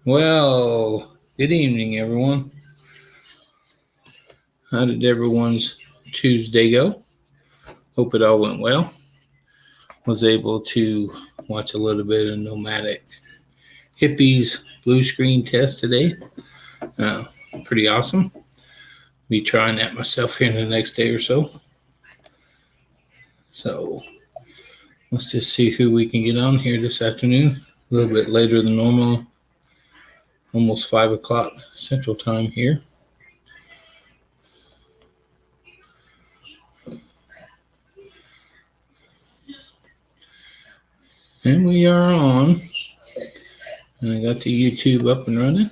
Well, good evening, everyone. How did everyone's Tuesday go? Hope it all went well. Was able to watch a little bit of Nomadic Hippies blue screen test today. Uh, Pretty awesome. Be trying that myself here in the next day or so. So let's just see who we can get on here this afternoon. A little bit later than normal, almost 5 o'clock Central Time here. And we are on. And I got the YouTube up and running.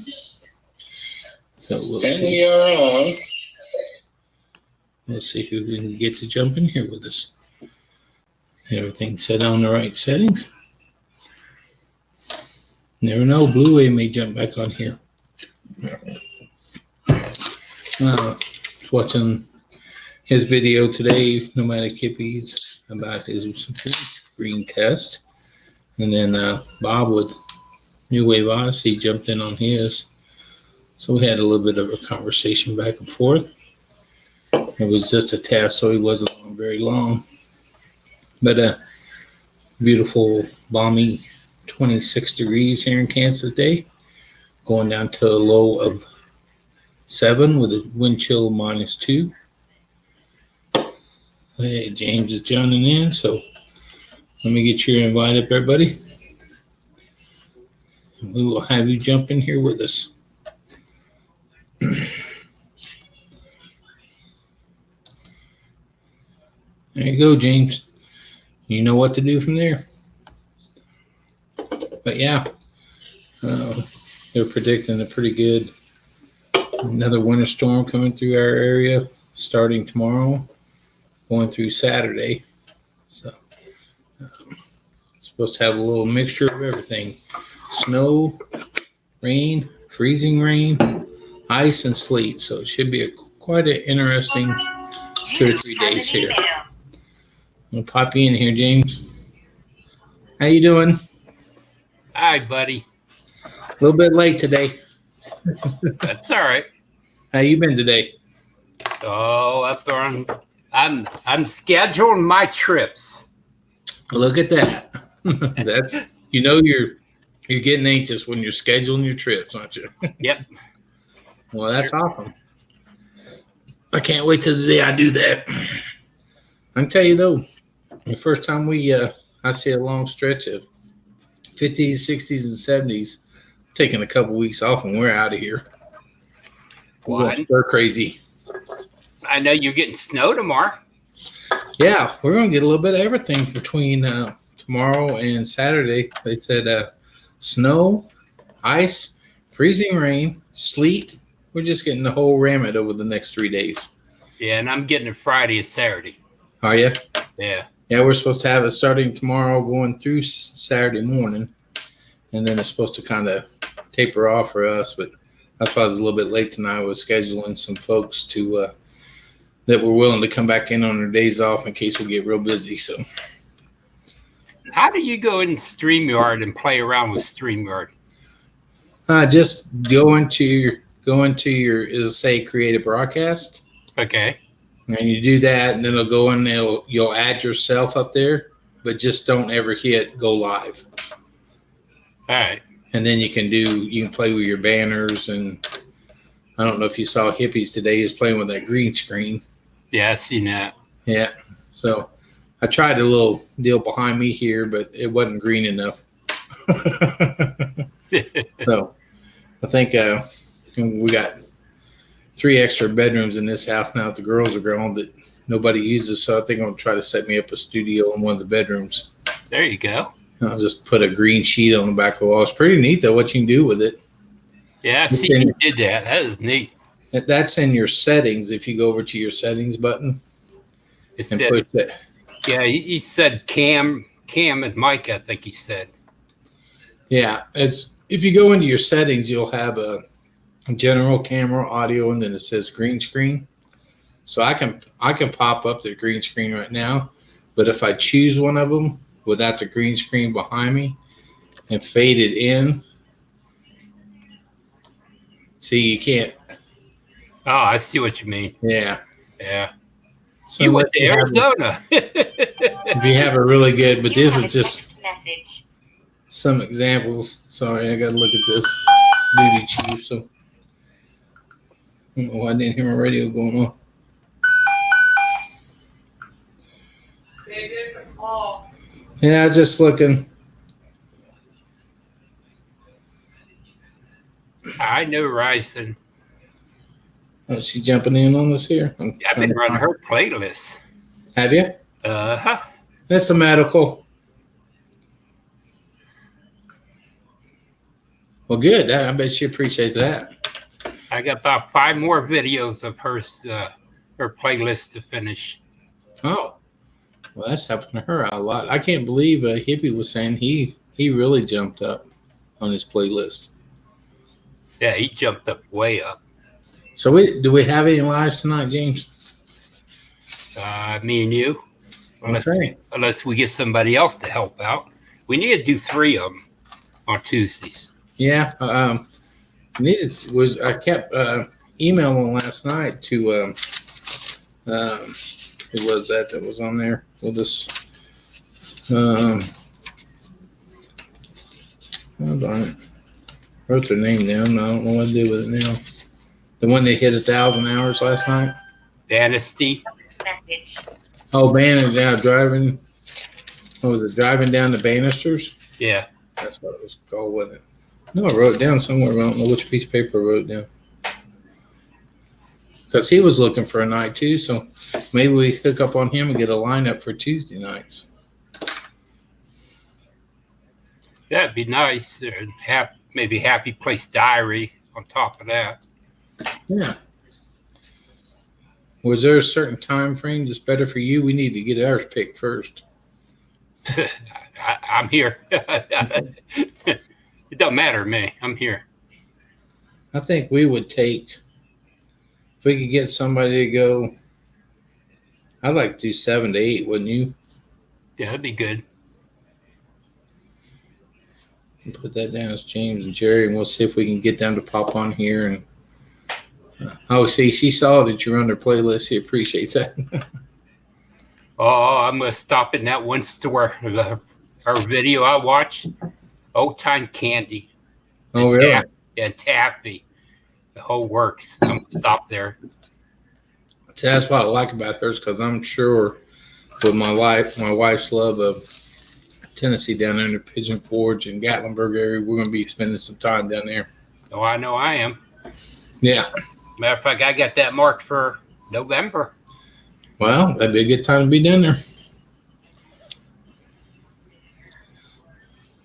So we'll see. We are on. Let's see who we can get to jump in here with us. Everything set on the right settings. Never know, Blue Wave may jump back on here. Watching his video today, Nomadic Hippies, about his screen test. And then Bob with New Wave Odyssey jumped in on his. So we had a little bit of a conversation back and forth. It was just a test, so he wasn't on very long. But beautiful, balmy 26 degrees here in Kansas today. Going down to a low of 7 with a wind chill -2. Hey, James is joining in, so let me get your invite up, everybody. We will have you jump in here with us. There you go, James. You know what to do from there. But yeah, they're predicting a pretty good another winter storm coming through our area starting tomorrow, going through Saturday. So supposed to have a little mixture of everything: snow, rain, freezing rain, ice, and sleet. So it should be quite an interesting 2 or 3 days here. I'm gonna pop you in here, James. How you doing? Hi, buddy. A little bit late today. That's all right. How you been today? Oh, I'm scheduling my trips. Look at that. That's you're getting anxious when you're scheduling your trips, aren't you? Yep. Well, that's awesome. I can't wait till the day I do that. I can tell you though, the first time I see a long stretch of 50s, 60s, and 70s, taking a couple weeks off and we're out of here. We're going stir crazy. I know you're getting snow tomorrow. Yeah, we're going to get a little bit of everything between tomorrow and Saturday. They said snow, ice, freezing rain, sleet. We're just getting the whole rammet over the next 3 days. Yeah, and I'm getting it Friday and Saturday. Are you? Yeah. Yeah, we're supposed to have it starting tomorrow, going through Saturday morning, and then it's supposed to kind of taper off for us. But that's why I was a little bit late tonight. I was scheduling some folks that were willing to come back in on their days off in case we get real busy. So, how do you go in StreamYard and play around with StreamYard? Just go into your create a broadcast. Okay. And you do that, and then it'll go in. You'll add yourself up there, but just don't ever hit go live. All right. And then you can play with your banners, and I don't know if you saw Hippies today. He was playing with that green screen. Yeah, I seen that. Yeah. So I tried a little deal behind me here, but it wasn't green enough. So I think we got 3 extra bedrooms in this house now that the girls are grown that nobody uses. So I think I'm going to try to set me up a studio in one of the bedrooms. There you go. I'll just put a green sheet on the back of the wall. It's pretty neat, though, what you can do with it. Yeah, I see you did that. That is neat. That's in your settings. If you go over to your settings button push that. Yeah, he said Cam and Mike, I think he said. Yeah, if you go into your settings, you'll have a general camera, audio, and then it says green screen. So I can pop up the green screen right now, but if I choose one of them without the green screen behind me and fade it in, See, you can't. Oh, I see what you mean. Yeah. Yeah. So You went to Arizona. If you have a really good, but this is just some examples. Sorry, I got to look at this duty chief. So I don't know why I didn't hear my radio going on. Yeah, I was just looking. I know Ryson. Oh, she jumping in on us here? I've been running her playlist. Have you? Uh-huh. That's a medical. Well, good. I bet she appreciates that. I got about 5 more videos of her playlist to finish. Oh, well, that's helping her out a lot. I can't believe Hippie was saying he really jumped up on his playlist. Yeah, he jumped up way up. So do we have any lives tonight, James? Me and you. Unless we get somebody else to help out. We need to do 3 of them on Tuesdays. Yeah. I kept emailing last night to who was that was on there? We'll just oh darn it. Wrote their name down. I don't know what to do with it now. The one that hit 1,000 hours last night. Bannisty. Oh, driving. What was it? Driving down the banisters? Yeah. That's what it was called, wasn't it? No, I wrote it down somewhere. I don't know which piece of paper I wrote it down. Because he was looking for a night too, so maybe we hook up on him and get a lineup for Tuesday nights. That'd be nice. Maybe Happy Place Diary on top of that. Yeah. Was there a certain time frame that's better for you? We need to get ours picked first. I'm here. It don't matter to me. I'm here. I think we would take, if we could get somebody to go, I'd like to do 7 to 8, wouldn't you? Yeah, that'd be good. Put that down as James and Jerry, and we'll see if we can get them to pop on here. And see, she saw that you're on their playlist. She appreciates that. Oh, I'm gonna stop in that one store. Our video I watched, Old Time Candy. Oh, really? Yeah, Taffy. The whole works. I'm gonna stop there. See, that's what I like about hers, because I'm sure with my wife's love of Tennessee down there in the Pigeon Forge and Gatlinburg area, we're going to be spending some time down there. Oh, I know I am. Yeah. Matter of fact, I got that marked for November. Well, that'd be a good time to be down there.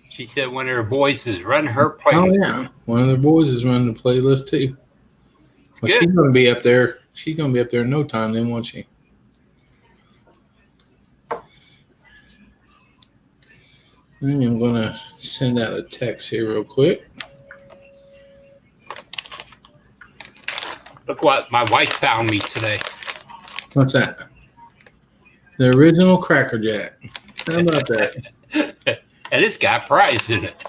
She said one of her boys is running her playlist. Oh, yeah. One of the boys is running the playlist, too. Well, she's going to be up there. She's going to be up there in no time then, won't she? I'm going to send out a text here real quick. Look what my wife found me today. What's that? The original Cracker Jack. How about that? And it's got prize in it.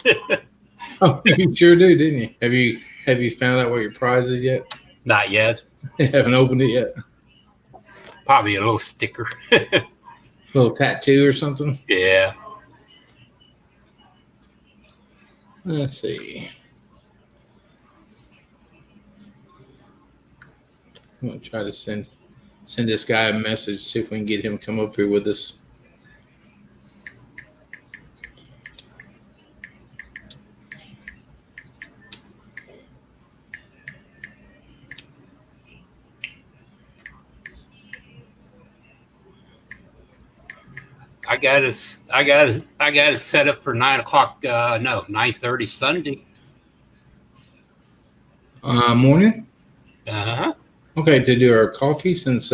Oh, you sure do, didn't you? Have you found out what your prize is yet? Not yet. You haven't opened it yet? Probably a little sticker. A little tattoo or something? Yeah. Let's see. I'm going to try to send this guy a message, see if we can get him to come up here with us. I got it set up for 9:30 Sunday. Morning? Uh-huh. Okay, to do our coffee since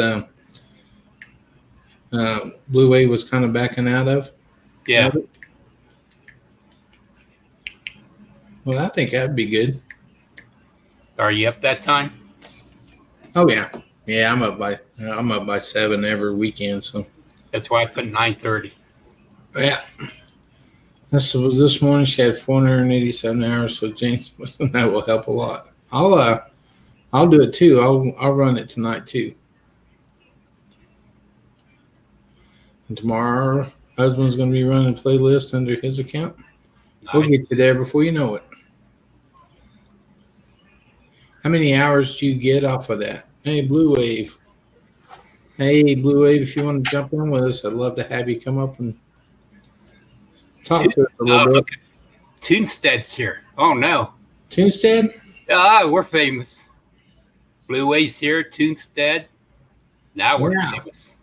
Blue Wave was kind of backing out of. Yeah. Well, I think that'd be good. Are you up that time? Oh yeah. Yeah, I'm up by 7 every weekend, so That's why I put 9:30. yeah. This was this morning. She had 487 hours, so James, that will help a lot. I'll do it too. I'll run it tonight too. And tomorrow, husband's going to be running a playlist under his account. Nice. We'll get you there before you know it. How many hours do you get off of that? Hey, Blue Wave. Hey, Blue Wave, if you want to jump in with us, I'd love to have you come up and talk to us a little bit. Look, Tunstead's here. Oh, no. Tunstead? We're famous. Blue Wave's here, Tunstead. Now we're famous.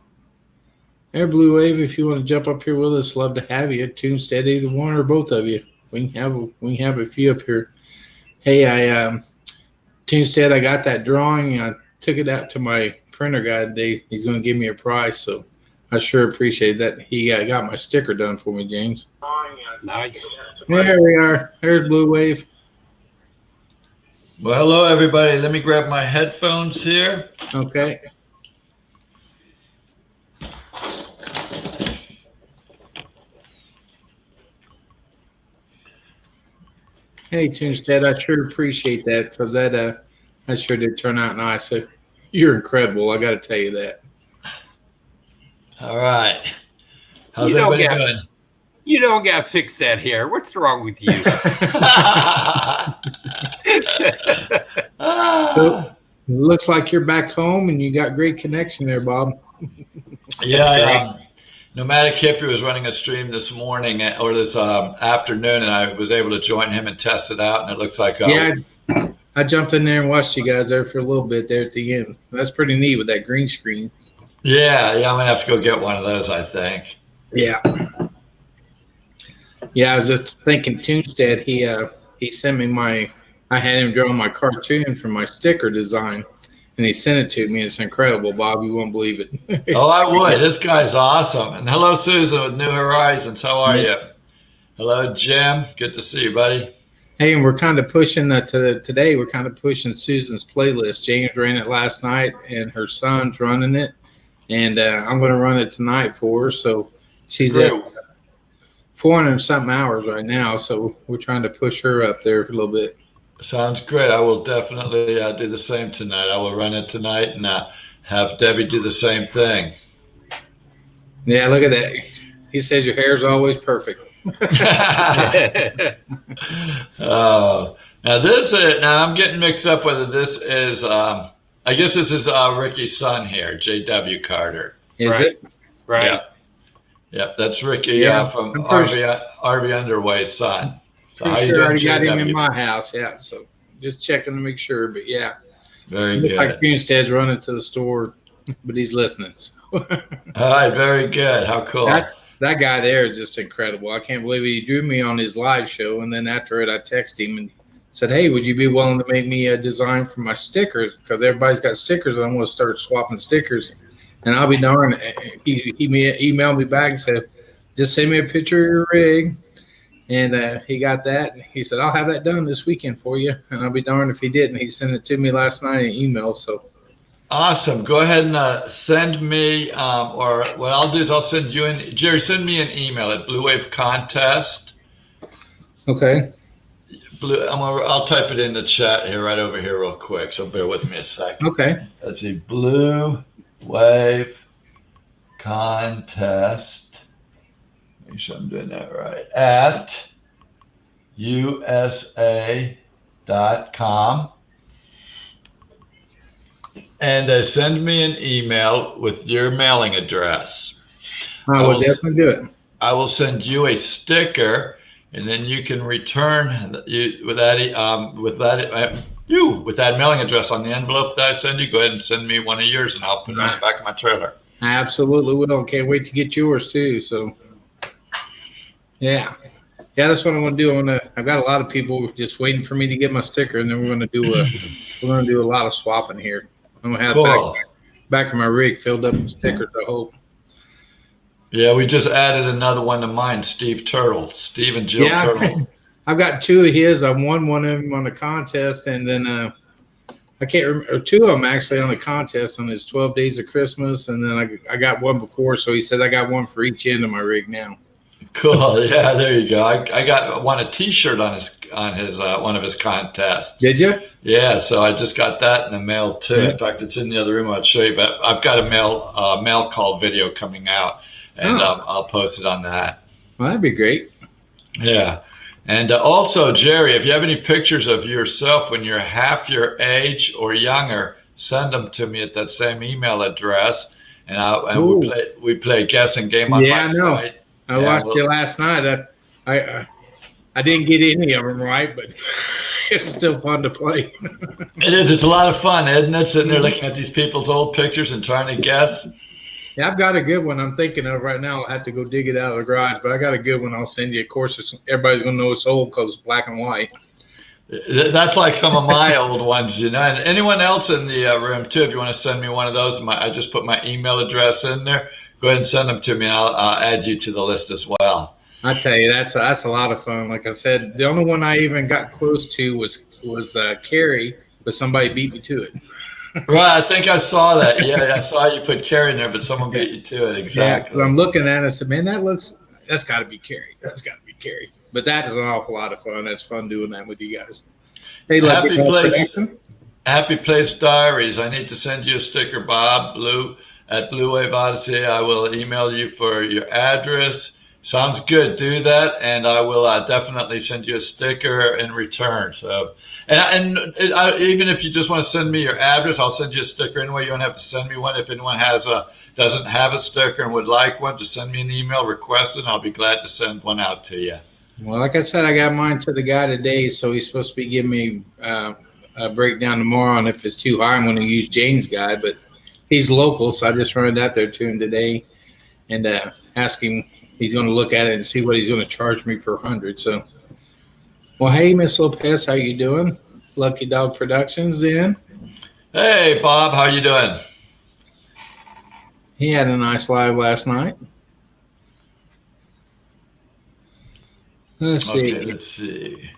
Hey, Blue Wave, if you want to jump up here with us, love to have you. Tunstead, either one or both of you. We can have a few up here. Hey, Tunstead, I got that drawing. I took it out to my printer guy today. He's going to give me a price, so I sure appreciate that. He got my sticker done for me, James. Nice. There we are. There's Blue Wave. Well, hello, everybody. Let me grab my headphones here. Okay. Hey, Tunstead, I sure appreciate that because that sure did turn out nice. So you're incredible. I got to tell you that. All right. How's everybody doing? You don't got to fix that hair. What's wrong with you? So, looks like you're back home and you got great connection there, Bob. Yeah, Nomadic Hippie was running a stream this morning or this afternoon, and I was able to join him and test it out, and it looks like I jumped in there and watched you guys there for a little bit there at the end. That's pretty neat with that green screen. Yeah, I'm gonna have to go get one of those, I think. Yeah, I was just thinking, Tunstead, he sent me I had him draw my cartoon for my sticker design, and he sent it to me. It's incredible, Bob. You won't believe it. Oh, I would. This guy's awesome. And hello, Susan with New Horizons. How are you? Hello, Jim. Good to see you, buddy. Hey, and we're kind of pushing today. We're kind of pushing Susan's playlist. James ran it last night, and her son's running it, and I'm going to run it tonight for her. So she's at 400 something hours right now. So we're trying to push her up there for a little bit. Sounds great. I will definitely do the same tonight. I will run it tonight and have Debbie do the same thing. Yeah, look at that. He says your hair is always perfect. Now I'm getting mixed up whether this is I guess this is Ricky's son here, J.W. Carter. Is it? Right. Yep, that's Ricky from RV Underway's son. So pretty sure I already got him in my house, so just checking to make sure, but yeah. Very good. Like Tunstead's running to the store, but he's listening. So. All right, very good. How cool. That guy there is just incredible. I can't believe he drew me on his live show, and then after it, I texted him and said, hey, would you be willing to make me a design for my stickers? Because everybody's got stickers, and I'm going to start swapping stickers. And I'll be darned, he emailed me back and said, just send me a picture of your rig. And he got that. And he said, I'll have that done this weekend for you. And I'll be darned if he didn't. He sent it to me last night in email. So awesome. Go ahead and send me, or what I'll do is I'll send you Jerry, send me an email at Blue Wave Contest. Okay. I'll type it in the chat here, right over here real quick. So bear with me a second. Okay. Let's see. Blue Wave Contest. Make sure I'm doing that right. At USA.com. And send me an email with your mailing address. I will definitely do it. I will send you a sticker, and then you can return with that mailing address on the envelope that I send you. Go ahead and send me one of yours, and I'll put it on the back of my trailer. I absolutely will. Can't wait to get yours too. So. Yeah, that's what I'm going to do. I've got a lot of people just waiting for me to get my sticker, and then we're going to do a lot of swapping here. I'm going to have back of my rig filled up with stickers, I hope. Yeah, we just added another one to mine, Steve and Jill Turtle. I've got two of his. I won one of them on the contest, and then I can't remember, two of them actually on the contest on his 12 Days of Christmas, and then I got one before, so he said I got one for each end of my rig now. Cool. Yeah, there you go. I got a T-shirt on on his one of his contests. Did you? Yeah, so I just got that in the mail too. Yeah. In fact, it's in the other room. I'll show you, but I've got a mail call video coming out, and I'll post it on that. Well, that'd be great. Yeah. And also, Jerry, if you have any pictures of yourself when you're half your age or younger, send them to me at that same email address, and we play a guessing game on my site. I watched you last night. I didn't get any of them right, but it's still fun to play. It is. It's a lot of fun, isn't it? Sitting there looking at these people's old pictures and trying to guess. Yeah, I've got a good one I'm thinking of right now. I'll have to go dig it out of the garage, but I got a good one I'll send you. Of course, everybody's going to know it's old because it's black and white. That's like some of my old ones, you know. And anyone else in the room, too, if you want to send me one of those, I just put my email address in there. Go ahead and send them to me, and I'll add you to the list as well. I tell you, that's a lot of fun. Like I said, the only one I even got close to was Carrie, but somebody beat me to it. Right, I think I saw that. Yeah, I saw you put Carrie in there, but someone beat you to it. Exactly. Yeah, I'm looking at it and said, man, that's got to be Carrie. That's got to be Carrie. But that is an awful lot of fun. That's fun doing that with you guys. Hey, Happy Place Diaries. I need to send you a sticker, Bob, at Blue Wave Odyssey. I will email you for your address. Sounds good. Do that, and I will definitely send you a sticker in return. So, and even if you just want to send me your address, I'll send you a sticker anyway. You don't have to send me one. If anyone doesn't have a sticker and would like one, just send me an email, request it, and I'll be glad to send one out to you. Well, like I said, I got mine to the guy today, so he's supposed to be giving me a breakdown tomorrow, and if it's too high, I'm going to use James' guy, but he's local, so I just run it out there to him today and ask him. He's going to look at it and see what he's going to charge me per 100. So, well, hey, Miss Lopez, how you doing? Lucky Dog Productions then. Hey, Bob, how you doing? He had a nice live last night. Let's see. Okay, let's see.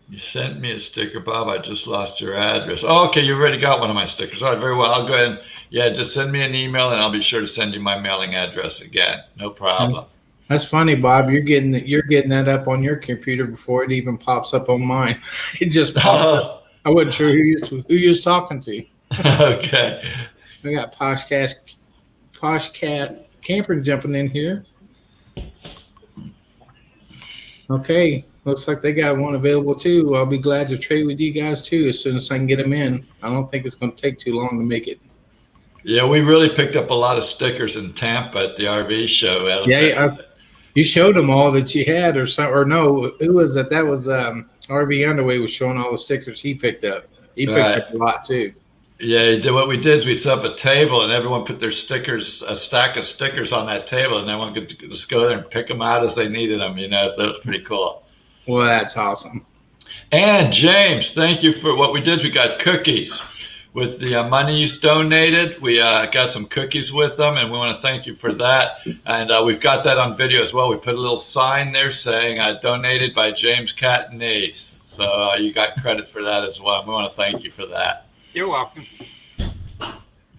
You sent me a sticker, Bob. I just lost your address. Oh, okay, you already got one of my stickers. All right, very well. I'll go ahead and, just send me an email, and I'll be sure to send you my mailing address again. No problem. That's funny, Bob. You're getting that up on your computer before it even pops up on mine. It just popped up. I wasn't sure who you was talking to. Okay. We got Posh Cat Camper jumping in here. Okay, looks like they got one available too. I'll be glad to trade with you guys too as soon as I can get them in. I don't think it's going to take too long to make it. Yeah, we really picked up a lot of stickers in Tampa at the RV show. Yeah, you showed them all that you had, or no? Who was that? That was RV Underway was showing all the stickers he picked up. He picked up a lot too. Yeah, what we did is we set up a table and everyone put their stickers, a stack of stickers on that table, and everyone could just go there and pick them out as they needed them. So it was pretty cool. Well, that's awesome. And James, thank you for what we did. We got cookies. With the money you donated, we got some cookies with them, and we want to thank you for that. And we've got that on video as well. We put a little sign there saying donated by James Catanese. So you got credit for that as well. We want to thank you for that. You're welcome.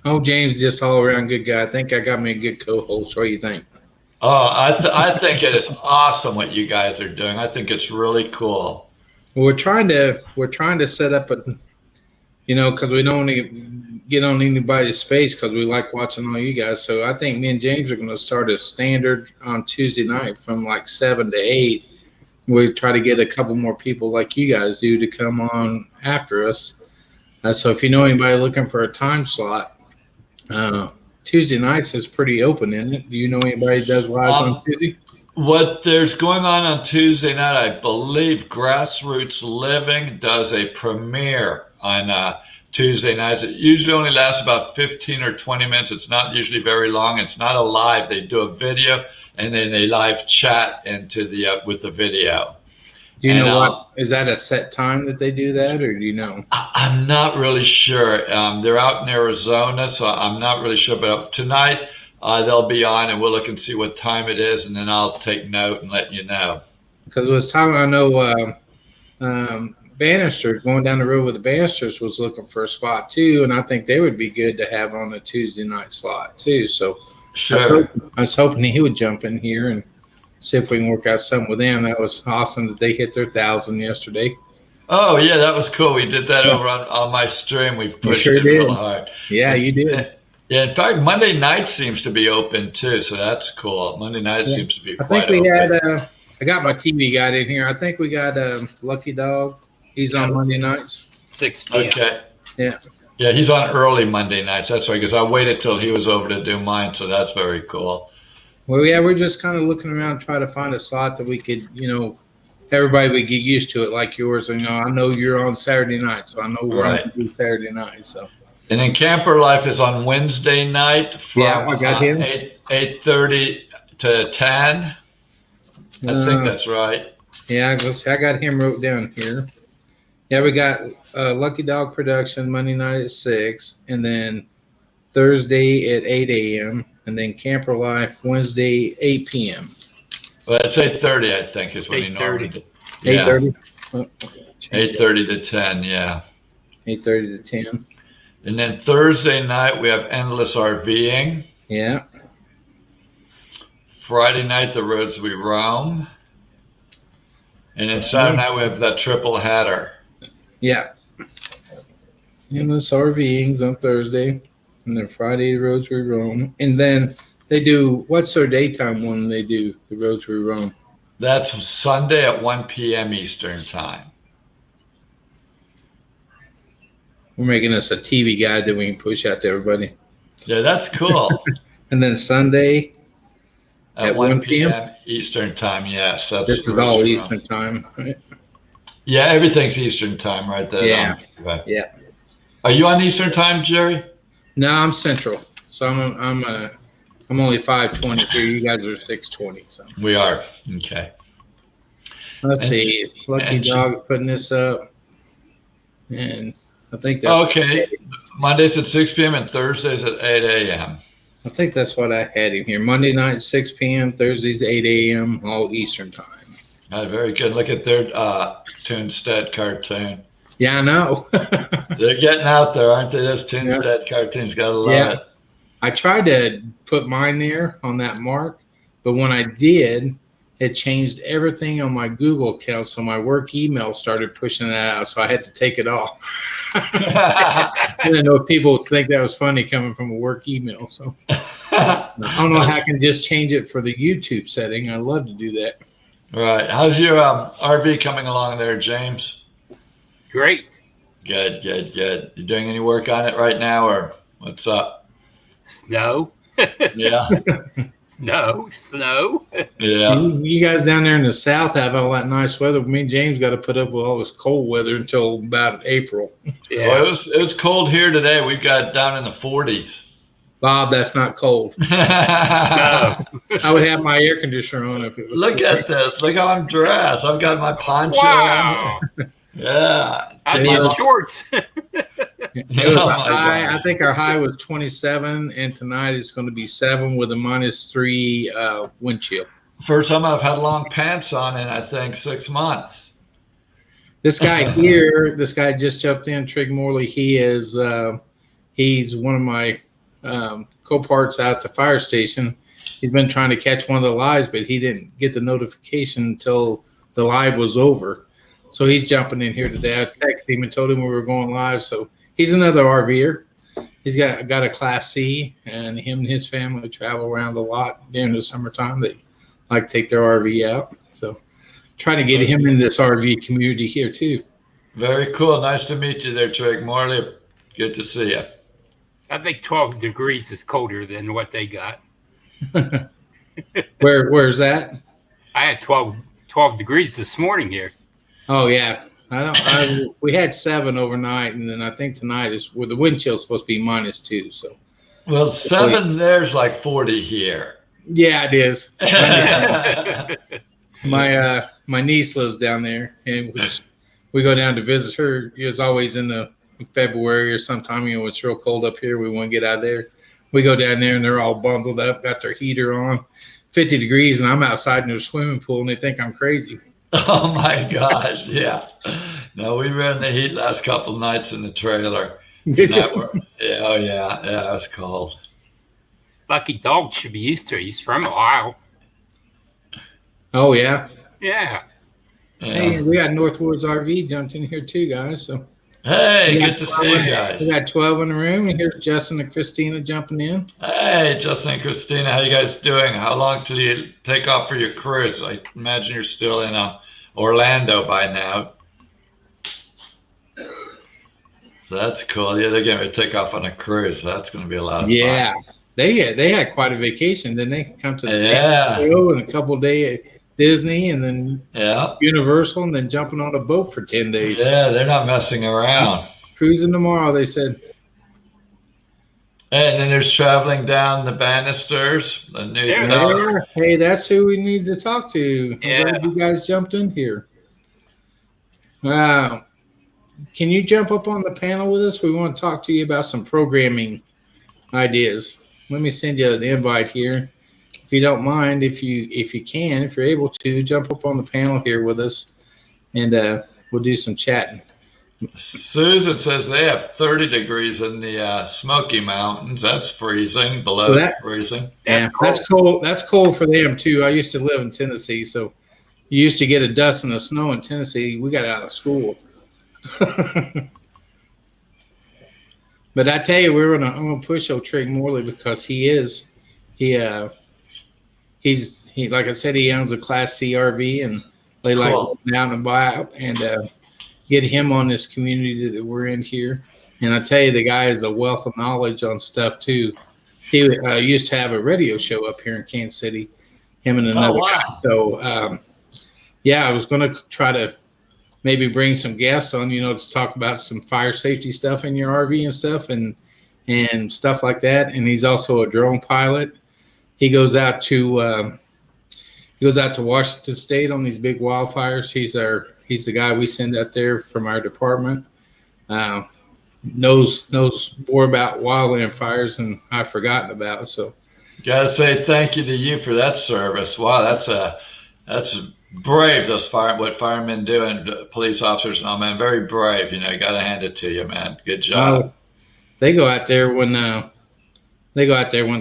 Oh, James, just all around good guy. I think I got me a good co-host. What do you think? Oh, I think it is awesome what you guys are doing. I think it's really cool. Well, we're trying to set up a, because we don't want to get on anybody's space because we like watching all you guys. So I think me and James are going to start a standard on Tuesday night from like 7 to 8. We try to get a couple more people like you guys do to come on after us. So if you know anybody looking for a time slot, Tuesday nights is pretty open, isn't it? Do you know anybody that does lives on Tuesday? What there's going on Tuesday night, I believe Grassroots Living does a premiere on Tuesday nights. It usually only lasts about 15 or 20 minutes. It's not usually very long. It's not a live. They do a video and then they live chat into the with the video. Do you know what? Is that a set time that they do that, or do you know? I'm not really sure. They're out in Arizona, so I'm not really sure. But tonight they'll be on, and we'll look and see what time it is, and then I'll take note and let you know. Because it was time I know Bannisters, going down the road with the Bannisters, was looking for a spot too, and I think they would be good to have on the Tuesday night slot too. So sure. I was hoping he would jump in here and see if we can work out something with them. That was awesome that they hit their 1,000 yesterday. Oh yeah, that was cool. We did that over on my stream. We pushed sure it did. real hard. Yeah, you did. Yeah, in fact, Monday night seems to be open too, so that's cool. Monday night seems to be I quite think we open. had. I got my TV guide in here. I think we got Lucky Dog. He's on Monday nights. 6 p.m. Okay. Yeah. Yeah, he's on early Monday nights. That's right, because I waited till he was over to do mine, so that's very cool. Well, yeah, we're just kind of looking around, trying to find a slot that we could, everybody would get used to it like yours. And I know you're on Saturday night, so I know we're Right. on to do Saturday night. So. And then Camper Life is on Wednesday night from I got him. 8:30 to 10. I think that's right. Yeah, I got him wrote down here. Yeah, we got Lucky Dog Production Monday night at 6, and then Thursday at 8 a.m., and then Camper Life Wednesday 8 p.m. Well, it's 8:30, I think, is when he 8:30. normally did. 8:30? 8:30 to 10, yeah. 8:30 to 10. And then Thursday night, we have Endless RVing. Yeah. Friday night, The Roads We Roam. And then Saturday night, we have that triple header. Yeah. Endless RVings on Thursday, and then Friday, The Roads We Roam. And then they do, what's their daytime one they do, The Roads We Roam? That's Sunday at 1 p.m. Eastern Time. We're making us a TV guide that we can push out to everybody. Yeah, that's cool. And then Sunday At 1 p.m. Eastern Time, yes. That's this is all Eastern time, right? Yeah, everything's Eastern Time right there. Yeah. Right. Yeah. Are you on Eastern Time, Jerry? No, I'm Central, so I'm only 5:20 here. You guys are 6:20. So We are. Okay. let's And- see. Lucky and- Dog putting this up, and I think that's Okay. Mondays at 6 p.m. and Thursdays at 8 a.m. I think that's what I had in here. Monday night 6 p.m. Thursdays 8 a.m. all Eastern time. Very good. Look at their Toonstead cartoon. Yeah, I know. They're getting out there, aren't they? Those Toonstead cartoons. Gotta love it. I tried to put mine there on that mark, but when I did, it changed everything on my Google account. So my work email started pushing it out. So I had to take it off. I didn't know if people would think that was funny coming from a work email. So I don't know how I can just change it for the YouTube setting. I'd love to do that. Right. How's your RV coming along there, James? Great. Good, good, good. You doing any work on it right now, or what's up? Snow. Yeah. Snow. Yeah. You guys down there in the South have all that nice weather. Me and James got to put up with all this cold weather until about April. Yeah. Well, it was cold here today. We got down in the 40s. Bob, that's not cold. No. I would have my air conditioner on if it was. Look at this. Look how I'm dressed. I've got my poncho Wow. on. Yeah. I Yeah. need shorts. It was Oh a my high. God. I think our high was 27, and tonight it's going to be 7 with a -3 wind chill. First time I've had long pants on in, I think, 6 months. This guy here, this guy just jumped in, Trig Morley. He's one of my co-parts out at the fire station. He's been trying to catch one of the lives, but he didn't get the notification until the live was over. So he's jumping in here today. I texted him and told him we were going live. So he's another RVer. He's got a Class C, and him and his family travel around a lot during the summertime. They like to take their RV out. So trying to get him in this RV community here too. Very cool. Nice to meet you there, Trig Morley. Good to see you. I think 12 degrees is colder than what they got. Where's that? I had 12 degrees this morning here. Oh yeah. We had 7 overnight, and then I think tonight is where the wind chill is supposed to be -2. So Well, 7 there's like 40 here. yeah, it is. My niece lives down there, and we go down to visit her. It was always in the February or sometime. It's real cold up here. We want to get out of there. We go down there, and they're all bundled up, got their heater on, 50 degrees, and I'm outside in their swimming pool, and they think I'm crazy. Oh my gosh, yeah. No, we were in the heat last couple nights in the trailer. Did you? Yeah, oh yeah, it was cold. Lucky Dog should be used to it. He's from Ohio. Oh yeah. Yeah. Hey, we got Northwoods RV jumped in here too, guys. So Hey, good to see you guys. we got 12 in the room, and here's Justin and Christina jumping in. Hey, Justin and Christina, how you guys doing? How long till you take off for your cruise? I imagine you're still in Orlando by now. So that's cool. Yeah, they're going to take off on a cruise. So that's going to be a lot of fun. Yeah, they had quite a vacation, didn't they? Come to the show and a couple of days at Disney, and then Universal, and then jumping on a boat for 10 days. Yeah, they're not messing around. Cruising tomorrow, they said. And then there's traveling down the banisters. Hey, that's who we need to talk to. Yeah. I'm glad you guys jumped in here. Wow. Can you jump up on the panel with us? We want to talk to you about some programming ideas. Let me send you an invite here. If you don't mind, if you're able to, jump up on the panel here with us, and we'll do some chatting. Susan says they have 30 degrees in the Smoky Mountains. That's freezing, below freezing. Yeah, that's cold. That's cold for them too. I used to live in Tennessee, so you used to get a dust and the snow in Tennessee. We got out of school. But I tell you, I'm gonna push old Trig Morley because he's like I said, he owns a Class C RV, and they like down and buy out and get him on this community that we're in here. And I tell you, the guy is a wealth of knowledge on stuff too. He used to have a radio show up here in Kansas City, him and another guy. So I was going to try to maybe bring some guests on, to talk about some fire safety stuff in your RV and stuff and stuff like that. And he's also a drone pilot. He goes out to Washington State on these big wildfires. He's the guy we send out there from our department. Knows more about wildland fires than I've forgotten about. So, gotta say thank you to you for that service. Wow, that's brave. What firemen do and police officers and all, man, very brave. Gotta hand it to you, man. Good job. They go out there when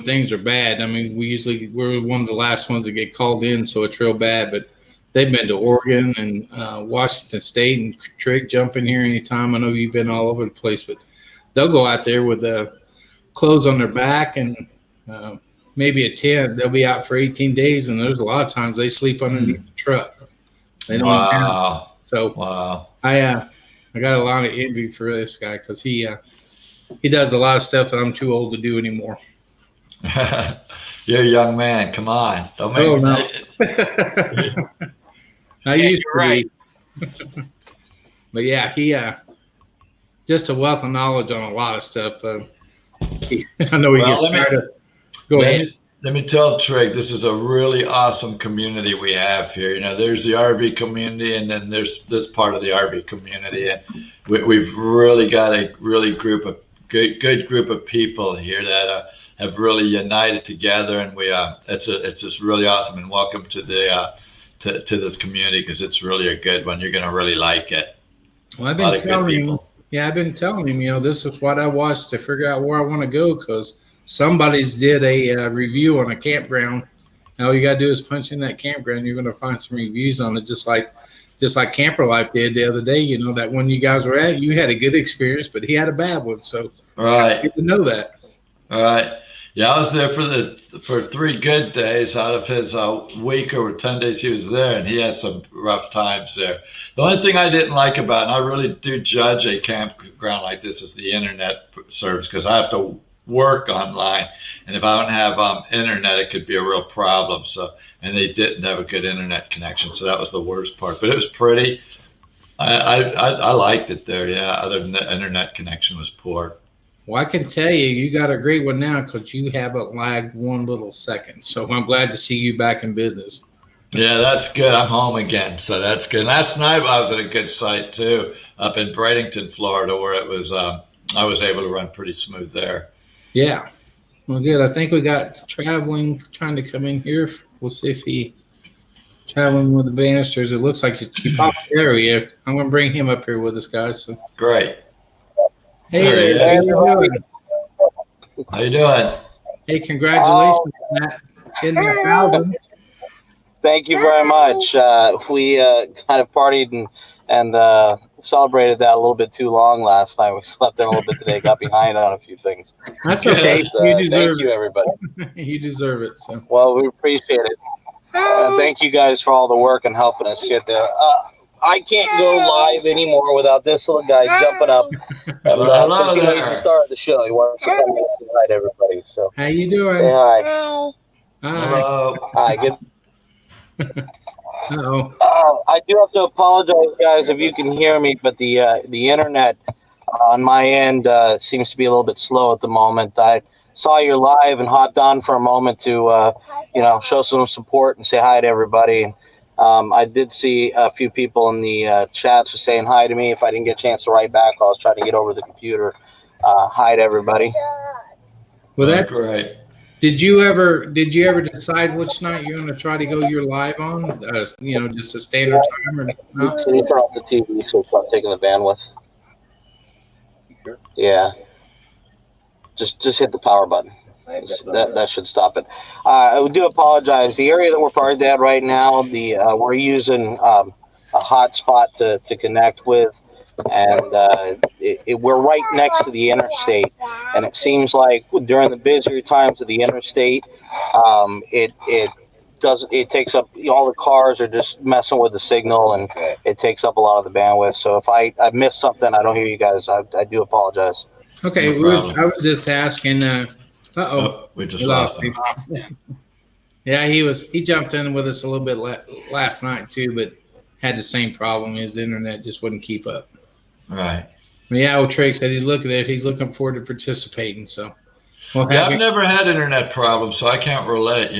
things are bad. I mean, we're one of the last ones to get called in, so it's real bad. But they've been to Oregon and Washington State, and Trig, jump in here anytime. I know you've been all over the place, but they'll go out there with clothes on their back and maybe a tent. They'll be out for 18 days, and there's a lot of times they sleep underneath the truck. They don't wow. So I got a lot of envy for this guy because he does a lot of stuff that I'm too old to do anymore. You're a young man. Come on. Don't make me. No. I used to be. But yeah, he just a wealth of knowledge on a lot of stuff. I know he gets tired of. Go ahead. Let me tell Trig, this is a really awesome community we have here. There's the RV community, and then there's this part of the RV community, and we've really got a really good group of people here that have really united together, and it's just really awesome. And welcome to the to this community, because it's really a good one. You're gonna really like it. Well, I've been telling him, this is what I watched to figure out where I want to go, because somebody's did a review on a campground. All you gotta do is punch in that campground. You're gonna find some reviews on it, just like Camper Life did the other day. That one you guys were at, you had a good experience, but he had a bad one. So right, good to know that. All right. Yeah, I was there for 3 good days out of his week or 10 days he was there, and he had some rough times there. The only thing I didn't like about it, and I really do judge a campground like this, is the internet service, because I have to work online, and if I don't have internet, it could be a real problem. So, and they didn't have a good internet connection, so that was the worst part. But it was pretty. I liked it there. Yeah, other than the internet connection was poor. Well, I can tell you got a great one now, because you haven't lagged one little second. So I'm glad to see you back in business. Yeah, that's good. I'm home again, so that's good. Last night I was at a good site too, up in Bradenton, Florida, where it was. I was able to run pretty smooth there. Yeah. Well, good. I think we got traveling trying to come in here. We'll see if he traveling with the banisters. It looks like he popped there. I'm going to bring him up here with us, guys. So. Great. Hey there. How you doing? How you doing? Hey, congratulations on that. Getting that album. Thank you very much. We kind of partied and celebrated that a little bit too long last night. We slept in a little bit today, got behind on a few things. That's okay. You deserve thank you, everybody. it. You deserve it. So. Well, we appreciate it. Thank you guys for all the work and helping us get there. I can't go live anymore without this little guy jumping up. Because he's the star of the show. He wants to come and say hi to everybody. So how you doing? Say hi. Hello. Hi. Good. Uh-oh. I do have to apologize, guys, if you can hear me, but the internet on my end seems to be a little bit slow at the moment. I saw you live and hopped on for a moment to show some support and say hi to everybody. I did see a few people in the chats were saying hi to me. If I didn't get a chance to write back, I was trying to get over the computer. Hi to everybody. Well, that's great. Did you ever decide which night you're going to try to go your live on? Just a standard time or not? Can you turn off the TV so it's not taking the bandwidth? Yeah. Just hit the power button. That should stop it. I do apologize. The area that we're parked at right now, we're using a hotspot to connect with, and we're right next to the interstate. And it seems like during the busier times of the interstate, it takes up all the cars are just messing with the signal, and it takes up a lot of the bandwidth. So if I missed something, I don't hear you guys. I do apologize. Okay, No I was just asking. We just lost him. Yeah, he jumped in with us a little bit last night too, but had the same problem. His internet just wouldn't keep up. Right. Yeah, old Trey said he's looking at it. He's looking forward to participating. So, I've never had internet problems, so I can't relate.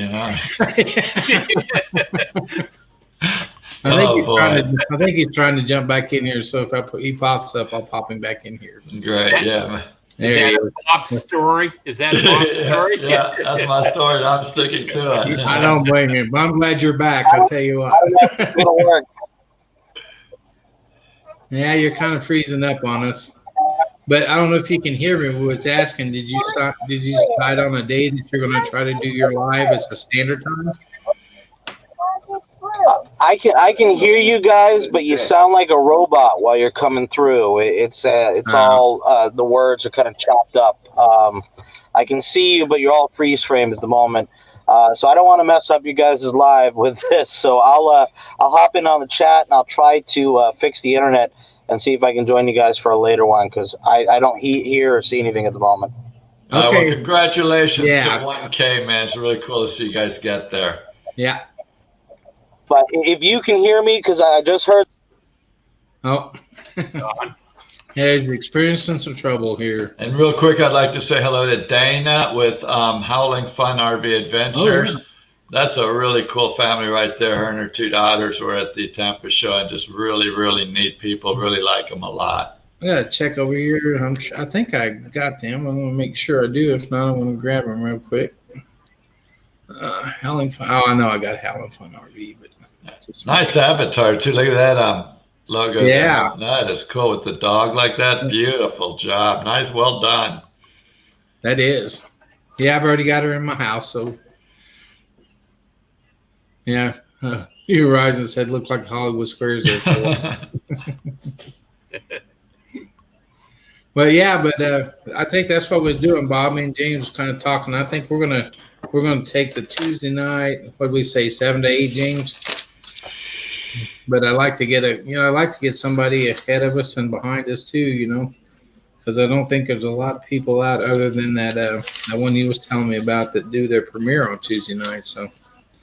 I think he's trying to jump back in here. So if he pops up, I'll pop him back in here. Great. Yeah. Is that a Bob's story? Is that a Bob's story? Yeah, that's my story. And I'm sticking to it. I don't blame you, but I'm glad you're back. I'll tell you what. It'll work. Yeah, you're kind of freezing up on us. But I don't know if you can hear me. We was asking, did you decide on a day that you're going to try to do your live as a standard time? I can hear you guys, but you sound like a robot while you're coming through. It's all the words are kind of chopped up. I can see you, but you're all freeze framed at the moment. So I don't want to mess up you guys' live with this. So I'll hop in on the chat and I'll try to fix the internet and see if I can join you guys for a later one, because I don't hear or see anything at the moment. Okay. Well, congratulations to Yeah. 1K, man. It's really cool to see you guys get there. Yeah. But if you can hear me, because I just heard. Oh. Yeah, he's experiencing some trouble here. And real quick, I'd like to say hello to Dana with Howling Fun RV Adventures. Oh, yeah. That's a really cool family right there. Her and her two daughters were at the Tampa show, and just really, really neat people. Really like them a lot. I got to check over here. I think I got them. I'm going to make sure I do. If not, I'm going to grab them real quick. Howling Fun. Oh, I know I got Howling Fun RV, but Nice avatar too. Look at that logo. Yeah. there. That is cool with the dog like that. Beautiful job. Nice, well done. that is. Yeah, I've already got her in my house. So, yeah. Hugh Horizon said, "Look like Hollywood Squares." There. But yeah, I think that's what we're doing. Bob and James was kind of talking. I think we're gonna take the Tuesday night. What did we say, 7 to 8, James? But I like to get somebody ahead of us and behind us too, because I don't think there's a lot of people out other than that one you was telling me about that do their premiere on Tuesday night. So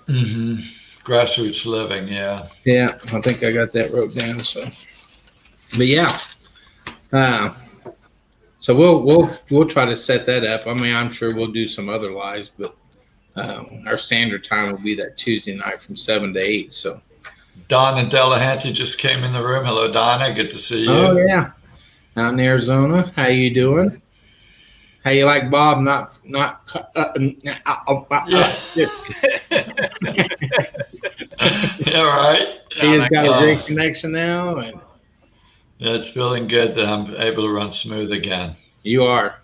Grassroots living, yeah. yeah, I think I got that wrote down. So, but yeah, so we'll try to set that up. I mean, I'm sure we'll do some other lives, but our standard time will be that Tuesday night from 7 to 8. So. Don and Delahanty just came in the room. Hello, Donna. Good to see you. Oh yeah, out in Arizona. How you doing? How you like Bob? Yeah. Yeah, right. He's got a great connection now, and Yeah, it's feeling good that I'm able to run smooth again. you are.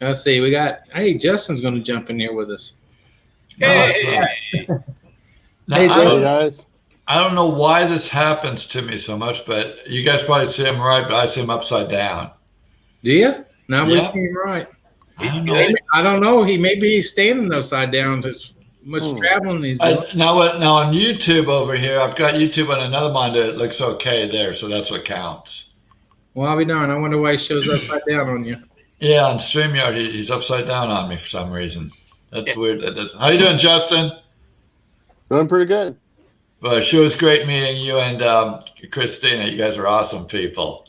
Let's see. We got. Hey, Justin's going to jump in here with us. Hey. Now, Hey, Hey guys. I don't know why this happens to me so much, but you guys probably see him right, but I see him upside down. Do you? Now we Yeah. see him right. I He's don't good. know. I don't know. He may be standing upside down. There's much traveling he's doing. Now on YouTube over here, I've got YouTube on another monitor. It looks okay there, so that's what counts. Well, I'll be darned. I wonder why he shows upside down on you. Yeah, on StreamYard, he's upside down on me for some reason. That's weird. How you doing, Justin? Doing pretty good. Well, sure was great meeting you and Christina. You guys are awesome people.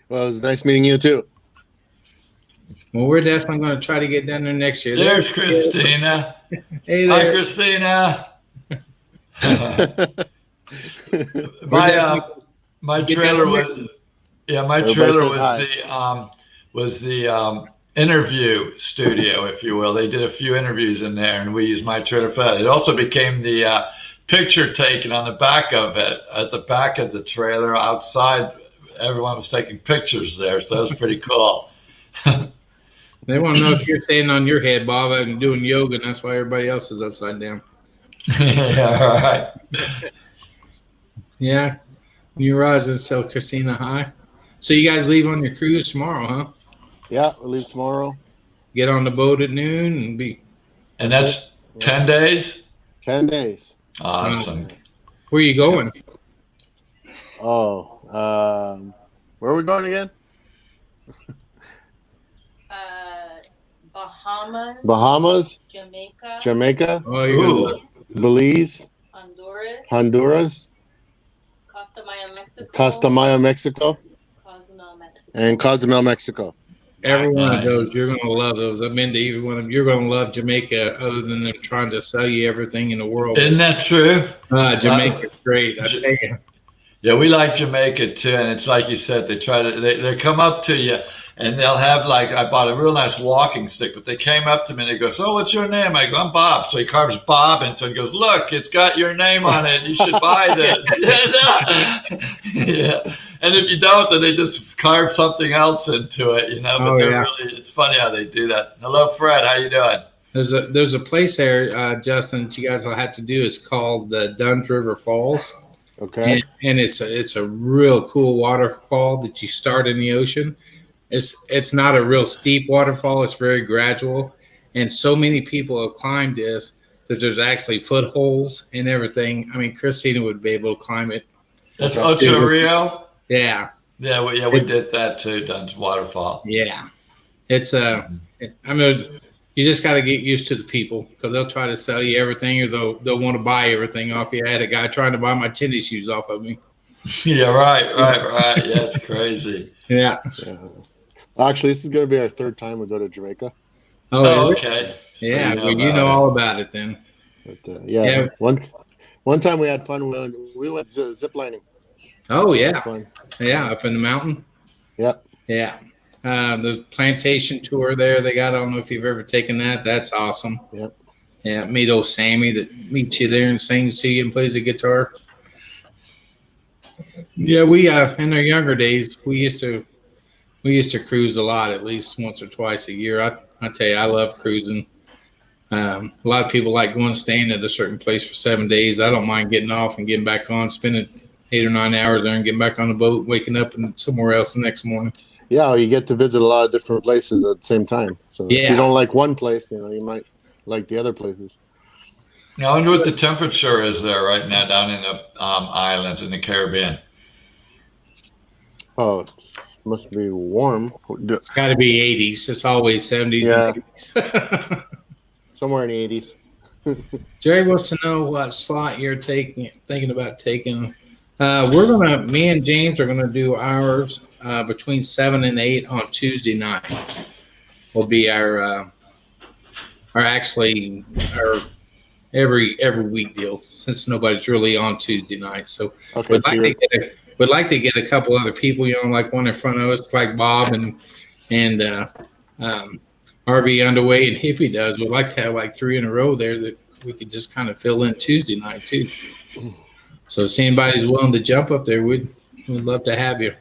Well, it was nice meeting you too. Well, we're definitely going to try to get down there next year. There's Christina. Hey Hi, there. Christina. We're My Get trailer down there. was my Everybody trailer says was the interview studio, if you will. They did a few interviews in there, and we used my trailer for that. It also became the picture taken on the back of it, at the back of the trailer outside. Everyone was taking pictures there, so that was pretty cool. They want to know if you're standing on your head, Bob, and doing yoga, and that's why everybody else is upside down. Yeah, all right. Yeah. New Horizons, so Christina, hi. So you guys leave on your cruise tomorrow, huh? Yeah, we leave tomorrow. Get on the boat at noon and be. And that's 10 days? 10 days. Awesome. Where are you going? Oh, where are we going again? Bahamas, Bahamas, Jamaica, Jamaica, Oh, you're Ooh. going Belize, Honduras, Costa Maya, Mexico, Costa Maya, Mexico, Cozumel, Mexico. and Cozumel, Mexico. every one of Nice. those. You're going to love those. I've been to every one of them. You're going to love Jamaica, other than them trying to sell you everything in the world. Isn't that true? Jamaica's great. I tell you. Yeah, we like Jamaica too, and it's like you said, they come up to you and they'll have I bought a real nice walking stick, but they came up to me and they go, "So what's your name?" I go, "I'm Bob." So he carves Bob into it and goes, "Look, it's got your name on it. You should buy this." Yeah. And if you don't, then they just carve something else into it, But Oh, yeah. it's funny how they do that. Hello, Fred. How you doing? There's a place there, Justin, that you guys will have to do. It's called the Dunn's River Falls. Okay. And it's a real cool waterfall that you start in the ocean. It's not a real steep waterfall. It's very gradual. And so many people have climbed this that there's actually footholds and everything. I mean, Christina would be able to climb it. That's Okay. Ocho Rio. Yeah. Yeah, we did that too, Dunn's Waterfall. Yeah. It's I mean, you just got to get used to the people, because they'll try to sell you everything, or they'll want to buy everything off you. I had a guy trying to buy my tennis shoes off of me. Yeah, right. Yeah, it's crazy. Yeah. Yeah. Actually, this is going to be our third time we go to Jamaica. Oh, Oh, really? okay. Yeah. So you know Well, you about know it. all about it then. But, Yeah. One time we had fun. We went zip lining. Oh, It yeah. was fun. Yeah. Up in the mountain. Yep. Yeah. The plantation tour there they got. I don't know if you've ever taken that. That's awesome. Yep. Yeah. Meet old Sammy that meets you there and sings to you and plays the guitar. Yeah. We, in our younger days, we used to cruise a lot, at least once or twice a year. I tell you, I love cruising. A lot of people like going staying at a certain place for 7 days. I don't mind getting off and getting back on, spending 8 or 9 hours there and getting back on the boat, waking up and somewhere else the next morning. Yeah, you get to visit a lot of different places at the same time. So if Yeah. you don't like one place, you might like the other places. Now, I wonder what the temperature is there right now down in the islands in the Caribbean. Oh, it must be warm. It's got to be 80s. It's always 70s Yeah. and 80s. Somewhere in the 80s. Jerry wants to know what slot you're thinking about taking. Me and James are gonna do ours between 7 and 8 on Tuesday night. Will be our every week deal, since nobody's really on Tuesday night. So Okay, we'd like to get a couple other people, like one in front of us, like Bob and RV Underway and Hippie does. We'd like to have like 3 in a row there that we could just kind of fill in Tuesday night too. So if anybody's willing to jump up there, we'd love to have you.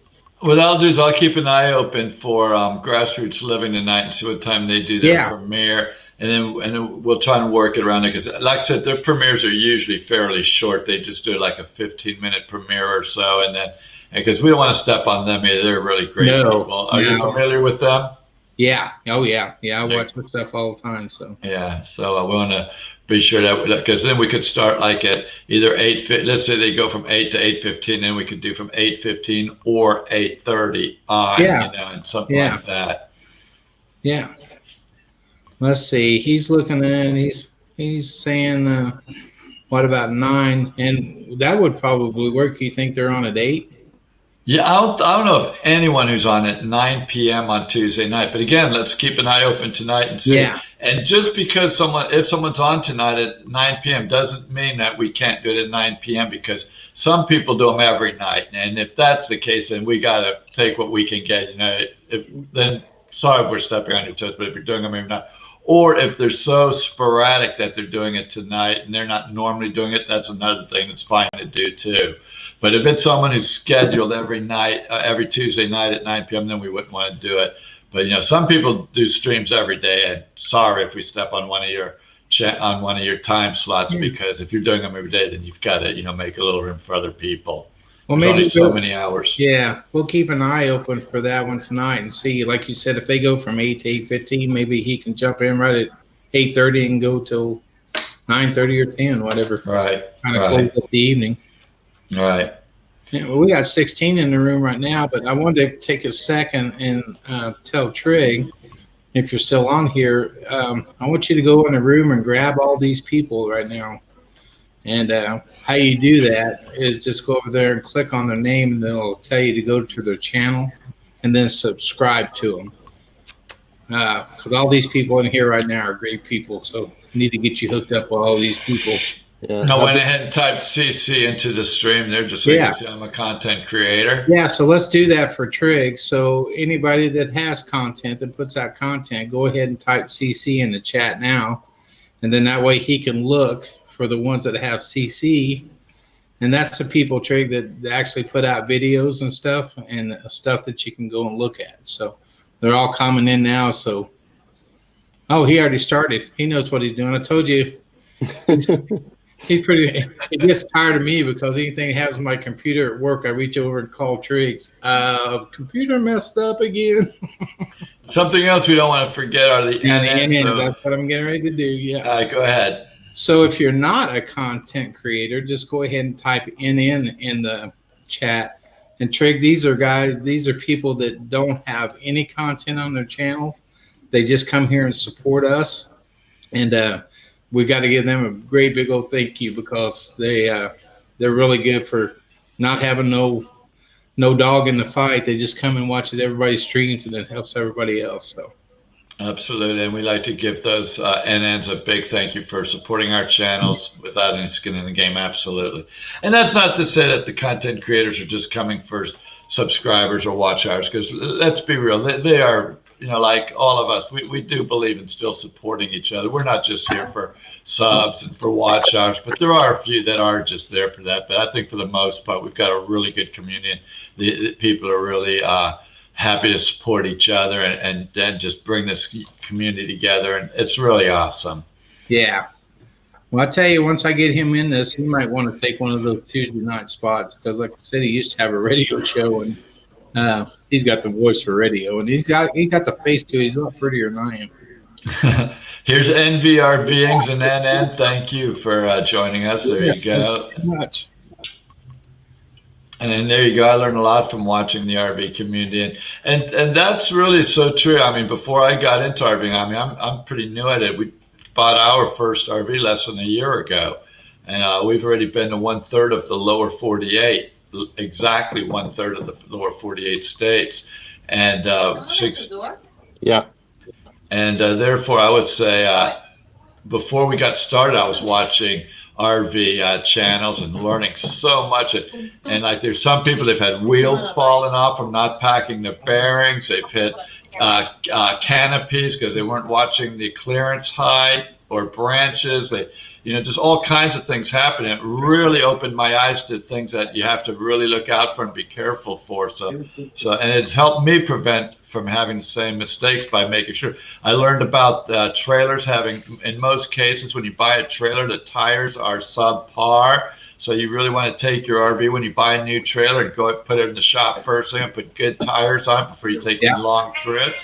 What I'll do is I'll keep an eye open for Grassroots Living tonight and see what time they do their Yeah. premiere. then we'll try and work it around it because, like I said, their premieres are usually fairly short. They just do like a 15-minute premiere or so, and then because we don't want to step on them either. They're really great people. Are you familiar with them? Yeah. Oh, yeah. Yeah, I watch their stuff all the time. So yeah. So we want to be sure that because then we could start like at either 8. Let's say they go from 8 to 8:15, then we could do from 8:15 or 8:30 on. Yeah. And something like that. Yeah. Let's see. He's looking at. He's saying, what about 9? And that would probably work. You think they're on at 8? Yeah, I don't know of anyone who's on at 9 p.m. on Tuesday night. But again, let's keep an eye open tonight and see. Yeah. And just because if someone's on tonight at 9 p.m. doesn't mean that we can't do it at 9 p.m. because some people do them every night. And if that's the case, then we got to take what we can get. Then sorry if we're stepping on your toes, but if you're doing them every night, or if they're so sporadic that they're doing it tonight and they're not normally doing it, that's another thing that's fine to do too. But if it's someone who's scheduled every night, every Tuesday night at 9 p.m., then we wouldn't want to do it. But some people do streams every day, and sorry if we step on one of your time slots, because if you're doing them every day, then you've got to make a little room for other people. Well, There's maybe only so many hours. Yeah, we'll keep an eye open for that one tonight and see. Like you said, if they go from 8 to 8:15, maybe he can jump in right at 8:30 and go till 9:30 or 10, whatever. Right. Kind of close up the evening. Right. Yeah, well, we got 16 in the room right now, but I wanted to take a second and tell Trig, if you're still on here, I want you to go in the room and grab all these people right now. And how you do that is just go over there and click on their name, and they'll tell you to go to their channel and then subscribe to them. Because all these people in here right now are great people, so we need to get you hooked up with all these people. Yeah. I went ahead and typed CC into the stream there just so you can see I'm a content creator. Yeah, so let's do that for Trig. So anybody that has content, that puts out content, go ahead and type CC in the chat now. And then that way he can look for the ones that have CC. And that's the people, Trig, that actually put out videos and stuff that you can go and look at. So they're all coming in now. So, oh, he already started. He knows what he's doing. I told you. He gets tired of me because anything happens with my computer at work, I reach over and call Triggs. Computer messed up again. Something else we don't want to forget are the NNs. So, that's what I'm getting ready to do. Yeah. Go ahead. So if you're not a content creator, just go ahead and type NN in the chat. And Trig, these are people that don't have any content on their channel. They just come here and support us. And we got to give them a great big old thank you because they're really good for not having no dog in the fight. They just come and watch everybody's streams, and it helps everybody else. So absolutely, and we like to give those NNs a big thank you for supporting our channels without any skin in the game. Absolutely, and that's not to say that the content creators are just coming for subscribers or watch hours, because let's be real, they are. Like all of us, we do believe in still supporting each other. We're not just here for subs and for watch hours, but there are a few that are just there for that. But I think for the most part, we've got a really good community. And the people are really happy to support each other and just bring this community together. And it's really awesome. Yeah. Well, I tell you, once I get him in this, he might want to take one of those Tuesday night spots because, like I said, he used to have a radio show, and he's got the voice for radio, and he's got the face too. He's a lot prettier than I am. Here's NVR Beings and NN. Thank you for joining us. There you go. Thank you much. And then there you go. I learned a lot from watching the RV community, and that's really so true. I mean, before I got into RVing, I'm pretty new at it. We bought our first RV less than a year ago, and we've already been to 1/3 of the lower 48. Exactly 1/3 of the lower 48 states, and Yeah. And therefore, I would say before we got started, I was watching RV channels and learning so much. And like, there's some people, they've had wheels falling off from not packing their bearings. They've hit canopies because they weren't watching the clearance height or branches. just all kinds of things happen. It really opened my eyes to things that you have to really look out for and be careful for. And it helped me prevent from having the same mistakes by making sure. I learned about trailers having, in most cases, when you buy a trailer, the tires are subpar. So you really want to take your RV when you buy a new trailer and go put it in the shop first thing and put good tires on before you take these long trips.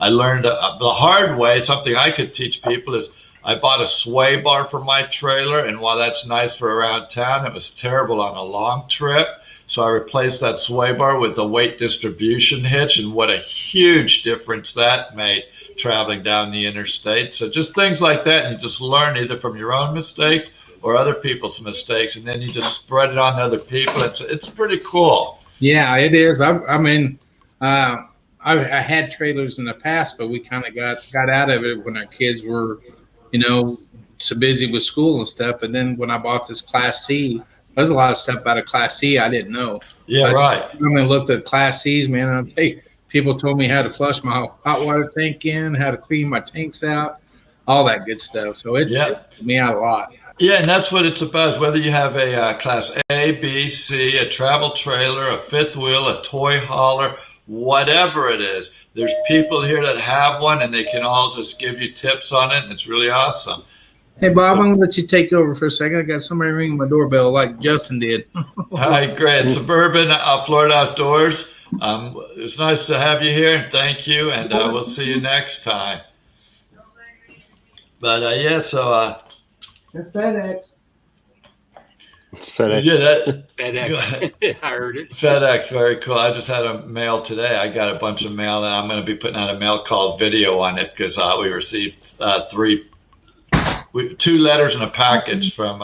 I learned the hard way, something I could teach people is I bought a sway bar for my trailer, and while that's nice for around town, it was terrible on a long trip. So I replaced that sway bar with a weight distribution hitch, and what a huge difference that made traveling down the interstate. So just things like that, and you just learn either from your own mistakes or other people's mistakes, and then you just spread it on to other people. It's pretty cool. Yeah, it is. I had trailers in the past, but we kind of got out of it when our kids were, so busy with school and stuff. And then when I bought this Class C, there's a lot of stuff about a Class C I didn't know. Yeah, so right. I looked at Class C's, man, and I'll tell you, people told me how to flush my hot water tank in, how to clean my tanks out, all that good stuff. So it helped me out a lot. Yeah, and that's what it's about. Whether you have a Class A, B, C, a travel trailer, a fifth wheel, a toy hauler, whatever it is, there's people here that have one, and they can all just give you tips on it, and it's really awesome. Hey, Bob, I'm going to let you take over for a second. I got somebody ringing my doorbell like Justin did. Hi, great. Suburban Florida Outdoors. It's nice to have you here, and thank you, and we'll see you next time. But, so... It's FedEx. It's FedEx. Yeah, FedEx. I heard it. FedEx, very cool. I just had a mail today. I got a bunch of mail, and I'm going to be putting out a mail call video on it because we received 2 letters and a package from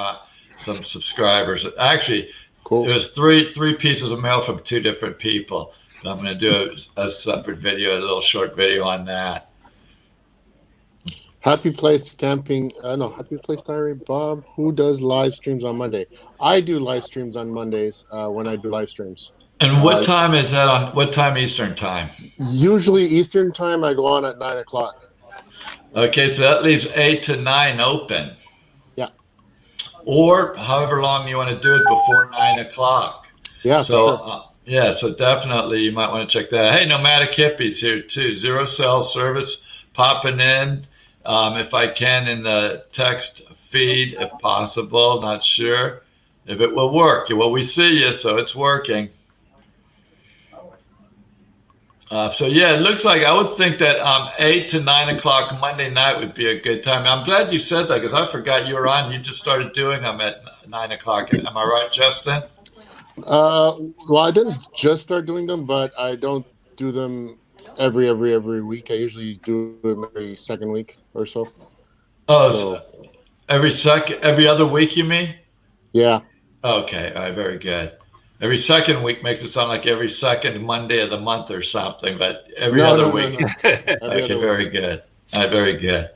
some subscribers. Actually, Cool. it was three pieces of mail from 2 different people. So I'm going to do a separate video, a little short video on that. Happy Place Camping. Happy Place Diary. Bob, who does live streams on Monday? I do live streams on Mondays when I do live streams. And what time is that on? What time Eastern time? Usually Eastern time. I go on at 9 o'clock. Okay, so that leaves 8 to 9 open. Yeah. Or however long you want to do it before 9 o'clock. Yeah, So, for sure. So definitely you might want to check that out. Hey, Nomadic Hippies here too. 0 cell service popping in. If I can in the text feed, if possible, not sure if it will work. Well, we see you, so it's working. It looks like I would think that 8 to 9 o'clock Monday night would be a good time. I'm glad you said that because I forgot you were on. You just started doing them at 9 o'clock. Am I right, Justin? Well, I didn't just start doing them, but I don't do them every week. I usually do them every second week or so. So every other week, you mean? Yeah. Okay, all right, very good. Every second week makes it sound like every second Monday of the month or something, but every other week. No. Okay, very good. All right, very good.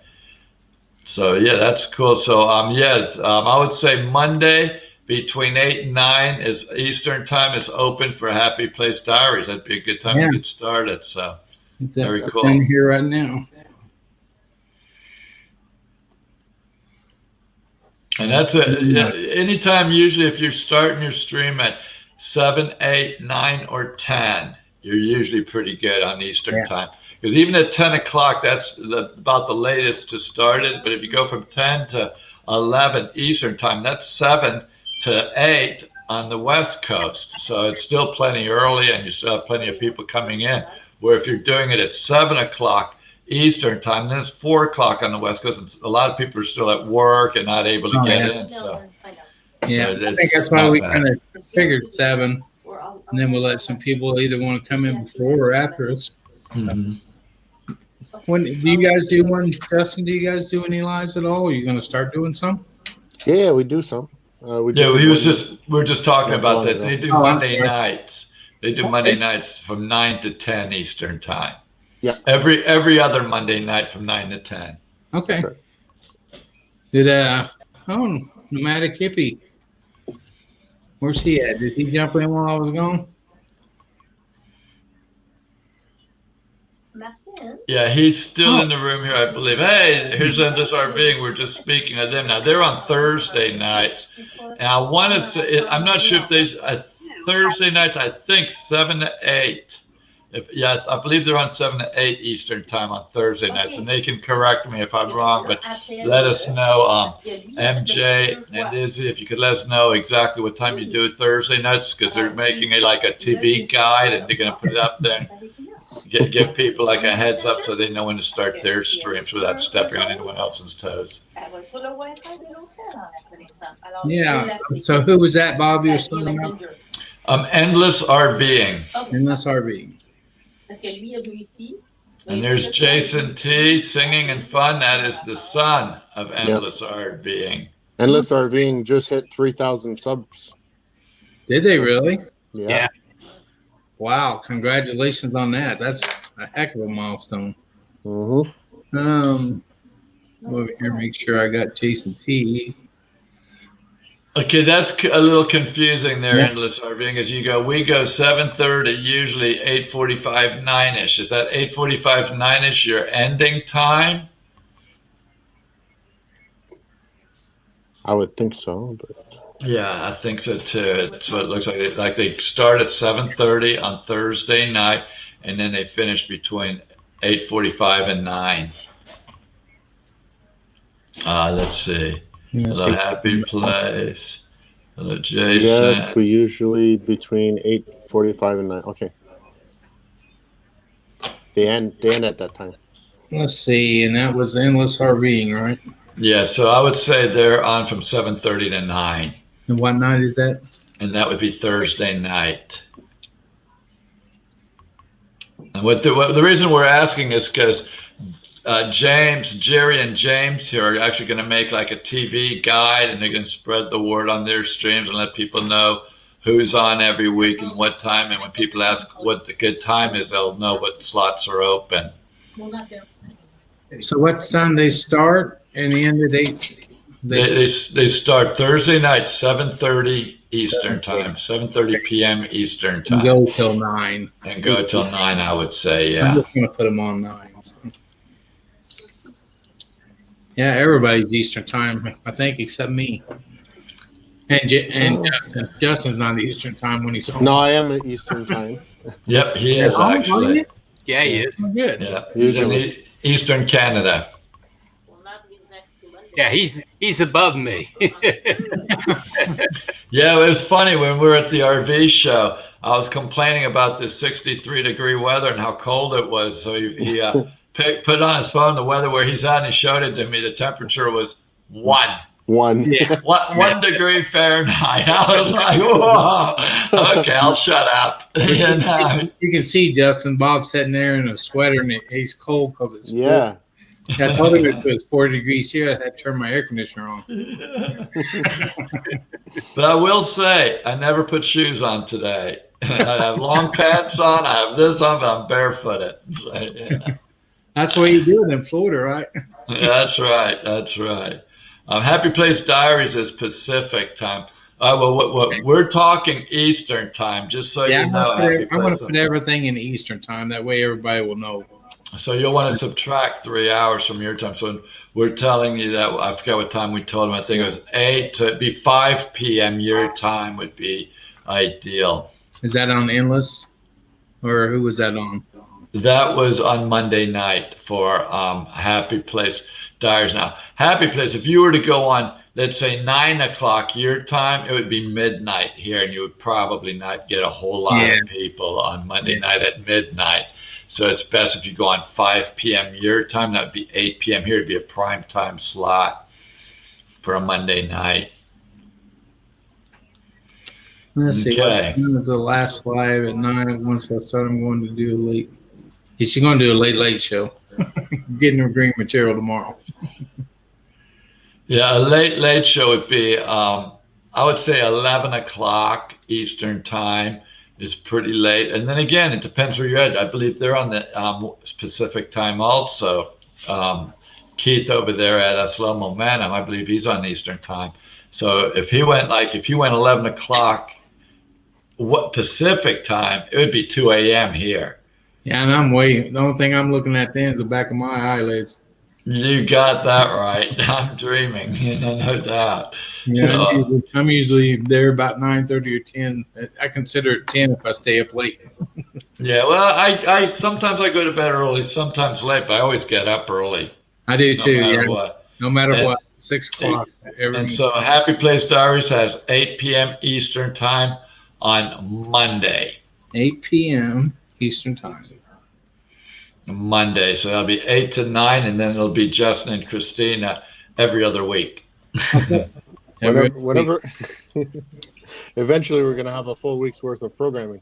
So yeah, that's cool. So I would say Monday between 8 and 9 is Eastern time is open for Happy Place Diaries. That'd be a good time to get started. So very cool. I'm here right now. And that's anytime, usually if you're starting your stream at 7, 8, 9, or 10, you're usually pretty good on Eastern time. Because even at 10 o'clock, that's about the latest to start it. But if you go from 10 to 11 Eastern time, that's 7 to 8 on the West Coast. So it's still plenty early, and you still have plenty of people coming in. Where if you're doing it at 7 o'clock Eastern time, then it's 4 o'clock on the West Coast. And a lot of people are still at work and not able to get in. So yeah, I think that's why we kind of figured 7, and then we'll let some people either want to come in before or after us. Mm-hmm. When do you guys do one, Justin? Do you guys do any lives at all? Are you going to start doing some? Yeah, we do some. We're just talking about that. They do Monday nights. They do Monday nights from 9 to 10 Eastern time. Yeah. Every other Monday night from 9 to 10. Okay. Right. Did Nomadic Hippie? Where's he at? Did he jump in while I was gone? Martin. Yeah, he's still in the room here, I believe. Hey, here's Endless RVing. We're just speaking of them now. They're on Thursday nights. And I want to say, I'm not sure if Thursday nights, I think 7 to 8. I believe they're on 7 to 8 Eastern time on Thursday nights, and they can correct me if I'm wrong, but let us know, MJ and Izzy, if you could let us know exactly what time you do it Thursday nights, because they're making it like a TV guide, and they're going to put it up there and give people like a heads up so they know when to start their streams without stepping on anyone else's toes. Yeah. So who was that, Bob? You were talking about? Endless RVing. Endless RV. And there's Jason T. Singing and Fun. That is the son of Endless RVing. Endless RVing just hit 3,000 subs. Did they really? Yeah. Wow. Congratulations on that. That's a heck of a milestone. Mm-hmm. Over here, make sure I got Jason T. Okay, that's a little confusing there, Endless RVing, as we go 7:30, usually 8:45, 9-ish. Is that 8:45, 9-ish your ending time? I would think so, but Yeah, I think so too. It's what it looks like. Like they start at 7:30 on Thursday night, and then they finish between 8:45 and 9. Let's see. Hello, Happy Place. Hello, Jason. yes, we usually between 8:45 and 9. Okay. They end at that time. Let's see, and that was Endless RVing, right? Yeah, so I would say they're on from 7:30 to 9. And what night is that? And that would be Thursday night. And what the reason we're asking is because Jerry and James here are actually going to make like a TV guide, and they're going to spread the word on their streams and let people know who's on every week and what time. And when people ask what the good time is, they'll know what slots are open. So what time they start and the end of the date? They start Thursday night, 7:30 Eastern time, 7:30 p.m. Eastern time. Go till 9. And go till 9, I would say, yeah. I'm just going to put them on 9. Yeah, everybody's Eastern time, I think, except me. And Justin. Justin's not Eastern time when he's home. No, I am at Eastern time. Yep, he is Oh, actually. Yeah, he is. Oh, good. Yeah, he's in Eastern Canada. Yeah, he's above me. Yeah, it was funny when we were at the RV show. I was complaining about this 63-degree weather and how cold it was. So he put on his phone the weather where he's at, and he showed it to me. The temperature was 1. 1. Yeah. 1 degree Fahrenheit. I was like, whoa. Okay, I'll shut up. You know? You can see Justin Bob sitting there in a sweater, and he's cold because it's Yeah. I told him it was 4 degrees here. I had to turn my air conditioner on. But I will say, I never put shoes on today. I have long pants on. I have this on, but I'm barefooted. So, yeah. That's the way you do it in Florida, right? That's right. That's right. Happy Place Diaries is Pacific time. Well, we're talking Eastern time, just so you know. I want to put everything in Eastern time. That way everybody will know. So you'll want to subtract 3 hours from your time. So we're telling you that, I forget what time we told them. I think it was 8. So it'd be 5 p.m. your time would be ideal. Is that on Endless? Or who was that on? That was on Monday night for Happy Place Diaries. Now, Happy Place, if you were to go on, let's say 9 o'clock your time, it would be midnight here, and you would probably not get a whole lot of people on Monday night at midnight. So it's best if you go on 5 p.m. your time. That would be 8 p.m. here. It'd be a prime time slot for a Monday night. Let's see. Okay. When was the last live at 9? Once I start, I'm going to do a late. She's going to do a late show. Getting her green material tomorrow. Yeah, a late show would be, I would say 11 o'clock Eastern time is pretty late. And then again, it depends where you're at. I believe they're on the Pacific time also. Keith over there at Slow Momentum, I believe he's on Eastern time. So if you went 11 o'clock what Pacific time, it would be 2 a.m. here. Yeah, and I'm waiting. The only thing I'm looking at then is the back of my eyelids. You got that right. I'm dreaming, no doubt. Yeah, So, I'm usually there about 9:30 or 10. I consider it 10 if I stay up late. yeah, well, I sometimes I go to bed early, sometimes late, but I always get up early, I do no too. matter Yeah, what. no matter And- what. 6 o'clock every. And so Happy Place Diaries has 8 p.m. Eastern Time on Monday. 8 p.m. Eastern Time. Monday. So that'll be 8 to 9, and then it'll be Justin and Christina every other week. Every Whenever eventually we're gonna have a full week's worth of programming.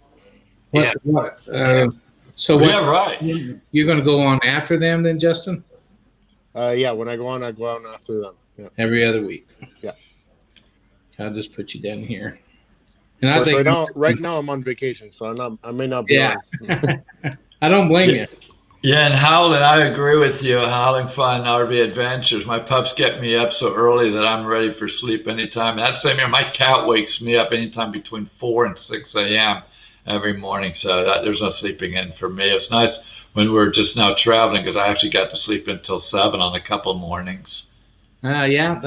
Yeah. So Yeah, what? right. You're going to go on after them then, Justin? Yeah, when I go on after them. Yeah. Every other week. Yeah. I'll just put you down here. And Of I course, think right now I'm on vacation, so I may not be Yeah. on. I don't blame you. Yeah, and Howland, I agree with you. Howling Fun RV Adventures. My pups get me up so early that I'm ready for sleep anytime. That same year, my cat wakes me up anytime between 4 and 6 a.m. every morning. So there's no sleeping in for me. It's nice when we're just now traveling because I actually got to sleep until 7 on a couple mornings. Yeah,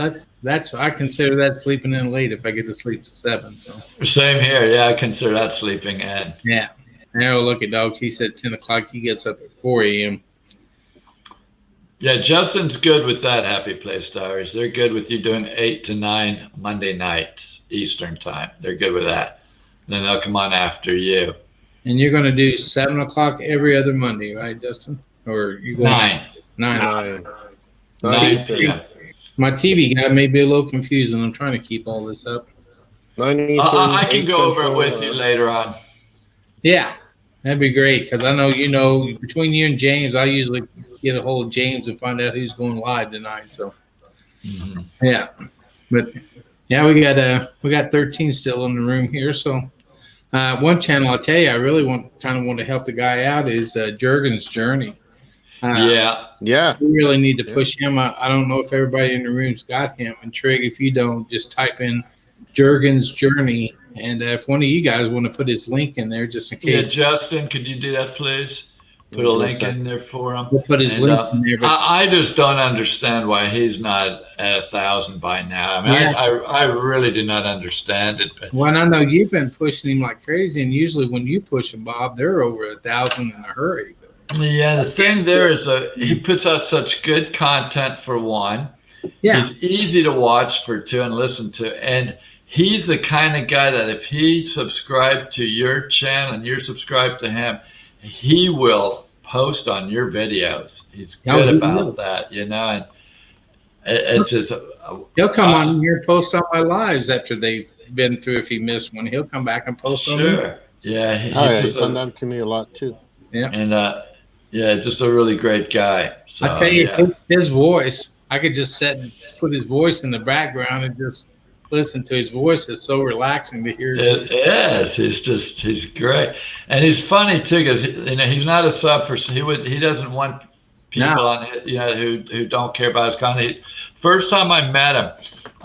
that's I consider that sleeping in late if I get to sleep to 7. So Same here. Yeah, I consider that sleeping in. yeah. Now look at dog. He said 10 o'clock. He gets up at 4 a.m. Yeah, Justin's good with that, Happy Place Diaries. They're good with you doing 8 to 9 Monday nights Eastern Time. They're good with that. Then they'll come on after you. And you're going to do 7 o'clock every other Monday, right, Justin? Or you going 9. 9. 9 Eastern. p.m. My TV guy may be a little confusing. I'm trying to keep all this up. 9 Eastern. I can 8 go over it Central, with you later on. Yeah, that'd be great because I know between you and James, I usually get a hold of James and find out who's going live tonight. So Mhm. yeah, but yeah, we got 13 still in the room here. So one channel I'll tell you, I really want to help the guy out is Jurgen's Journey. Yeah. Yeah. We really need to push him. I don't know if everybody in the room's got him. And Trig, if you don't, just type in Jurgen's Journey. And if one of you guys want to put his link in there, just in Yeah, case, Justin, could you do that, please? Put a link in there for him. we'll put his And, link in there. But I just don't understand why he's not at 1,000 by now. I mean, Yeah. I really do not understand it. But well, I know you've been pushing him like crazy, and usually when you push him, Bob, they're over 1,000 in a hurry. yeah, the thing there is he puts out such good content for one. Yeah, He's easy to watch for two and listen to. And he's the kind of guy that if he subscribed to your channel and you're subscribed to him, he will post on your videos. He's Yeah, good he about will. that, and it's just he'll come on here and post on my lives after they've been through. If he missed one, he'll come back and post on them. sure. Yeah, Oh, he's yeah, he's just done that to me a lot too. and yeah, just a really great guy. So, I tell you, yeah. his voice, I could just sit and put his voice in the background and just listen to his voice. It's so relaxing to hear. It is. He's great, and he's funny too because he's not a sub for he doesn't want people No. on who don't care about his content. First time I met him,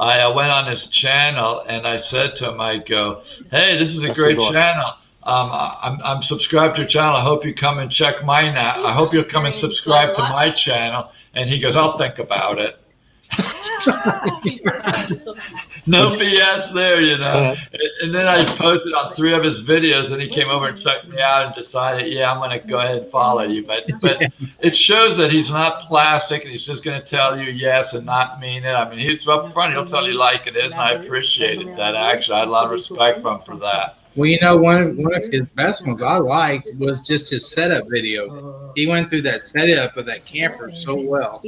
I went on his channel and I said to him, I go, "Hey, this is a That's great the door. channel. I'm subscribed to your channel. I hope you come and check mine out. I hope you'll come and subscribe to my channel." And he goes, "I'll think about it." No BS there, And then I posted on 3 of his videos, and he came over and checked me out and decided, yeah, I'm going to go ahead and follow you. But it shows that he's not plastic, and he's just going to tell you yes and not mean it. I mean, he's up front. He'll tell you like it is, and I appreciated that, actually. I had a lot of respect for him for that. Well, one of his best ones I liked was just his setup video. He went through that setup of that camper so well,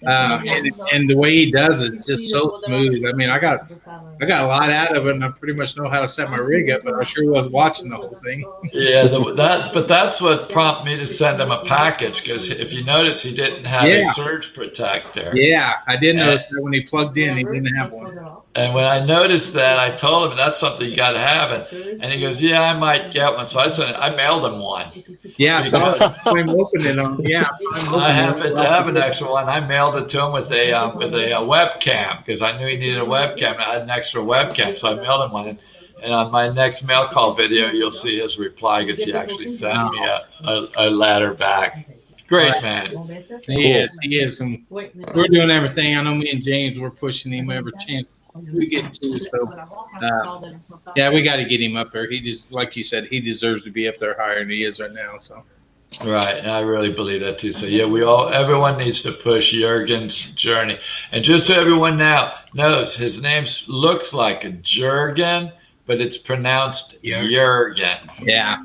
and the way he does it is just so smooth. I mean, I got a lot out of it, and I pretty much know how to set my rig up, but I sure was watching the whole thing. Yeah, but that's what prompted me to send him a package, because if you notice, he didn't have a surge protector. Yeah, I did notice that when he plugged in, he didn't have one. And when I noticed that, I told him that's something you got to have. And he goes, "Yeah, I might get one." So I mailed him one. Yeah, so I'm opening them. Yeah, I happened to have an extra one. I mailed it to him with a webcam because I knew he needed a webcam. I had an extra webcam, so I mailed him one. And on my next mail call video, you'll see his reply because he actually sent me a letter back. Great man. He is. And we're doing everything. I know me and James, we're pushing him every chance we get to. So, yeah, we got to get him up there. He just, like you said, he deserves to be up there higher than he is right now. So. Right, and I really believe that too. So yeah, everyone needs to push Jurgen's journey. And just so everyone now knows, his name looks like a Jurgen, but it's pronounced Jurgen. Yeah.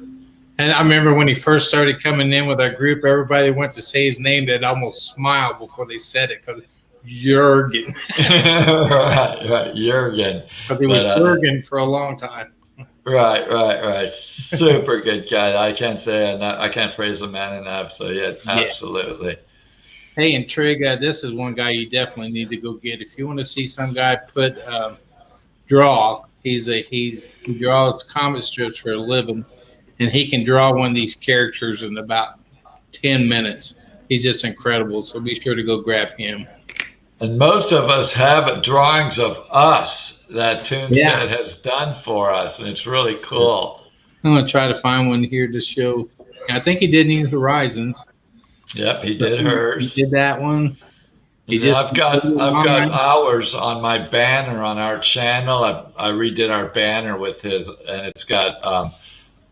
And I remember when he first started coming in with our group, everybody went to say his name, they'd almost smile before they said it because Jurgen. right, Jurgen. But he was Jurgen for a long time. Right. Super good guy. I can't say enough. I can't praise the man enough. So yeah, absolutely. Hey, and Trig, this is one guy you definitely need to go get if you want to see some guy draw. He draws comic strips for a living, and he can draw one of these characters in about 10 minutes. He's just incredible. So be sure to go grab him. And most of us have drawings of us that Toonset has done for us, and it's really cool. I'm going to try to find one here to show. I think he did New Horizons. Yep, he did hers. He did that one. I've got ours on my banner on our channel. I redid our banner with his, and it's got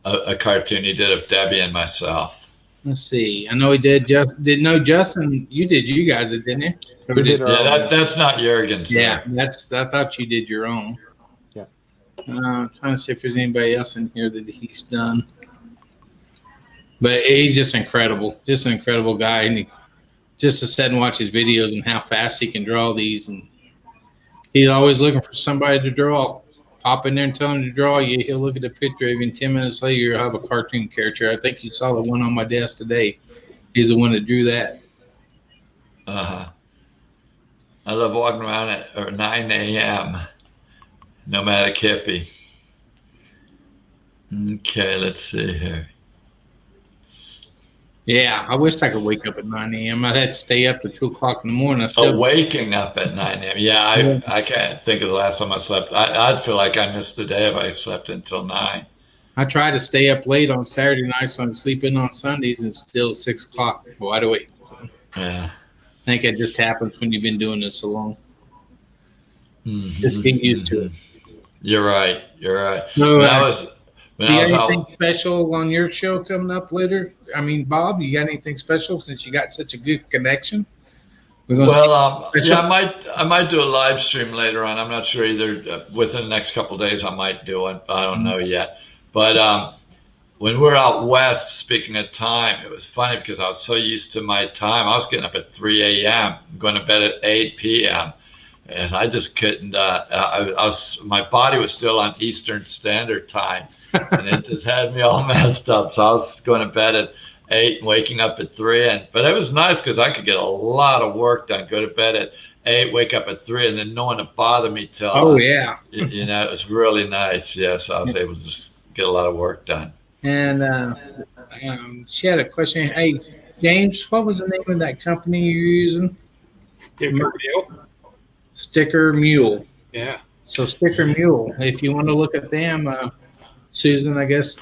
a cartoon he did of Debbie and myself. Let's see. I know he did. Justin, you did. You guys did, didn't you? We did our own. That's not Jurgen's. Yeah, I thought you did your own. Yeah. I'm trying to see if there's anybody else in here that he's done. But he's just incredible. Just an incredible guy. And just to sit and watch his videos and how fast he can draw these. And he's always looking for somebody to draw. Pop in there and tell him to draw you. He'll look at the picture of you, and 10 minutes later, you'll have a cartoon character. I think you saw the one on my desk today. He's the one that drew that. Uh-huh. I love walking around at 9 a.m. Nomadic hippie. Okay, let's see here. Yeah, I wish I could wake up at 9 a.m. I'd have to stay up to 2 o'clock in the morning. Waking up at 9 a.m. Yeah, I can't think of the last time I slept. I'd feel like I missed the day if I slept until 9. I try to stay up late on Saturday nights, so I'm sleeping on Sundays and still 6 o'clock wide awake. So yeah. I think it just happens when you've been doing this so long. Just get used to it. You're right. So, do you got anything special on your show coming up later? I mean, Bob, you got anything special since you got such a good connection? I might do a live stream later on. I'm not sure either. Within the next couple of days, I might do one. I don't know yet. But when we're out west, speaking of time, it was funny because I was so used to my time. I was getting up at 3 a.m., going to bed at 8 p.m., and I just couldn't. My body was still on Eastern Standard Time. And it just had me all messed up. So I was going to bed at 8 and waking up at 3. But it was nice because I could get a lot of work done. Go to bed at 8, wake up at 3, and then no one to bother me till. Oh, yeah. It was really nice. Yeah, so I was able to just get a lot of work done. And she had a question. Hey, James, what was the name of that company you're using? Sticker Mule. Sticker Mule. Yeah. So Sticker Mule, if you want to look at them, Susan, I guess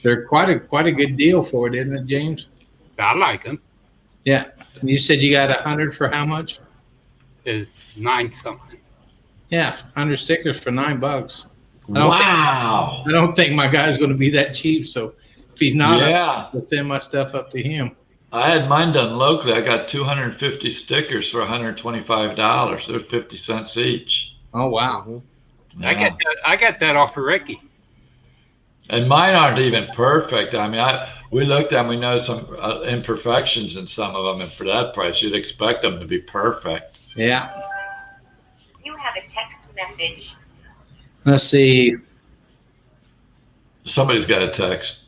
they're quite a good deal for it, isn't it, James? I like them. Yeah. You said you got 100 for how much? Is 9 something. Yeah, 100 stickers for $9. Wow. I don't think my guy's going to be that cheap. So if he's not, I'll send my stuff up to him. I had mine done locally. I got 250 stickers for $125. They're 50 cents each. Oh wow. Yeah. I got that off of Ricky. And mine aren't even perfect. I mean, we looked at them. We know some imperfections in some of them, and for that price, you'd expect them to be perfect. Yeah. You have a text message. Let's see. Somebody's got a text.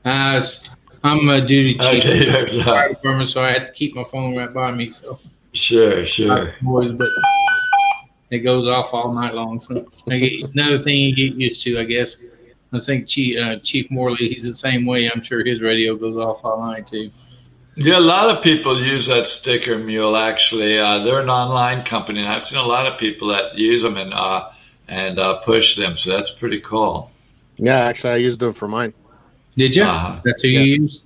I'm a duty chief, Okay, there's that. so I had to keep my phone right by me. So Sure. boys, but it goes off all night long. So another thing you get used to, I guess. I think Chief Morley, he's the same way. I'm sure his radio goes off all night too. Yeah, a lot of people use that Sticker Mule. Actually, they're an online company, and I've seen a lot of people that use them. And and push them. So that's pretty cool. Yeah, actually, I used them for mine. Did you? Uh-huh. That's who Yeah. you use.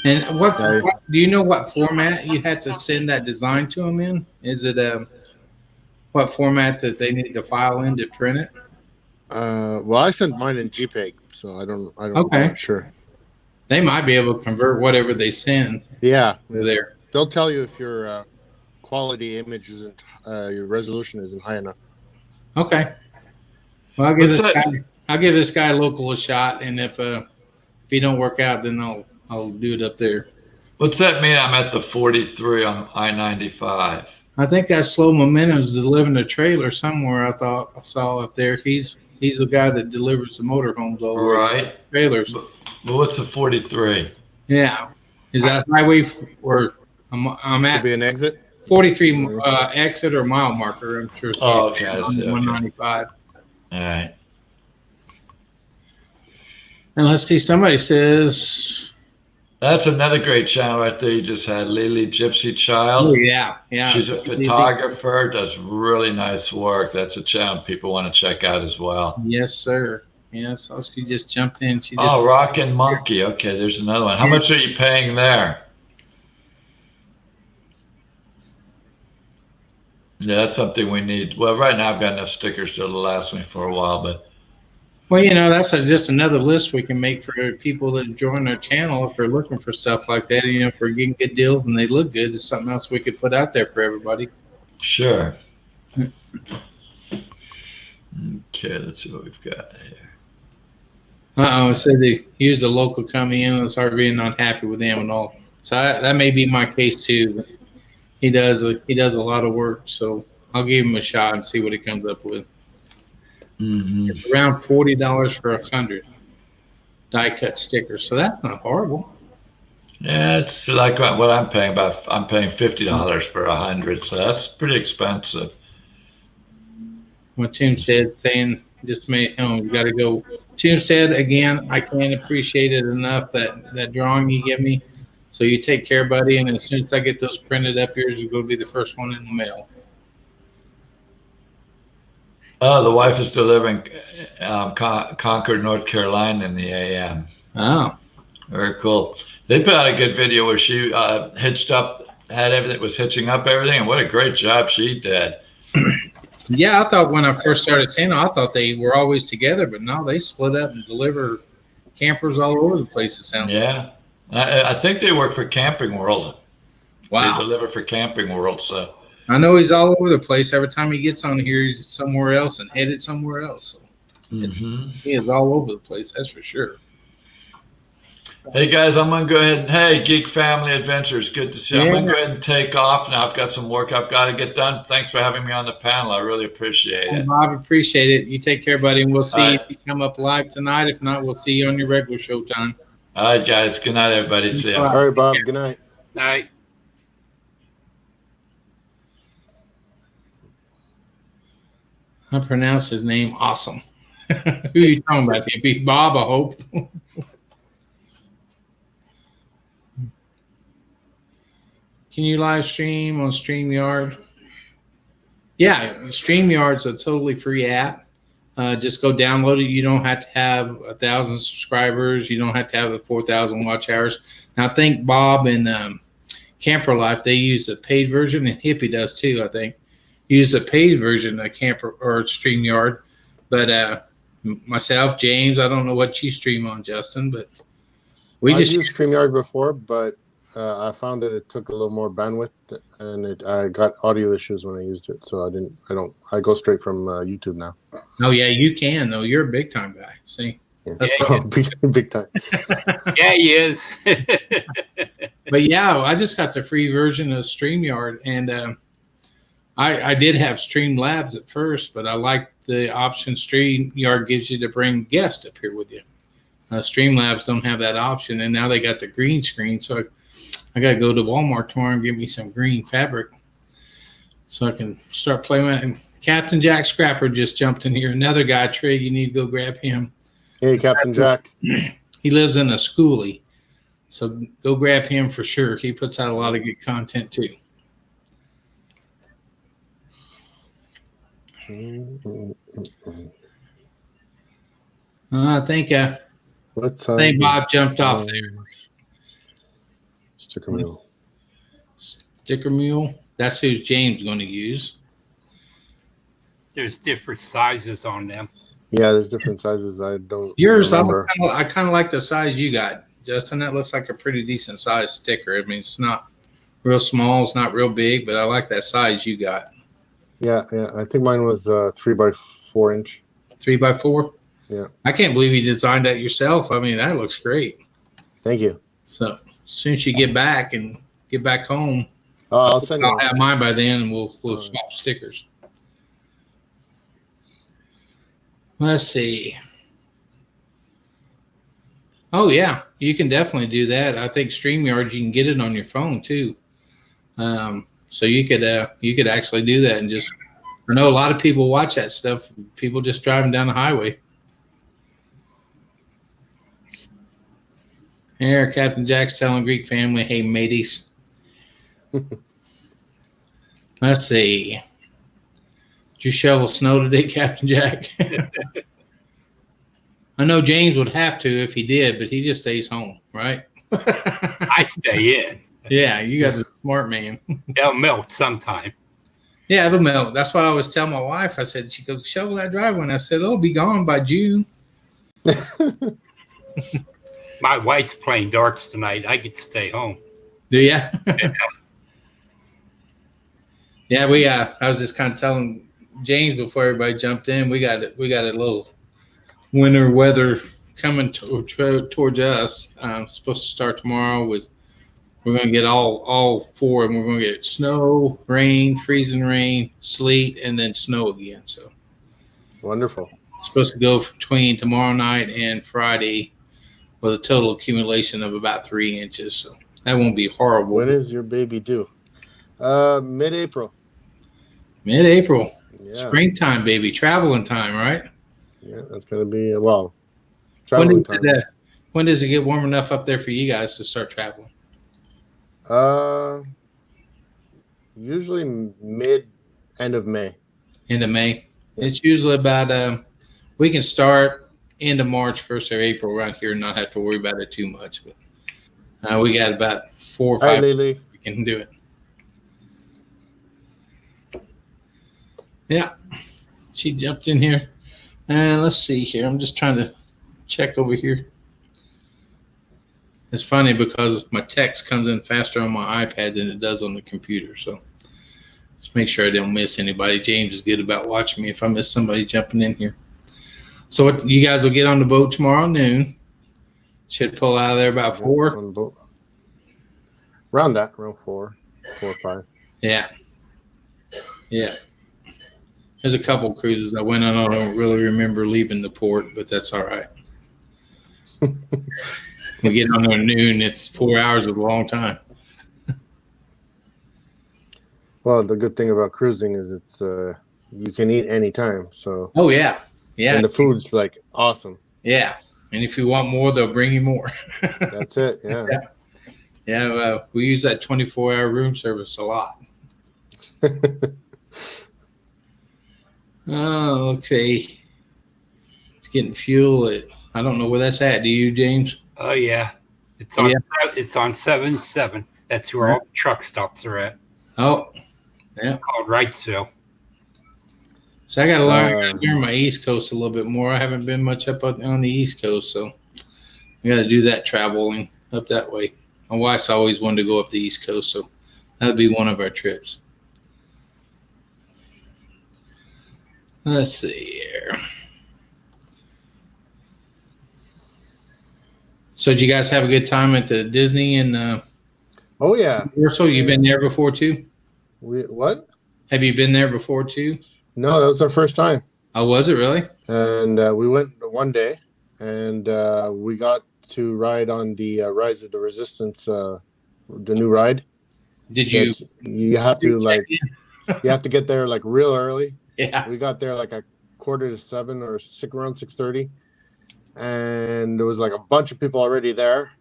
And what Right. do you know? What format you had to send that design to them in? Is it what format that they need to file in to print it? Well, I sent mine in JPEG, so I don't. Okay. I'm not sure. They might be able to convert whatever they send Yeah, to there. they'll tell you if your quality image isn't, your resolution isn't high enough. Okay. Well, I'll give What's this that? guy. I'll give this guy local a shot, and if he don't work out, then I'll do it up there. What's that mean? I'm at the 43 on I-95. I think that slow momentum's delivering a trailer somewhere. I saw up there. He's the guy that delivers the motorhomes all over Right. trailers. But what's the 43? Yeah, is that highway or I'm Could at be an exit. 43 exit or mile marker? I'm sure. Oh, okay. I On see. Okay. 195. All right. And let's see. Somebody says, That's another great channel right there. You just had Lily Gypsy "Oh Child. yeah, yeah." She's a photographer, does really nice work. That's a channel people want to check out as well. Yes, sir. Yes. Oh, she just jumped in. She just. Oh, Rockin' Monkey. Okay, there's another one. How much are you paying there? Yeah, that's something we need. Well, right now I've got enough stickers to last me for a while, but Well, that's just another list we can make for people that join our channel if they're looking for stuff like that. If we're getting good deals and they look good, it's something else we could put out there for everybody. sure. Okay, let's see what we've got here. It said they used a local company and started being unhappy with them and all. So that may be my case too. But he does a lot of work, so I'll give him a shot and see what he comes up with. Mm-hmm. It's around $40 for 100 die cut stickers, so that's not horrible. Yeah, it's like what I'm paying. I'm paying $50 for 100, so that's pretty expensive. What Tim said, saying just made you got to go. Tim said again, I can't appreciate it enough that drawing you give me. So you take care, buddy, and as soon as I get those printed up, yours is going to be the first one in the mail. Oh, the wife is delivering Concord, North Carolina in the AM. Oh, Very cool. They put out a good video where she hitched up, had everything, was hitching up everything, and what a great job she did. yeah. I thought when I first started seeing them, I thought they were always together, but no, they split up and deliver campers all over the place. It sounds like. Yeah. I think they work for Camping World. They Wow. deliver for Camping World, so. I know he's all over the place. Every time he gets on here, he's somewhere else and headed somewhere else. So Mhm. he is all over the place. That's for sure. Hey guys, I'm gonna go ahead and hey Geek Family Adventures, good to see you. I'm gonna Yeah. go ahead and take off now. I've got some work I've got to get done. Thanks for having me on the panel. I really appreciate it. Bob, appreciate it. You take care, buddy, and we'll see All if right. you come up live tonight. If not, we'll see you on your regular show time. All right, guys. Good night, everybody. See ya. All right, Bob. Good night. Night. I pronounce his name awesome. Who are you talking about? It'd be Bob, I hope. Can you live stream on StreamYard? Yeah, StreamYard's a totally free app. Just go download it. You don't have to have 1,000 subscribers. You don't have to have the 4,000 watch hours. Now, I think Bob and Camper Life, they use a paid version, and Hippie does too, I think. Use a paid version of Camper or StreamYard. But myself, James, I don't know what you stream on, Justin, but we I've just used StreamYard before, but I found that it took a little more bandwidth, and I got audio issues when I used it. So I go straight from YouTube now. oh yeah, you can though. You're a big time guy. See, Yeah, Big time. Yeah, he is. but yeah, I just got the free version of StreamYard, and I did have Streamlabs at first, but I liked the option StreamYard gives you to bring guests up here with you. Streamlabs don't have that option, and now they got the green screen, so I got to go to Walmart tomorrow and get me some green fabric so I can start playing with it. And Captain Jack Scrapper just jumped in here. Another guy, Trig, you need to go grab him. Hey, Captain Jack. He lives in a schoolie, so go grab him for sure. He puts out a lot of good content too. I think What size? I think Bob jumped off there. Sticker mule. Sticker mule. That's who James going to use. There's different sizes on them. Yeah, there's different sizes. I don't Yours, remember. I kind of like the size you got, Justin. That looks like a pretty decent size sticker. I mean, it's not real small, it's not real big, but I like that size you got. Yeah. I think mine was 3x4 inch. 3x4. Yeah. I can't believe you designed that yourself. I mean, that looks great. Thank you. So as soon as you get back home, I'll send you. I'll have mine by then, and we'll swap stickers. Let's see. Oh yeah, you can definitely do that. I think StreamYard, you can get it on your phone too. So you could actually do that and just. I know a lot of people watch that stuff. People just driving down the highway. Here, Captain Jack's telling Greek family, "Hey, mateys." Let's see. Did you shovel snow today, Captain Jack? I know James would have to if he did, but he just stays home, right? I stay in. Yeah, you guys are smart, man. They'll melt sometime. Yeah, it'll melt. That's what I always tell my wife. I said, she goes, shovel that driveway. And I said, it'll be gone by June. My wife's playing darts tonight. I get to stay home. Do you? Yeah, I was just kind of telling James before everybody jumped in, we got a little winter weather coming towards us. Supposed to start tomorrow we're going to get all four, and we're going to get snow, rain, freezing rain, sleet, and then snow again. So Wonderful. it's supposed to go between tomorrow night and Friday with a total accumulation of about 3 inches. So that won't be horrible. When is your baby due? Mid-April. Mid-April. Yeah. Springtime, baby. Traveling time, right? Yeah, that's going to be, traveling time. When does it get warm enough up there for you guys to start traveling? Usually end of May. End of May. It's usually about we can start end of March, 1st of April around here and not have to worry about it too much. But we got about 4 or 5 Hi, Lily. we can do it. Yeah. She jumped in here. And let's see here. I'm just trying to check over here. It's funny because my text comes in faster on my iPad than it does on the computer. So let's make sure I don't miss anybody. James is good about watching me if I miss somebody jumping in here. So you guys will get on the boat tomorrow noon. Should pull out of there about 4. On boat. Around 4 or 5. Yeah. There's a couple cruises I went on. I don't really remember leaving the port, but that's all right. We get on there noon. It's 4 hours is a long time. Well, the good thing about cruising is it's you can eat anytime. So. Oh yeah. And the food's like awesome. Yeah, and if you want more, they'll bring you more. That's it. Yeah. Yeah. We use that 24-hour room service a lot. Oh, okay. It's getting fuel. I don't know where that's at. Do you, James? Oh yeah, it's on. It's on 77. That's where all the truck stops are at. Oh, yeah. It's called Wrightsville. So I got to learn my East Coast a little bit more. I haven't been much up on the East Coast, so I got to do that traveling up that way. My wife's always wanted to go up the East Coast, so that'd be one of our trips. Let's see here. So did you guys have a good time at the Disney and oh yeah. Universal? You've been there before too? What? Have you been there before too? No, that was our first time. Oh, was it really? And we went one day, and we got to ride on the Rise of the Resistance, the new ride. Did you? You have to you have to get there like real early. Yeah. We got there like 6:45 or around 6:30, and there was like a bunch of people already there.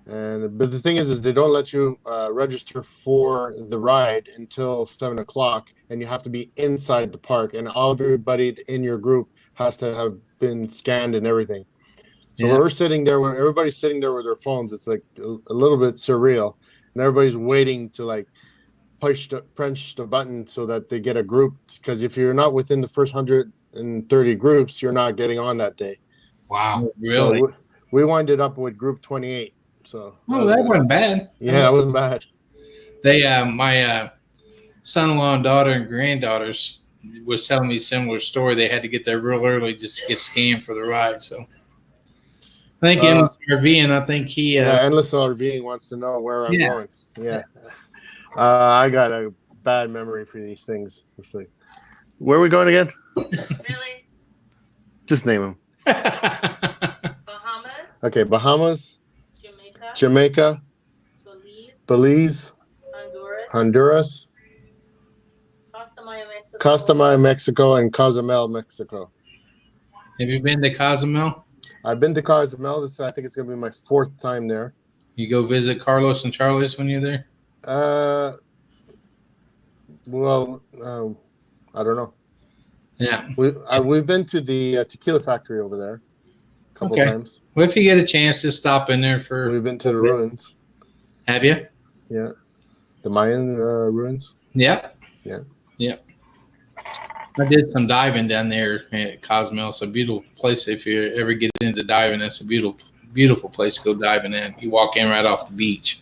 But the thing is they don't let you register for the ride until 7 o'clock, and you have to be inside the park, and everybody in your group has to have been scanned and everything. So Yeah. we're sitting there when everybody's sitting there with their phones. It's like a little bit surreal, and everybody's waiting to like punch the button so that they get a group. Because if you're not within the first 130 groups, you're not getting on that day. Wow. Really? So we winded up with group 28. So Oh, that wasn't bad. yeah, that wasn't bad. They, my son-in-law and daughter and granddaughters was telling me a similar story. They had to get there real early just to get scanned for the ride. So I think Endless RV, and I think he. Yeah, Endless RV wants to know where I'm Yeah. going. Yeah, I got a bad memory for these things. It's like, where are we going again? Really? Just name them. Bahamas, Okay, Bahamas, Jamaica, Jamaica, Belize, Belize, Honduras, Honduras, Costa Maya, Mexico. Costa Maya, Mexico, and Cozumel, Mexico. Have you been to Cozumel? I've been to Cozumel. I think it's going to be my 4th time there. You go visit Carlos and Charlie's when you're there? Well, I don't know. Yeah. We've been to the tequila factory over there a couple Okay. times. Well, if you get a chance to stop in there for. We've been to the ruins. Have you? Yeah, the Mayan ruins. Yep. Yeah. Yep. I did some diving down there at Cozumel. It's a beautiful place. If you ever get into diving, that's a beautiful, beautiful place to go diving in. You walk in right off the beach,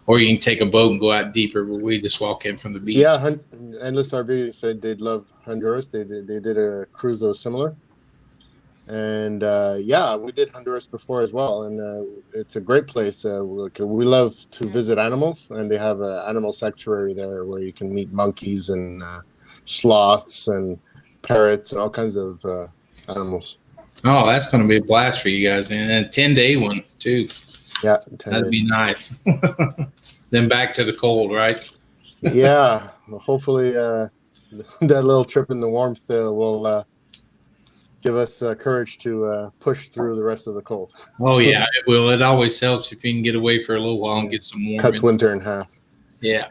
or you can take a boat and go out deeper. But we just walk in from the beach. Yeah, Endless RV said they'd love Honduras. They did a cruise that was similar, and yeah, we did Honduras before as well, and it's a great place. We love to visit animals, and they have an animal sanctuary there where you can meet monkeys and sloths and parrots and all kinds of animals. Oh, that's going to be a blast for you guys. And a 10-day one, too. Yeah, That'd be nice. Then back to the cold, right? Yeah, well, hopefully that little trip in the warmth will give us courage to push through the rest of the cold. Oh, yeah, it will. It always helps if you can get away for a little while and get some warm. Cuts winter in half. Yeah.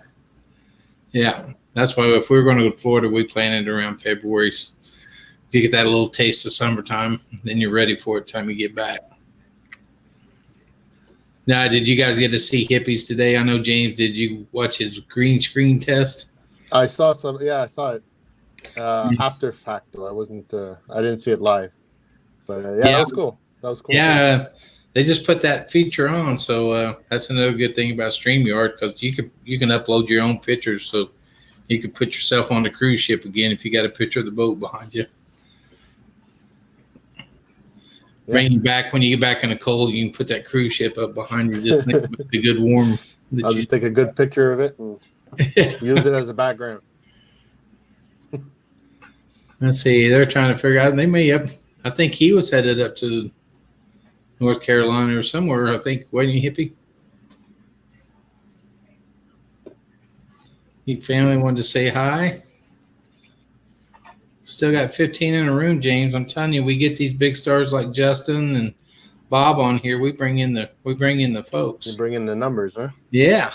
Yeah. That's why if we're going to go to Florida, we plan it around February to get that little taste of summertime. Then you're ready for it time you get back. Now, did you guys get to see Hippies today? I know, James, did you watch his green screen test? I saw some. Yeah, I saw it after fact. Though I didn't see it live. But yeah, that was cool. That was cool. Yeah, they just put that feature on, so that's another good thing about StreamYard, because you can upload your own pictures, so you can put yourself on the cruise ship again if you got a picture of the boat behind you. Yeah. Bring you back when you get back in the cold, you can put that cruise ship up behind you. Just think about the good warm. I'll just take a good picture of it and use it as a background. Let's see. They're trying to figure out. They may have. I think he was headed up to North Carolina or somewhere. I think, wasn't you, Hippie? Your family wanted to say hi. Still got 15 in a room, James. I'm telling you, we get these big stars like Justin and Bob on here. We bring in the folks. You bring in the numbers, huh? Yeah.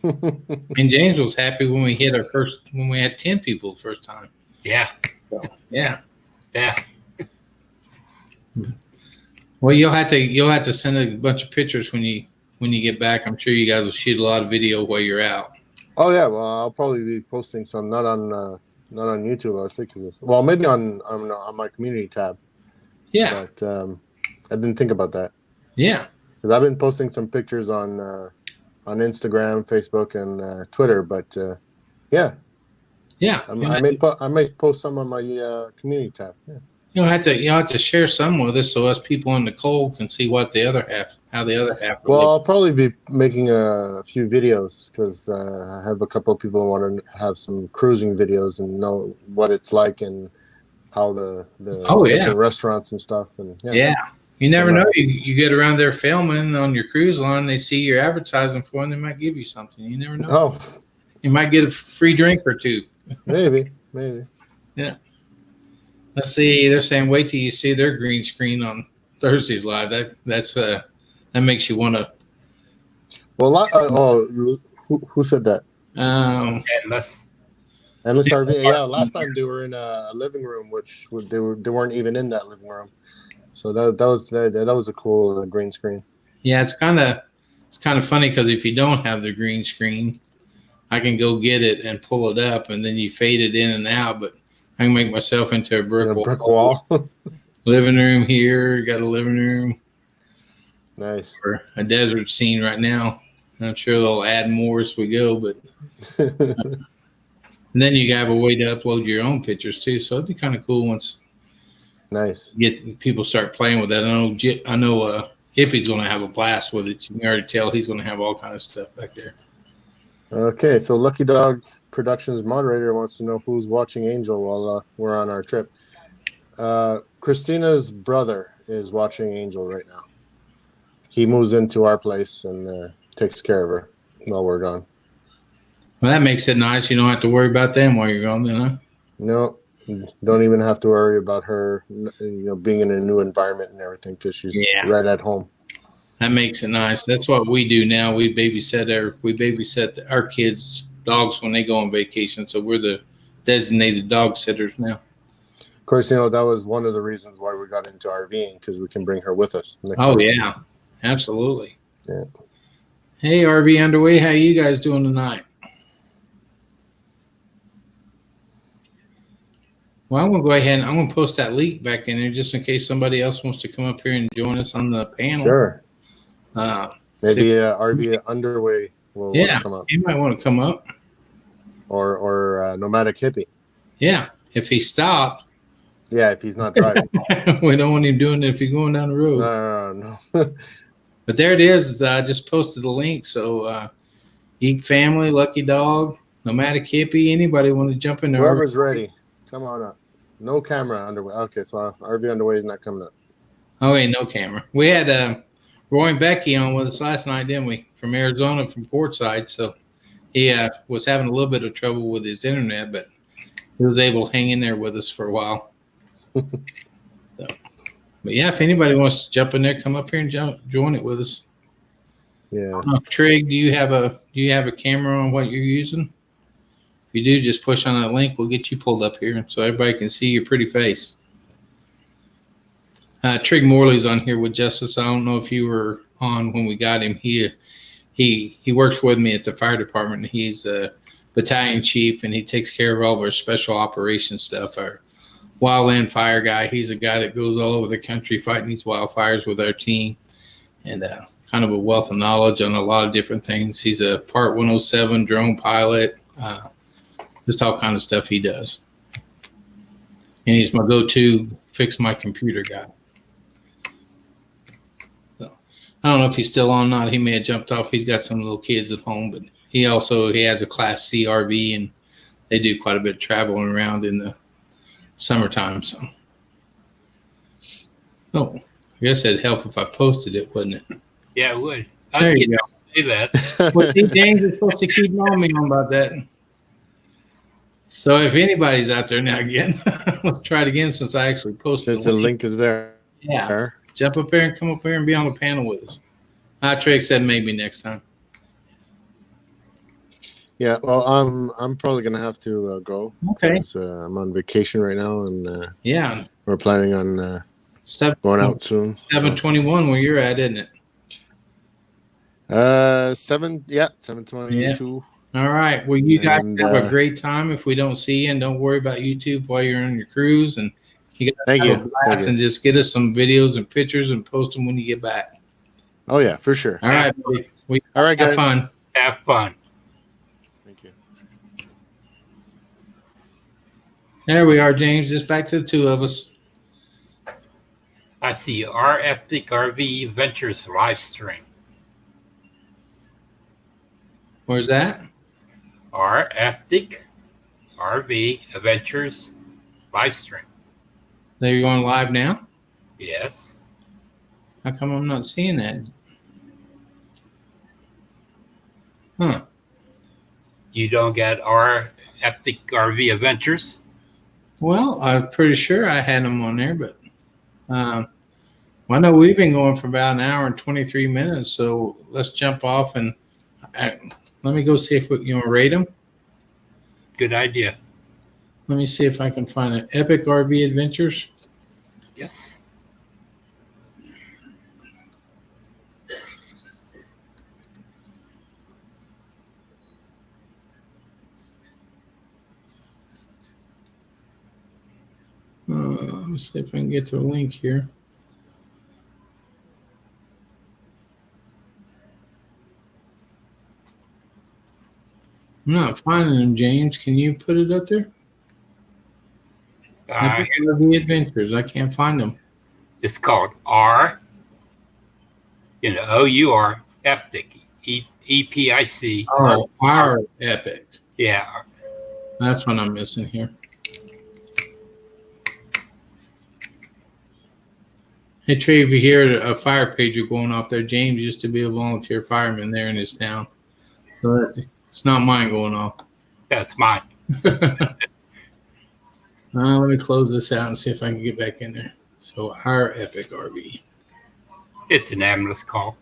And James was happy when we hit when we had 10 people the first time. Yeah. So, yeah. Yeah. Well, you'll have to send a bunch of pictures when you get back. I'm sure you guys will shoot a lot of video while you're out. Oh yeah, well I'll probably be posting some, not on YouTube. I think well maybe on my community tab. Yeah. But I didn't think about that. Yeah. Because I've been posting some pictures on Instagram, Facebook, and Twitter. But yeah. Yeah. I may post some on my community tab. Yeah. You'll have to share some with us so us people in the cold can see how the other half. Well, I'll probably be making a few videos because I have a couple of people who want to have some cruising videos and know what it's like and how the different restaurants and stuff. And yeah. You never know. You get around there filming on your cruise line, they see you're advertising for them, they might give you something. You never know. Oh, you might get a free drink or two. Maybe. Yeah. Let's see. They're saying wait till you see their green screen on Thursday's live. That makes you want to Well, who said that? Unless Endless RV. Yeah, last time they were in a living room, which they weren't even in that living room. So that was a cool green screen. Yeah, it's kind of funny because if you don't have the green screen, I can go get it and pull it up, and then you fade it in and out. But I can make myself into a brick wall. Living room here, got a living room. Nice. For a desert scene right now. I'm sure they'll add more as we go, but and then you have a way to upload your own pictures too. So it'd be kind of cool once nice people start playing with that. I know Hippie's going to have a blast with it. You can already tell he's going to have all kind of stuff back there. Okay, so Lucky Dog Productions moderator wants to know who's watching Angel while we're on our trip. Christina's brother is watching Angel right now. He moves into our place and takes care of her while we're gone. Well, that makes it nice. You don't have to worry about them while you're gone, then, huh? No, don't even have to worry about her, being in a new environment and everything because she's right at home. That makes it nice. That's what we do now. We babysit our kids' dogs when they go on vacation. So we're the designated dog sitters now. Of course, that was one of the reasons why we got into RVing, because we can bring her with us. Yeah, absolutely. Yeah. Hey, RV Underway, how you guys doing tonight? Well, I'm going to go ahead and I'm going to post that link back in there just in case somebody else wants to come up here and join us on the panel. Sure. Maybe RV Underway will come up. He might want to come up. Or Nomadic Hippie. Yeah, if he stopped. Yeah, if he's not driving. We don't want him doing it if he's going down the road. No. But there it is. I just posted the link. So Geek Family, Lucky Dog, Nomadic Hippie, anybody want to jump in there? Whoever's ready, come on up. No camera underway. Okay, so RV Underway is not coming up. Oh, wait, no camera. We had Roy and Becky on with us last night, didn't we? From Arizona, from Portside. So he was having a little bit of trouble with his internet, but he was able to hang in there with us for a while. But yeah, if anybody wants to jump in there, come up here and join it with us. Yeah. Trig, do you have a camera on what you're using? If you do, just push on that link. We'll get you pulled up here so everybody can see your pretty face. Trig Morley's on here with Justice. I don't know if you were on when we got him. He works with me at the fire department. He's a battalion chief, and he takes care of all of our special operations stuff. Our wildland fire guy. He's a guy that goes all over the country fighting these wildfires with our team, and kind of a wealth of knowledge on a lot of different things. He's a Part 107 drone pilot. Just all kind of stuff he does. And he's my go-to fix my computer guy. So I don't know if he's still on or not. He may have jumped off. He's got some little kids at home, but he has a Class C RV, and they do quite a bit of traveling around in the summertime. So, I guess it'd help if I posted it, wouldn't it? Yeah, it would. There you go. Do that. Well, see, James is supposed to keep on me on about that. So if anybody's out there now again, let's try it again since I actually posted Since the link is there. Yeah. Jump up there and come up here and be on the panel with us. Trey said maybe next time. Yeah, well, I'm probably gonna have to go. Okay. I'm on vacation right now, and we're planning on going out soon. 7:21 where you're at, isn't it? 7:22. Yeah. All right. Well, you guys have a great time. If we don't see you, and don't worry about YouTube while you're on your cruise, and you guys have a blast, and just get us some videos and pictures and post them when you get back. Oh yeah, for sure. All right. All right, guys. Have fun. Thank you. There we are, James. Just back to the two of us. I see our Epic RV Ventures live stream. Where's that? Our Epic RV Adventures live stream. They're going live now? Yes. How come I'm not seeing that? Huh. You don't get our Epic RV Adventures? Well, I'm pretty sure I had them on there, but I know we've been going for about an hour and 23 minutes, so let's jump off and Let me go see if you want to rate them. Good idea. Let me see if I can find an Epic RV Adventures. Yes. Let me see if I can get to the link here. I'm not finding them, James. Can you put it up there? Epic RV Adventures. I can't find them. It's called R, OUR, Epic, EPIC. Oh, our Epic. Yeah. That's what I'm missing here. Hey, Trey, if you hear a fire pager going off there, James used to be a volunteer fireman there in his town. So it's not mine going off. That's mine. Let me close this out and see if I can get back in there. So our Epic RV. It's an ambulance call.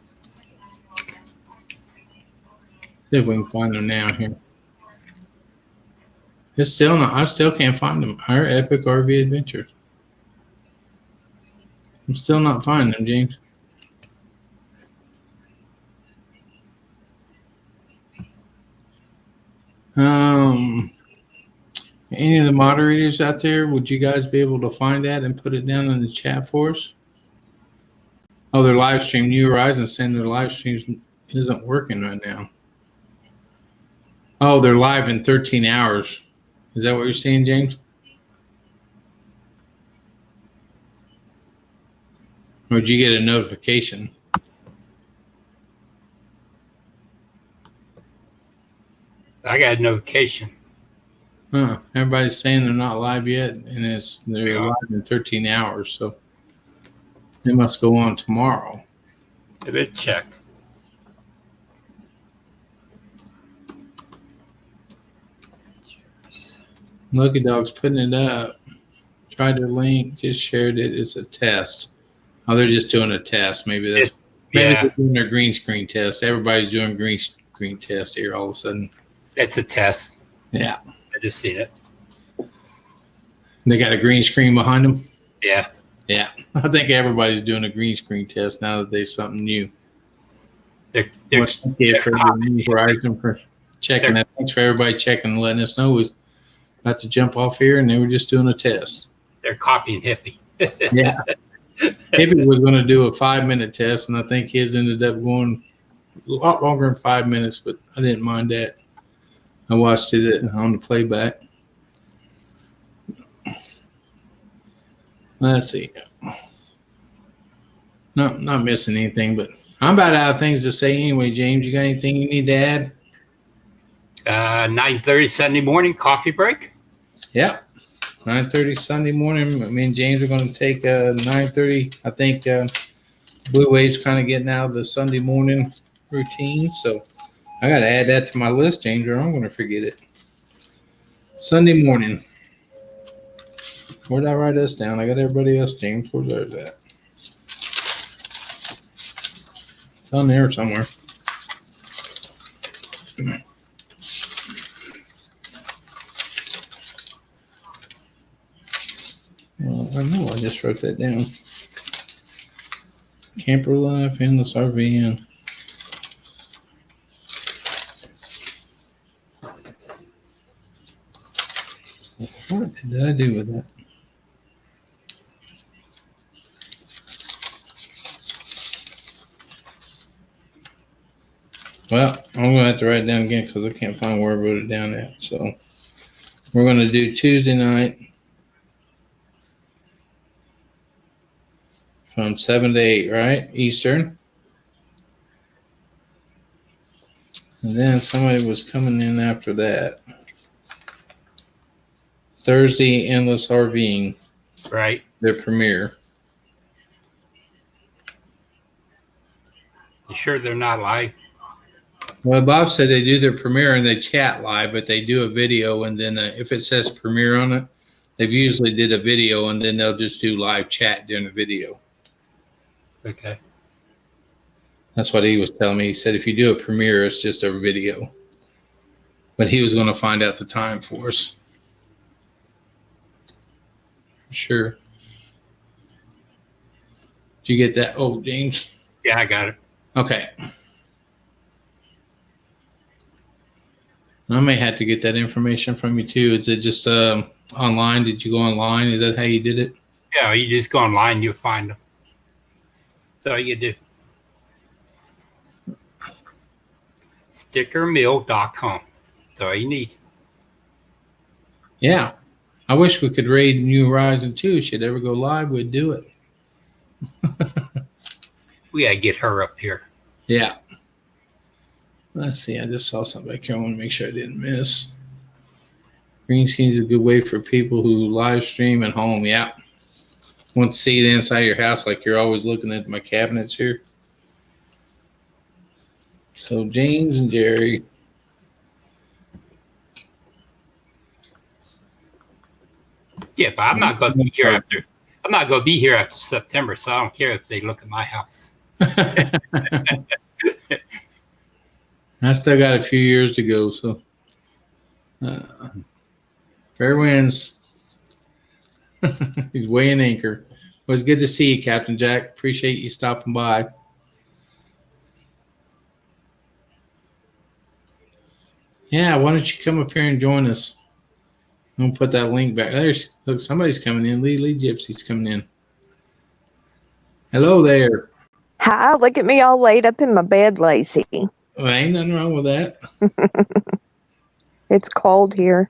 See if we can find them now here. It's still not. I still can't find them. Our Epic RV Adventures. I'm still not finding them, James. Any of the moderators out there, would you guys be able to find that and put it down in the chat for us? Oh, their live stream. New Horizon saying their live stream isn't working right now. Oh, they're live in 13 hours. Is that what you're saying, James? Or did you get a notification? I got a notification. Huh. Everybody's saying they're not live yet, and they're live in 13 hours, so they must go on tomorrow. I better check. Lucky Dog's putting it up. Tried their link, just shared it. It's a test. Oh, they're just doing a test. Maybe they're doing their green screen test. Everybody's doing green screen test here all of a sudden. It's a test. Yeah. I just seen it. They got a green screen behind them? Yeah. Yeah. I think everybody's doing a green screen test now that there's something new. They're Thank you for New Horizon for checking that. Thanks for everybody checking and letting us know we was about to jump off here, and they were just doing a test. They're copying Hippie. Yeah. Hippie was going to do a 5-minute test, and I think his ended up going a lot longer than 5 minutes, but I didn't mind that. I watched it on the playback. Let's see. No, not missing anything, but I'm about out of things to say anyway, James. You got anything you need to add? 9:30 Sunday morning, coffee break. Yeah. 9:30 Sunday morning. Me and James are going to take 9:30. I think Blue Wave's kind of getting out of the Sunday morning routine, so I got to add that to my list, James, or I'm going to forget it. Sunday morning. Where'd I write this down? I got everybody else, James. Where's ours at? It's on there somewhere. Well, I know I just wrote that down. Camper life, endless RV, what did I do with that? Well, I'm going to have to write it down again because I can't find where I wrote it down at. So we're going to do Tuesday night from 7 to 8, right? Eastern. And then somebody was coming in after that. Thursday, Endless RVing. Right. Their premiere. You sure they're not live? Well, Bob said they do their premiere and they chat live, but they do a video, and then if it says premiere on it, they've usually did a video, and then they'll just do live chat during the video. Okay. That's what he was telling me. He said if you do a premiere, it's just a video. But he was going to find out the time for us. Sure. Did you get that? Oh, James. Yeah, I got it. Okay. I may have to get that information from you too. Is it just online? Did you go online? Is that how you did it? Yeah, you just go online, you'll find them. That's all you do. Stickermill.com. That's all you need. Yeah. I wish we could raid New Horizon 2. Should ever go live, we'd do it. We gotta get her up here. Yeah. Let's see. I just saw something back here. I want to make sure I didn't miss. Green screen is a good way for people who live stream at home. Yeah. Want to see the inside of your house like you're always looking at my cabinets here. So James and Jerry. Yeah, but I'm not gonna be here after. I'm not gonna be here after September, so I don't care if they look at my house. I still got a few years to go, so fair winds. He's weighing anchor. Well, it's good to see you, Captain Jack. Appreciate you stopping by. Yeah, why don't you come up here and join us? I'm gonna put that link back. There's look, somebody's coming in. Lee Gypsy's coming in. Hello there. Hi, look at me all laid up in my bed, lazy. Well, ain't nothing wrong with that. It's cold here.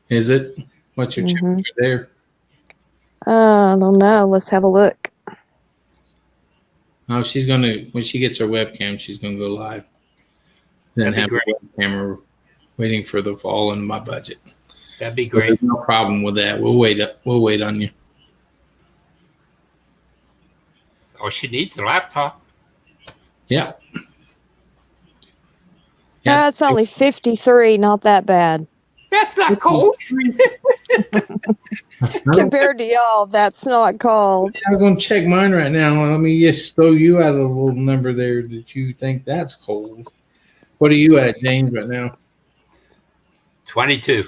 Is it? What's your temperature there? I don't know. Let's have a look. Oh, she's gonna when she gets her webcam, she's gonna go live. Then That'd have be a webcam waiting for the fall in my budget. That'd be But great. there's no problem with that. We'll wait on you. Oh, she needs a laptop. Yeah. Yeah. It's only 53, not that bad. That's not cold. Compared to y'all, that's not cold. I'm going to check mine right now. Let me just throw you out a little number there that you think that's cold. What are you at, James, right now? 22.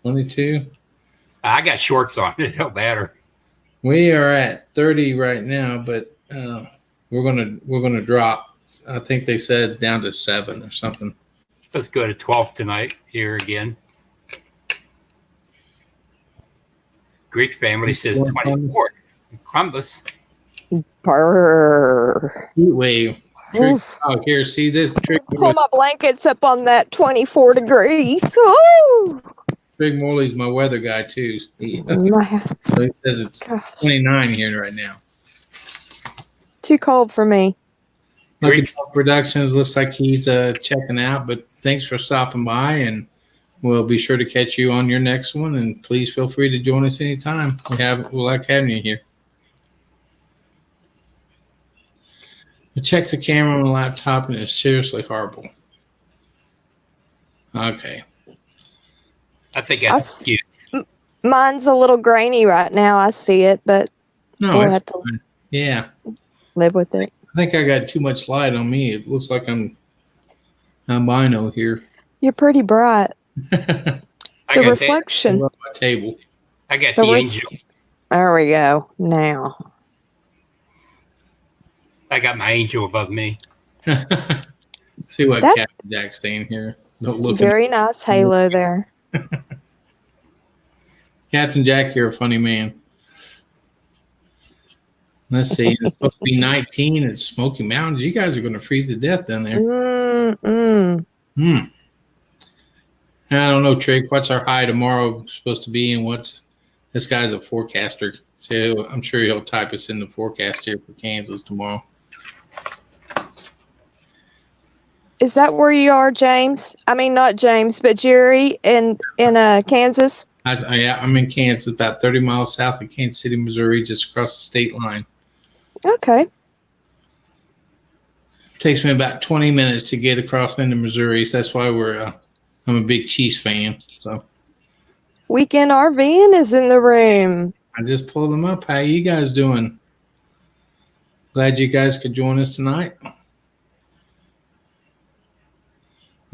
22? I got shorts on. It don't matter. We are at 30 right now, but we're gonna drop. I think they said down to 7 or something. Let's go to 12 tonight here again. Greek family says 24. Columbus. Brrr. Heat wave. Oof. Oh, here, see this trick. Pull my blankets up on that 24 degrees. Ooh. Big Morley's my weather guy too. He My- says it's 29 here right now. Too cold for me. Lucky Dog Productions looks like he's checking out, but thanks for stopping by, and we'll be sure to catch you on your next one. And please feel free to join us anytime. We like having you here. I checked the camera on the laptop, and it's seriously horrible. Okay. I think that's an excuse. Mine's a little grainy right now. I see it, but No, We'll it's have to- fine. Yeah. live with it. I think I got too much light on me. It looks like I'm albino here. You're pretty bright. I The got reflection. My table. I got The the ref- angel. There we go. Now. I got my angel above me. See what That- Captain Jack's saying here. Don't look. Very nice halo there. Captain Jack, you're a funny man. Let's see. It's supposed to be 19 at Smoky Mountains. You guys are going to freeze to death down there. Mm-mm. I don't know, Trig. What's our high tomorrow supposed to be, and what's this guy's a forecaster, so I'm sure he'll type us in the forecast here for Kansas tomorrow. Is that where you are, James? I mean, not James, but Jerry in Kansas. I'm in Kansas, about 30 miles south of Kansas City, Missouri, just across the state line. Okay. Takes me about 20 minutes to get across into Missouri, so that's why I'm a big Chiefs fan. So Weekend RVing is in the room. I just pulled them up. How you guys doing? Glad you guys could join us tonight.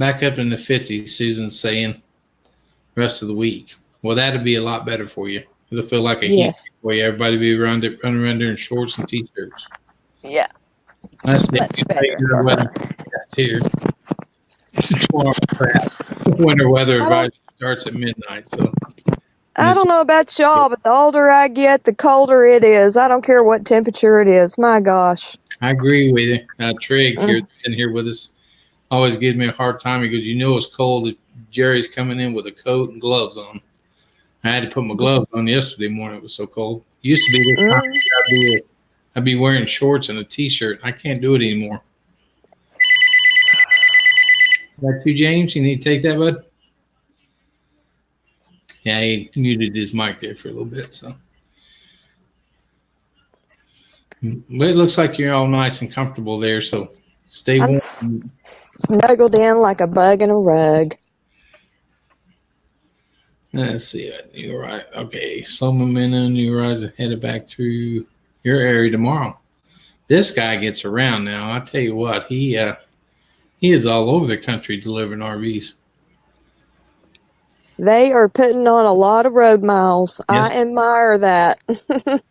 back up in the 50s, Susan's saying, rest of the week. Well, that'd be a lot better for you. It'll feel like a heat Yes. for you. Everybody be running around there in shorts and t-shirts. Yeah. That's it. Much better for Weather her. forecast here. Tomorrow, crap. Winter weather advisory starts at midnight. So I don't know about y'all, but the older I get, the colder it is. I don't care what temperature it is. My gosh. I agree with you. Trig here, sitting here with us, always gives me a hard time. He goes, you know it's cold if Jerry's coming in with a coat and gloves on. I had to put my gloves on yesterday morning. It was so cold. Used to be this time I'd be wearing shorts and a t-shirt. I can't do it anymore. Got you, James? You need to take that, bud? Yeah, he muted his mic there for a little bit. So, but it looks like you're all nice and comfortable there. So stay I'm warm. snuggled in like a bug in a rug. Let's see. You're right. Okay. Slow momentum. New horizon headed back through your area tomorrow. This guy gets around now. I tell you what, he is all over the country delivering RVs. They are putting on a lot of road miles. Yes. I admire that. If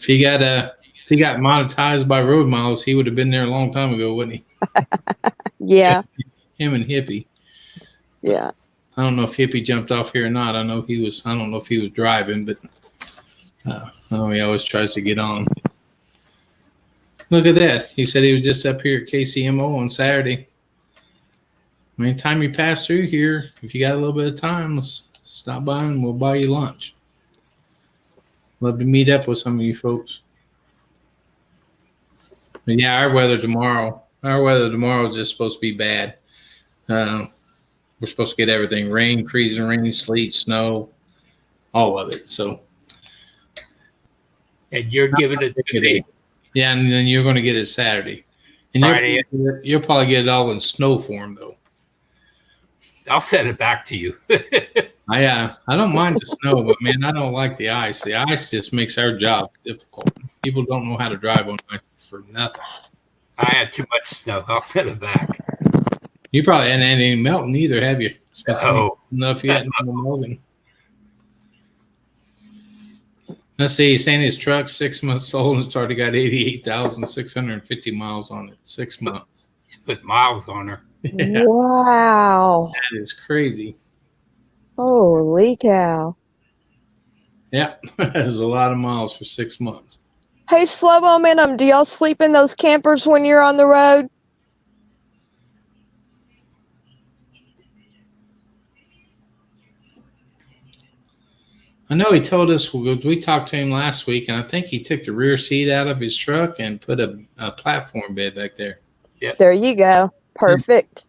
he got monetized by road miles, he would have been there a long time ago, wouldn't he? Yeah. Him and Hippie. Yeah. I don't know if Hippie jumped off here or not. I don't know if he was driving, but he always tries to get on. Look at that. He said he was just up here at KCMO on Saturday. Anytime you pass through here, if you got a little bit of time, let's stop by and we'll buy you lunch. Love to meet up with some of you folks. But yeah, our weather tomorrow is just supposed to be bad. We're supposed to get everything: rain, freezing rain, sleet, snow, all of it. So, And you're giving it to me. yeah, and then you're going to get it Saturday, and Friday. you'll probably get it all in snow form though. I'll send it back to you. I don't mind the snow, but man, I don't like the ice. The ice just makes our job difficult. People don't know how to drive on ice for nothing. I had too much snow. I'll send it back. You probably hadn't had any melting either, have you? No. Enough yet, no melting. Let's see. He's saying his truck's 6 months old and it's already got 88,650 miles on it. 6 months. He's put miles on her. Yeah, Wow. that is crazy. Holy cow. Yeah, that is a lot of miles for 6 months. Hey, slow momentum. Do y'all sleep in those campers when you're on the road? I know he told us, we talked to him last week, and I think he took the rear seat out of his truck and put a platform bed back there. There you go. Perfect.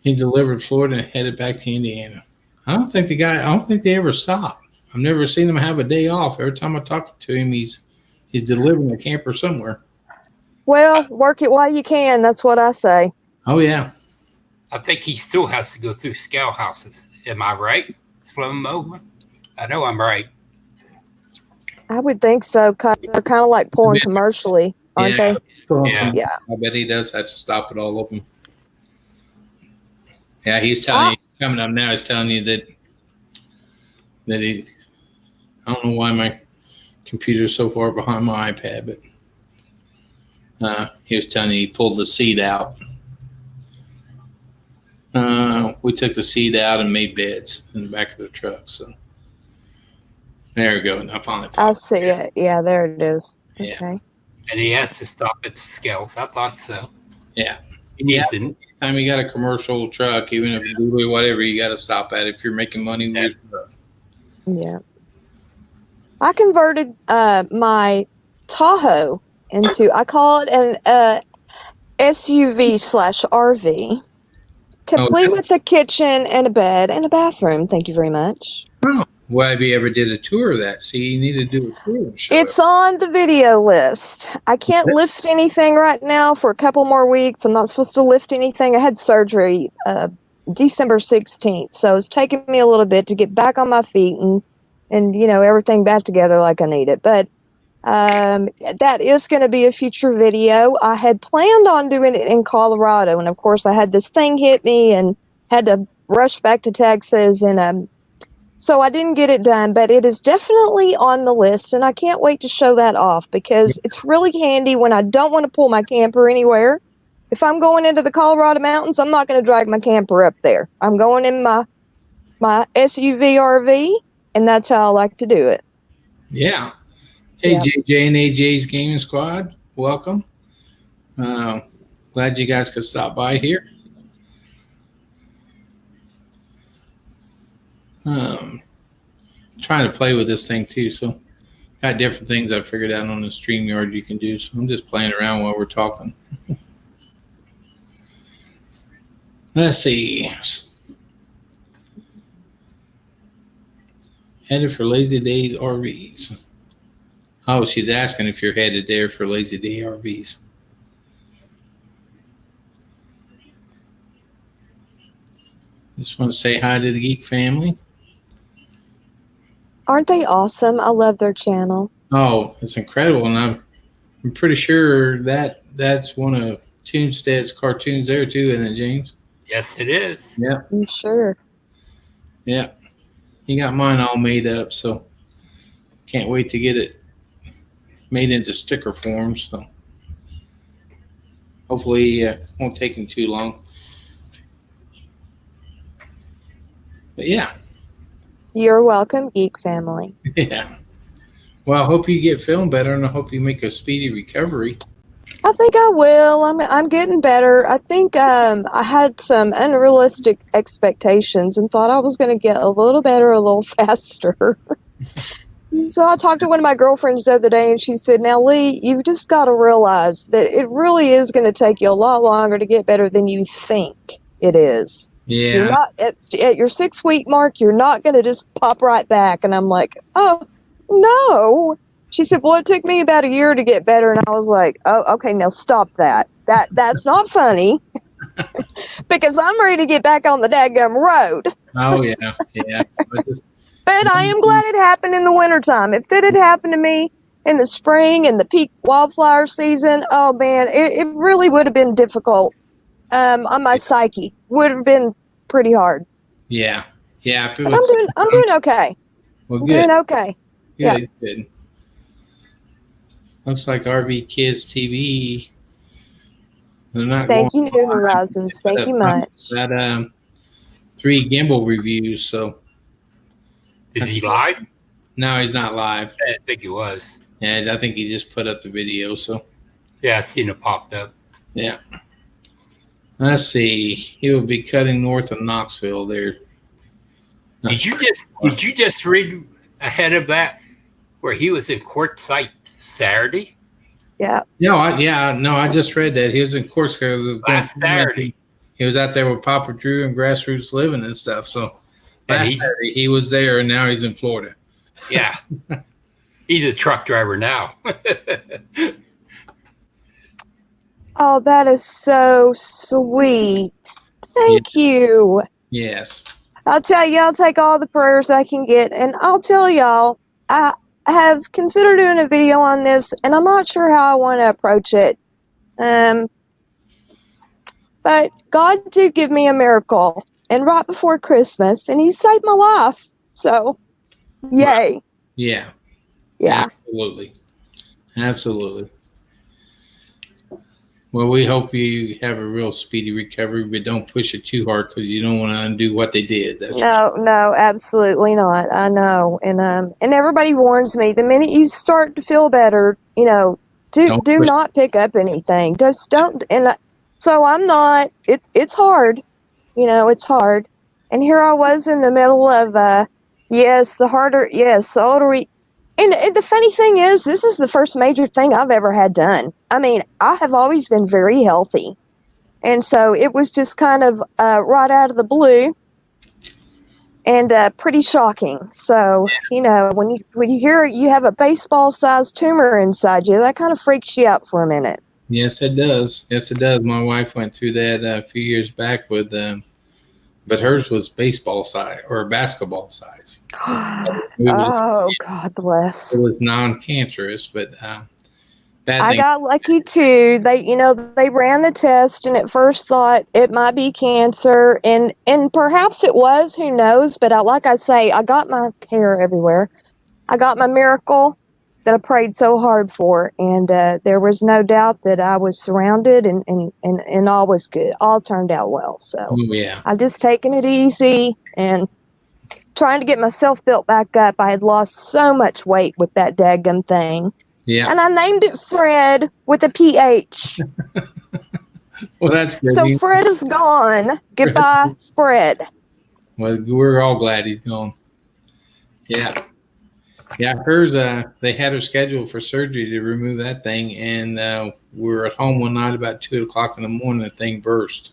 He delivered Florida and headed back to Indiana. I don't think they ever stop. I've never seen him have a day off. Every time I talk to him, he's delivering a camper somewhere. Well, work it while you can. That's what I say. Oh, yeah. I think he still has to go through scout houses. Am I right? Slow mo. I know I'm right. I would think so. They're kind of like pulling commercially, aren't they? Yeah. Yeah. I bet he does have to stop it all of them. Yeah, he's telling you, coming up now, he's telling you that he, I don't know why my computer's so far behind my iPad, but he was telling you he pulled the seat out. We took the seat out and made beds in the back of the truck. So there we go. Now finally, I see it. Yeah, there it is. Yeah. Okay. And he has to stop at Scales. I thought so. Yeah. He needs to. Time you got a commercial truck, even if you do whatever, you got to stop at it if you're making money with your truck. Yeah. I converted my Tahoe into, I call it an SUV/RV, complete with a kitchen and a bed and a bathroom. Thank you very much. Oh, well, have you ever did a tour of that? See, you need to do a tour. And show It's it. on the video list. I can't lift anything right now for a couple more weeks. I'm not supposed to lift anything. I had surgery December 16th, so it's taken me a little bit to get back on my feet and everything back together like I need it. But That is going to be a future video. I had planned on doing it in Colorado, and of course I had this thing hit me and had to rush back to Texas, and so I didn't get it done, but it is definitely on the list, and I can't wait to show that off because it's really handy when I don't want to pull my camper anywhere. If I'm going into the Colorado mountains, I'm not going to drag my camper up there. I'm going in my SUV RV, and that's how I like to do it. Yeah. Hey, Yeah. JJ and AJ's Gaming Squad, welcome. Glad you guys could stop by here. Trying to play with this thing too, so got different things I figured out on the StreamYard you can do. So I'm just playing around while we're talking. Let's see. Headed for Lazy Days RVs. Oh, she's asking if you're headed there for Lazy Day RVs. Just want to say hi to the Geek family. Aren't they awesome? I love their channel. Oh, it's incredible, and I'm pretty sure that's one of Toonstead's cartoons there too, isn't it, James? Yes, it is. Yeah, I'm sure. yeah. He got mine all made up, so can't wait to get it made into sticker form. So hopefully won't take him too long. But yeah. You're welcome, Geek family. Yeah. Well, I hope you get feeling better, and I hope you make a speedy recovery. I think I will. I'm getting better. I think I had some unrealistic expectations and thought I was going to get a little better a little faster. So I talked to one of my girlfriends the other day, and she said, "Now, Lee, you've just got to realize that it really is going to take you a lot longer to get better than you think it is. You're Yeah. not at your 6-week mark. You're not going to just pop right back." And I'm like, "Oh, no." She said, "Well, it took me about a year to get better." And I was like, "Oh, okay, now stop that. That's not funny." Because I'm ready to get back on the daggum road. Oh yeah. Yeah. But just, But I am glad it happened in the wintertime. If that had happened to me in the spring and the peak wildflower season, oh man, it really would have been difficult on my psyche. Would have been pretty hard. yeah. Yeah. If it But was, I'm doing okay. well, I'm good. doing okay. yeah. Good. Looks like RV Kids TV. They're not Thank you, going New on. Horizons. Thank you much. That 3 gimbal reviews. So Is he live? no, he's not live. I think he was. And I think he just put up the video. So Yeah, I seen it popped up. yeah. Let's see. He will be cutting north of Knoxville there. Did you just read ahead of that where he was in Quartzsite Saturday? Yeah. No, I just read that he was in Corsica. Last Saturday. He was out there with Papa Drew and Grassroots Living and stuff. So And last he's- Saturday he was there, and now he's in Florida. Yeah. He's a truck driver now. Oh, that is so sweet. Thank you. Yes. I'll tell you, I'll take all the prayers I can get, and I'll tell y'all, I have considered doing a video on this, and I'm not sure how I want to approach it. But God did give me a miracle, and right before Christmas, and He saved my life. So, yay! Yeah. Yeah. Absolutely. Absolutely. Well, we hope you have a real speedy recovery, but don't push it too hard because you don't want to undo what they did. That's No, absolutely not. I know, and everybody warns me the minute you start to feel better, do Don't push- not pick up anything. Just don't. So I'm not. It's hard, it's hard. And here I was in the middle of the older we. And the funny thing is, this is the first major thing I've ever had done. I mean, I have always been very healthy. And so it was just kind of right out of the blue and pretty shocking. So, when you hear you have a baseball-sized tumor inside you, that kind of freaks you out for a minute. Yes, it does. Yes, it does. My wife went through that a few years back with but hers was baseball size or basketball size. Oh, God bless. It was non-cancerous, but bad I thing. got lucky too. They ran the test and at first thought it might be cancer, and perhaps it was. Who knows? But like I say, I got my hair everywhere. I got my miracle that I prayed so hard for, and there was no doubt that I was surrounded, and all was good. All turned out well. So Oh, yeah. I'm just taking it easy and trying to get myself built back up. I had lost so much weight with that daggum thing. Yeah. And I named it Fred with a PH. Well, that's good. So Fred is gone. Goodbye, Fred. Well, we're all glad he's gone. Yeah. Yeah, hers, they had her scheduled for surgery to remove that thing, and we were at home one night about 2 o'clock in the morning, the thing burst.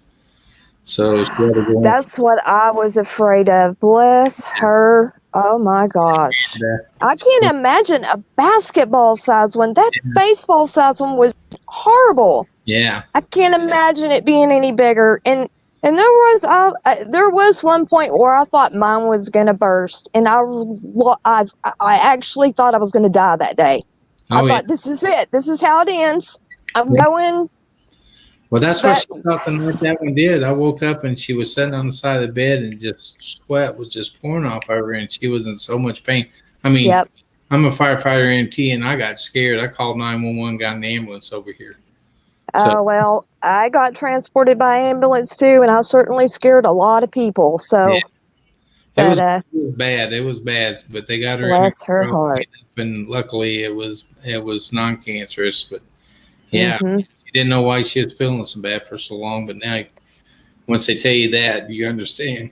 So she had to go. That's what I was afraid of. Bless her. Oh my gosh. I can't imagine a basketball size one. That baseball size one was horrible. Yeah. I can't imagine it being any bigger. And there was one point where I thought mine was going to burst, and I actually thought I was going to die that day. I thought, this is it. This is how it ends. I'm going. Well, that's what she thought the night that one did. I woke up and she was sitting on the side of the bed and just sweat was just pouring off of her, and she was in so much pain. I mean, I'm a firefighter EMT, and I got scared. I called 911, got an ambulance over here. Oh, well, I got transported by ambulance too, and I certainly scared a lot of people. So, it was bad. It was bad, but they got her. Bless her heart. And luckily, it was non-cancerous. But yeah, you didn't know why she was feeling so bad for so long, but now, once they tell you that, you understand.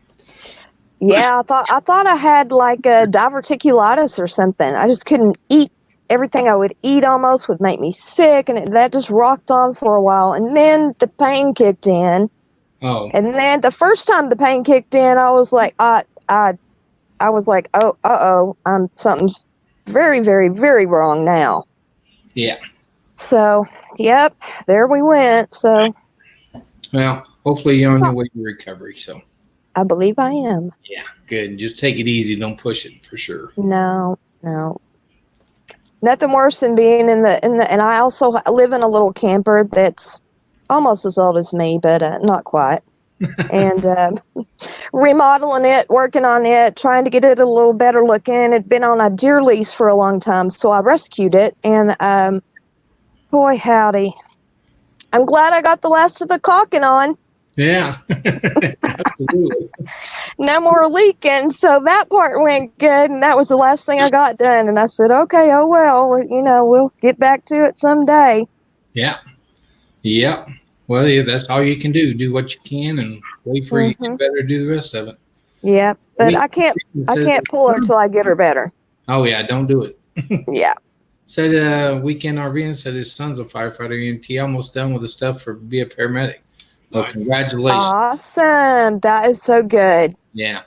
Yeah, I thought I had like a diverticulitis or something. I just couldn't eat. Everything I would eat almost would make me sick, and that just rocked on for a while. And then the pain kicked in. Oh. And then the first time the pain kicked in, I was like, I was like, I'm something's very, very, very wrong now. Yeah. So, yep, there we went. So. Well, hopefully you're on your way to recovery. So. I believe I am. Yeah, good. Just take it easy. Don't push it for sure. No. Nothing worse than being in the and I also live in a little camper that's almost as old as me, but not quite. And remodeling it, working on it, trying to get it a little better looking. It'd been on a deer lease for a long time, so I rescued it. And boy, howdy. I'm glad I got the last of the caulking on. Yeah, absolutely. No more leaking, so that part went good, and that was the last thing I got done. And I said, okay, oh well, we'll get back to it someday. Yeah. Well, yeah, that's all you can do. Do what you can, and wait for you to get better. Do the rest of it. Yeah, but I can't pull her till I get her better. Oh yeah, don't do it. Yeah. Said Weekend RV said his son's a firefighter EMT, almost done with the stuff for be a paramedic. Well, congratulations. Awesome. That is so good. Yeah.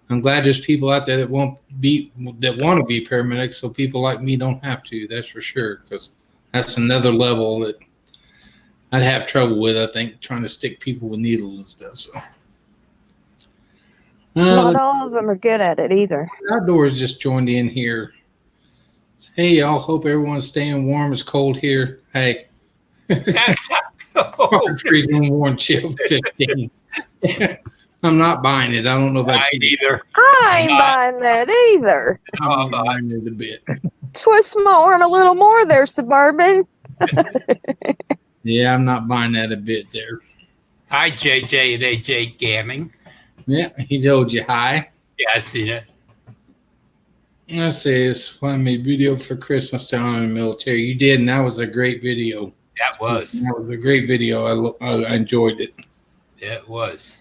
I'm glad there's people out there that want to be paramedics, so people like me don't have to. That's for sure, because that's another level that I'd have trouble with, I think, trying to stick people with needles and stuff. So not all of them are good at it either. Outdoors just joined in here. Hey, y'all. Hope everyone's staying warm. It's cold here. Hey. Freezing warm, chill 15. I'm not buying it. I don't know about you either. I ain't buying that either. I'm not buying it a bit. Twist my arm a little more there, Suburban. Yeah, I'm not buying that a bit there. Hi, JJ and AJ Gamming. Yeah, he told you hi. Yeah, I seen it. Let's see. It's when I made video for Christmas down in the military. You did, and that was a great video. That was a great video. I enjoyed it. Yeah, it was.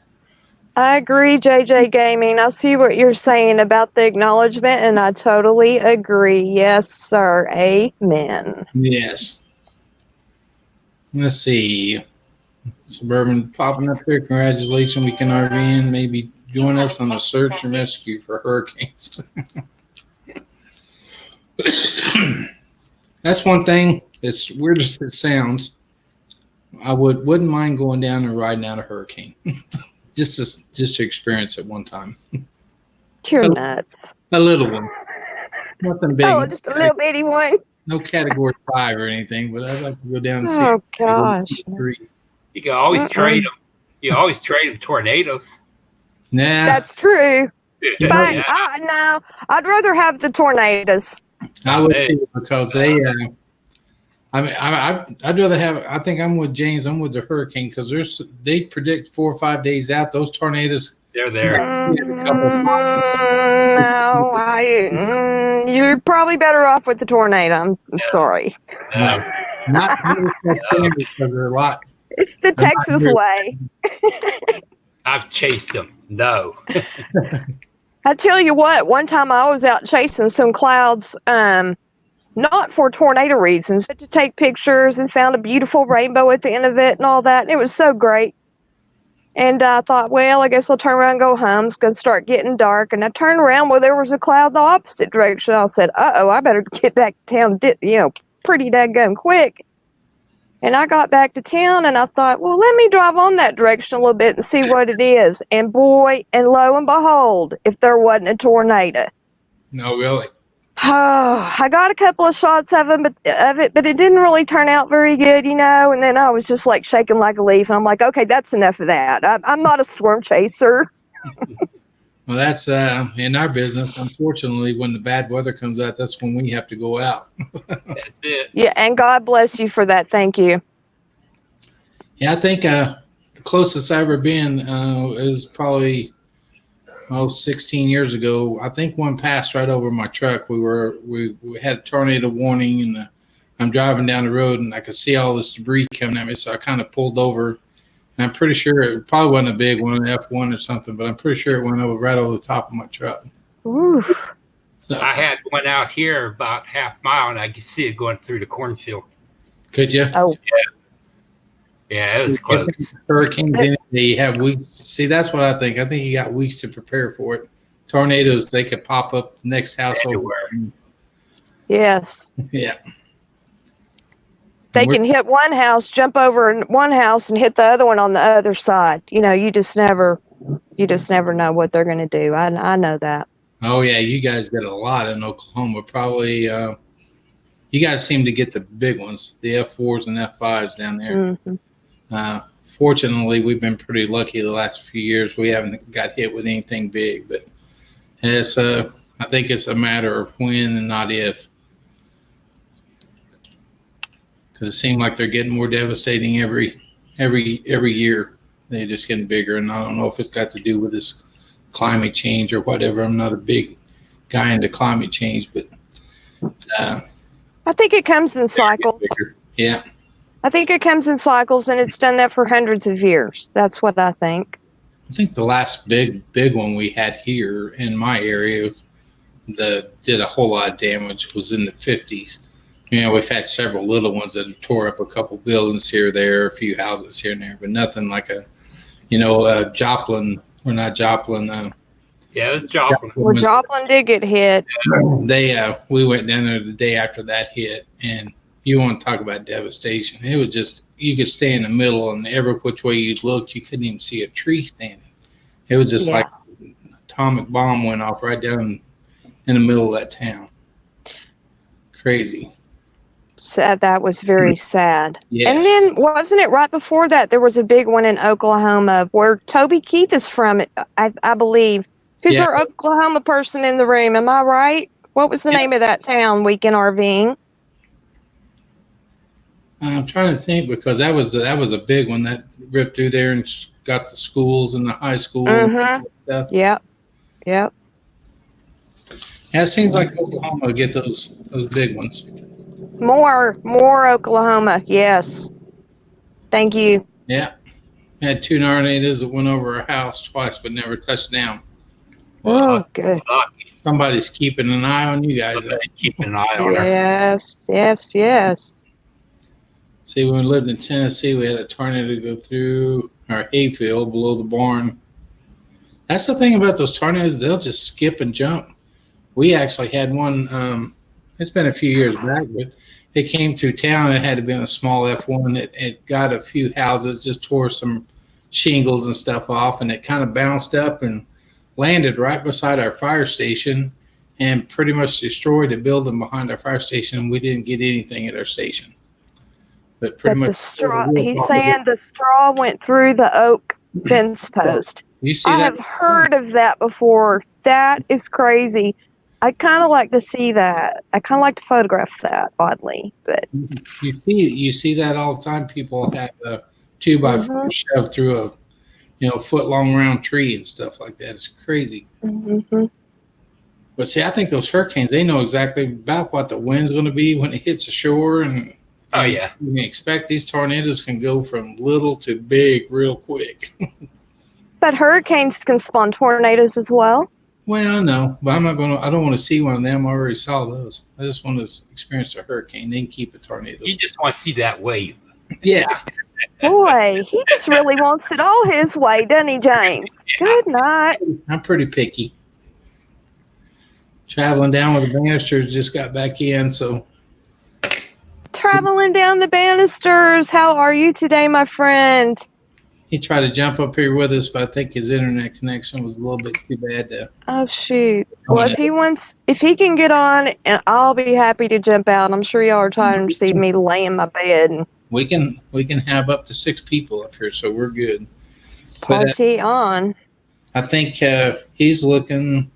I agree, JJ Gaming. I see what you're saying about the acknowledgement, and I totally agree. Yes, sir. Amen. Yes. Let's see. Suburban popping up here. Congratulations, Weekend RVing. Maybe join us on the search and rescue for hurricanes. That's one thing. As weird as it sounds, I wouldn't mind going down and riding out a hurricane. just to experience it one time. You're nuts. A little one, nothing big. Oh, just a little bitty one. No category 5 or anything, but I'd like to go down and see. Oh gosh. 3. You can always trade them. You always trade them tornadoes. Nah, That's true. know, But Yeah. no, I'd rather have the tornadoes. I would Hey. too, because they. I mean, I'd rather have. I think I'm with James. I'm with the hurricane because they predict 4 or 5 days out. Those tornadoes. They're there. You're probably better off with the tornado. I'm sorry. Not because they're a lot. It's the I'm not Texas here. way. I've chased them. No. I tell you what, one time I was out chasing some clouds, not for tornado reasons, but to take pictures, and found a beautiful rainbow at the end of it and all that. And it was so great. And I thought, well, I guess I'll turn around and go home. It's going to start getting dark. And I turned around where there was a cloud the opposite direction. I said, uh-oh, I better get back to town, pretty daggone quick. And I got back to town and I thought, well, let me drive on that direction a little bit and see what it is. And boy, and lo and behold, if there wasn't a tornado. No, really. I got a couple of shots of it, but it didn't really turn out very good, And then I was just like shaking like a leaf. And I'm like, okay, that's enough of that. I'm not a storm chaser. Well, that's in our business. Unfortunately, when the bad weather comes out, that's when we have to go out. That's it. Yeah, and God bless you for that. Thank you. Yeah, I think the closest I've ever been is probably 16 years ago. I think one passed right over my truck. We had a tornado warning, and I'm driving down the road, and I could see all this debris coming at me. So I kind of pulled over, and I'm pretty sure it probably wasn't a big one, an F1 or something, but I'm pretty sure it went right over the top of my truck. Ooh. So, I had one out here about half mile, and I could see it going through the cornfield. could you? Oh, Yeah, it was close. Hurricanes, they have weeks. See, that's what I think. I think you got weeks to prepare for it. Tornadoes, they could pop up the next house over. Everywhere. yes. Yeah. They can hit one house, jump over in one house, and hit the other one on the other side. You just never know what they're going to do. I know that. Oh yeah, you guys get a lot in Oklahoma. Probably, you guys seem to get the big ones, the F4s and F5s down there. Mm-hmm. Fortunately, we've been pretty lucky the last few years. We haven't got hit with anything big, but it's I think it's a matter of when and not if. Because it seems like they're getting more devastating every year. They're just getting bigger, and I don't know if it's got to do with this climate change or whatever. I'm not a big guy into climate change, but I think it comes in cycles. yeah. I think it comes in cycles, and it's done that for hundreds of years. That's what I think. I think the last big one we had here in my area that did a whole lot of damage was in the 50s. We've had several little ones that have tore up a couple buildings here or there, a few houses here and there, but nothing like a Joplin, or not Joplin. Yeah, it was Joplin. Well, Joplin did get hit. We went down there the day after that hit, and you want to talk about devastation. It was just, you could stay in the middle, and every which way you looked, you couldn't even see a tree standing. It was just like an atomic bomb went off right down in the middle of that town. Crazy. Sad. That was very sad. Yes. And then, wasn't it right before that, there was a big one in Oklahoma where Toby Keith is from, I believe. Who's Yeah. our Oklahoma person in the room? Am I right? What was the name of that town, Weekend RVing? I'm trying to think, because that was a big one that ripped through there and got the schools and the high school and stuff. Yep. Yeah, it seems like Oklahoma will get those big ones. More Oklahoma. Yes. Thank you. Yeah, we had 2 tornadoes that went over our house twice, but never touched down. Oh, good. Lucky. Somebody's keeping an eye on you guys. Somebody keeping an eye on her. Yes. See, when we lived in Tennessee, we had a tornado go through our hayfield below the barn. That's the thing about those tornadoes; they'll just skip and jump. We actually had one. It's been a few years back, but it came through town. It had to be on a small F1. It got a few houses, just tore some shingles and stuff off, and it kind of bounced up and landed right beside our fire station and pretty much destroyed a building behind our fire station. And we didn't get anything at our station. But pretty But much the straw, he's saying the straw went through the oak fence post. You see I that? have heard of that before. That is crazy. I kind of like to see that. I kind of like to photograph that, oddly. But You see that all the time. People have a 2x4 shoved through a foot long round tree and stuff like that. It's crazy. mm-hmm. But see, I think those hurricanes, they know exactly about what the wind's going to be when it hits the shore. And Oh yeah. you can expect these tornadoes can go from little to big real quick. But hurricanes can spawn tornadoes as well. Well, no, but I don't want to see one of them. I already saw those. I just want to experience a hurricane, then keep the tornadoes. You just want to see that wave. Yeah. Boy, he just really wants it all his way, doesn't he, James? Good night. I'm pretty picky. Traveling down with the banisters, just got back in, so Traveling down the banisters. How are you today, my friend? he tried to jump up here with us, but I think his internet connection was a little bit too bad to. Oh shoot. Well, if he can get on, and I'll be happy to jump out. I'm sure y'all are tired to see me lay in my bed. We can have up to 6 people up here, so we're good. But Party on. I think he's looking.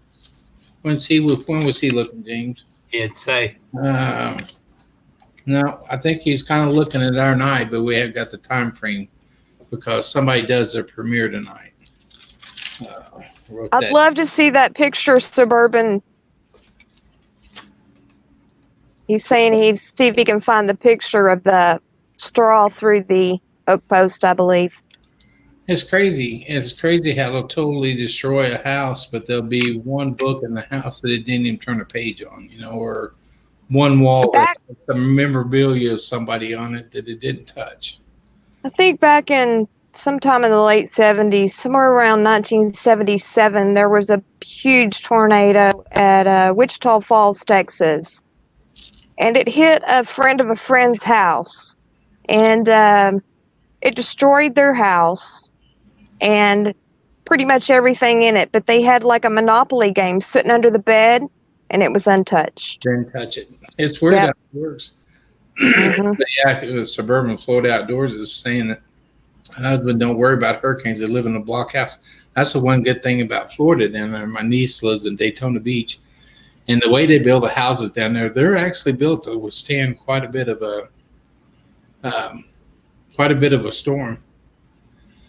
When was he looking, James? It'd say No, I think he's kind of looking at our night, but we have got the time frame because somebody does their premiere tonight. I'd love to see that picture of Suburban. He's saying he'd see if he can find the picture of the straw through the oak post, I believe. It's crazy. It's crazy how they'll totally destroy a house, but there'll be one book in the house that it didn't even turn a page on, or one wall that has some memorabilia of somebody on it that it didn't touch. I think back in sometime in the late 70s, somewhere around 1977, there was a huge tornado at Wichita Falls, Texas. And it hit a friend of a friend's house. And it destroyed their house and pretty much everything in it. But they had like a Monopoly game sitting under the bed, and it was untouched. Didn't touch it. It's weird how it works. But yeah, Suburban Florida Outdoors is saying that my husband don't worry about hurricanes. They live in a block house. That's the one good thing about Florida down there. My niece lives in Daytona Beach, and the way they build the houses down there, they're actually built to withstand quite a bit of a storm.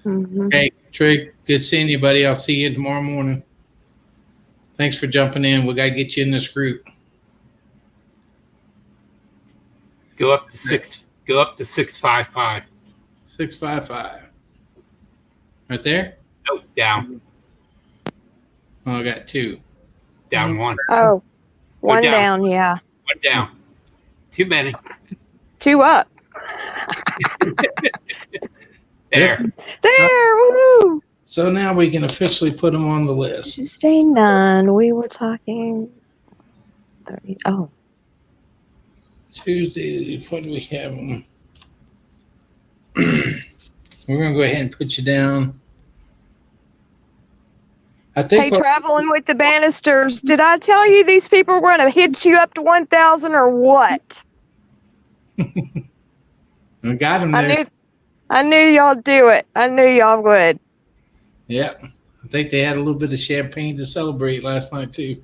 Okay, Trig, good seeing you, buddy. I'll see you tomorrow morning. Thanks for jumping in. We got to get you in this group. Go up to 655. 655. Right there? No, down. Oh, I got 2. Down 1. Oh, one down. down, yeah. 1 down. Too many. 2 up. There. There, woo! So now we can officially put them on the list. Tuesday 9, we were talking 30. Oh. Tuesday, what do we have? We're going to go ahead and put you down. I think Hey, traveling with the banisters, did I tell you these people were going to hit you up to 1,000 or what? we got them there. I knew y'all'd do it. I knew y'all would. Yep. I think they had a little bit of champagne to celebrate last night, too.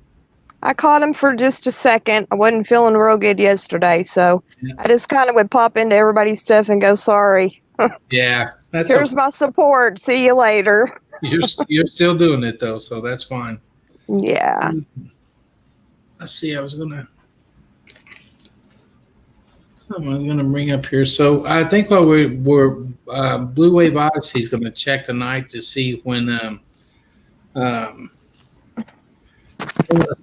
I caught him for just a second. I wasn't feeling real good yesterday, so I just kind of would pop into everybody's stuff and go, sorry. Yeah. Here's my support. See you later. You're still doing it, though, so that's fine. Yeah. Let's see. I was going to bring up here. So I think while we're Blue Wave Odyssey is going to check tonight to see when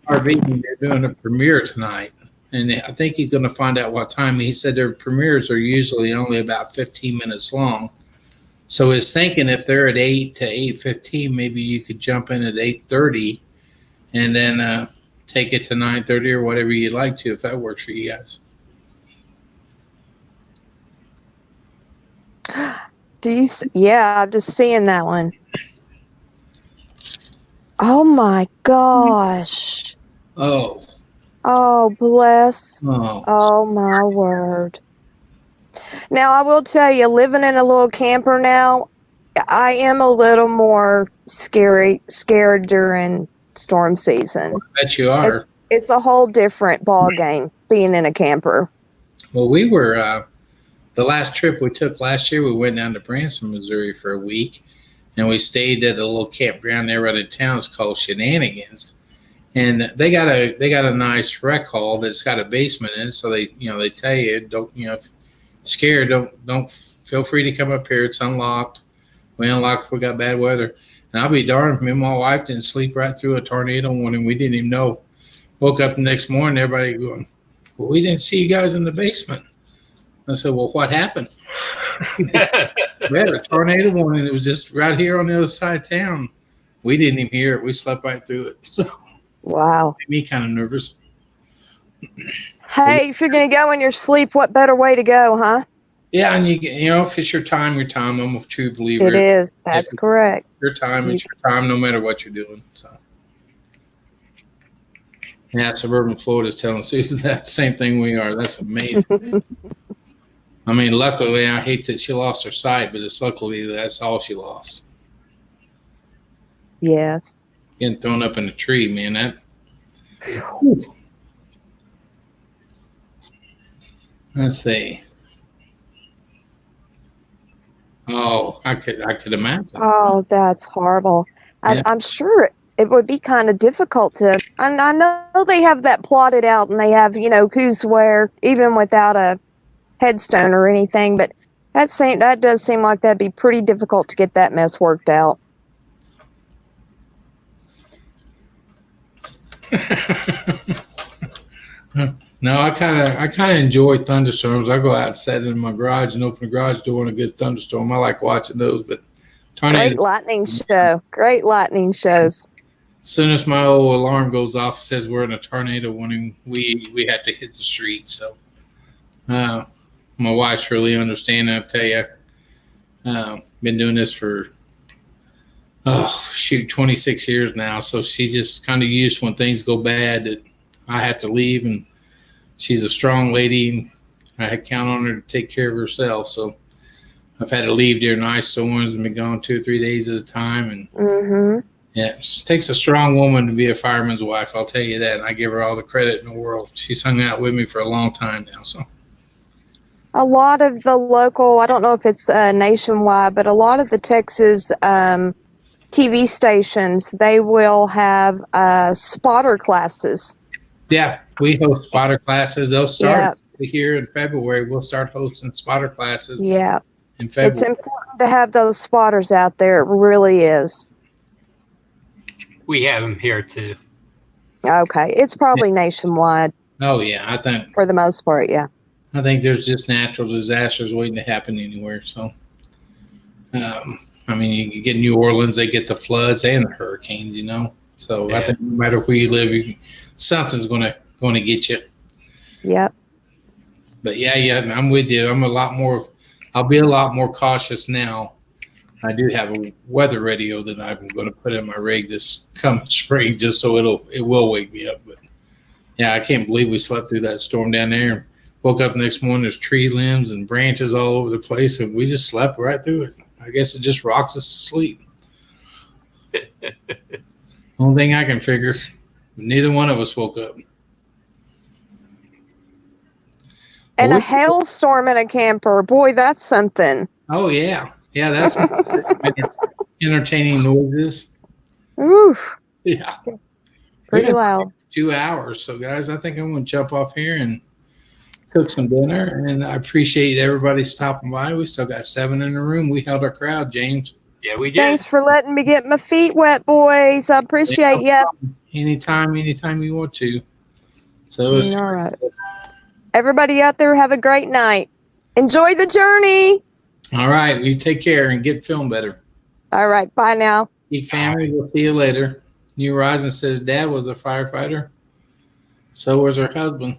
RV, they're doing a premiere tonight, and I think he's going to find out what time. He said their premieres are usually only about 15 minutes long. So he's thinking if they're at 8 to 8:15, maybe you could jump in at 8:30 and then take it to 9:30 or whatever you'd like to, if that works for you guys. Yeah, I'm just seeing that one. Oh my gosh. Oh, Oh, bless. oh, Oh my word. Now, I will tell you, living in a little camper now, I am a little more scared during storm season. I bet you are. It's a whole different ball game being in a camper. Well, we were the last trip we took last year. We went down to Branson, Missouri for a week, and we stayed at a little campground there right in town. It's called Shenanigans, and they got a nice rec hall that's got a basement in it. So they tell you, don't, if scared, don't feel free to come up here. It's unlocked. We unlock if we got bad weather. And I'll be darned if me and my wife didn't sleep right through a tornado warning. We didn't even know. Woke up the next morning, everybody going, well, we didn't see you guys in the basement. I said, well, what happened? We had a tornado warning. It was just right here on the other side of town. We didn't even hear it. We slept right through it. So, wow. made me kind of nervous. Hey, if you're going to go in your sleep, what better way to go, huh? Yeah, and if it's your time, your time. I'm a true believer. It is. That's correct. Your time, it's your time, no matter what you're doing. So, yeah, Suburban Florida is telling Susan that same thing we are. That's amazing. I mean, luckily, I hate that she lost her sight, but it's luckily that's all she lost. Yes. Getting thrown up in a tree, man. That. Let's see. Oh, I could imagine. Oh, that's horrible. Yeah. I'm sure it would be kind of difficult to. I know they have that plotted out, and they have who's where, even without a headstone or anything. But that does seem like that'd be pretty difficult to get that mess worked out. No, I kind of enjoy thunderstorms. I go out and sit in my garage and open the garage door in a good thunderstorm. I like watching those, but tornadoes. Great lightning shows. As soon as my old alarm goes off, it says we're in a tornado warning. We have to hit the street. So, my wife's really understanding. I tell you, been doing this for 26 years now. So she just kind of used when things go bad that I have to leave, and she's a strong lady. I count on her to take care of herself. So I've had to leave during ice storms and been gone 2 or 3 days at a time. And yeah, it takes a strong woman to be a fireman's wife. I'll tell you that. And I give her all the credit in the world. She's hung out with me for a long time now. So a lot of the local, I don't know if it's nationwide, but a lot of the Texas TV stations, they will have spotter classes. Yeah, we host spotter classes. They'll start here in February. We'll start hosting spotter classes. Yeah. In February. It's important to have those spotters out there. It really is. We have them here too. Okay. It's probably nationwide. Oh, yeah. I think for the most part, yeah. I think there's just natural disasters waiting to happen anywhere. So, I mean, you get New Orleans, they get the floods and the hurricanes, So I think no matter where you live, something's gonna get you. Yep. But yeah, I'm with you. I'll be a lot more cautious now. I do have a weather radio that I'm going to put in my rig this coming spring, just so it will wake me up. But yeah, I can't believe we slept through that storm down there. Woke up the next morning, there's tree limbs and branches all over the place, and we just slept right through it. I guess it just rocks us to sleep. Only thing I can figure, neither one of us woke up. And a hailstorm in a camper, boy, that's something. Oh yeah, that's entertaining noises. Oof. Yeah, pretty loud. 2 hours. So guys, I think I'm going to jump off here and cook some dinner. And I appreciate everybody stopping by. We still got 7 in the room. We held our crowd, James. Yeah, we did. Thanks for letting me get my feet wet, boys. I appreciate you. Anytime you want to. So it's all right. Everybody out there, have a great night. Enjoy the journey. All right. You take care and get feeling better. All right. Bye now. Geek family, we'll see you later. New Horizon says Dad was a firefighter. So was her husband.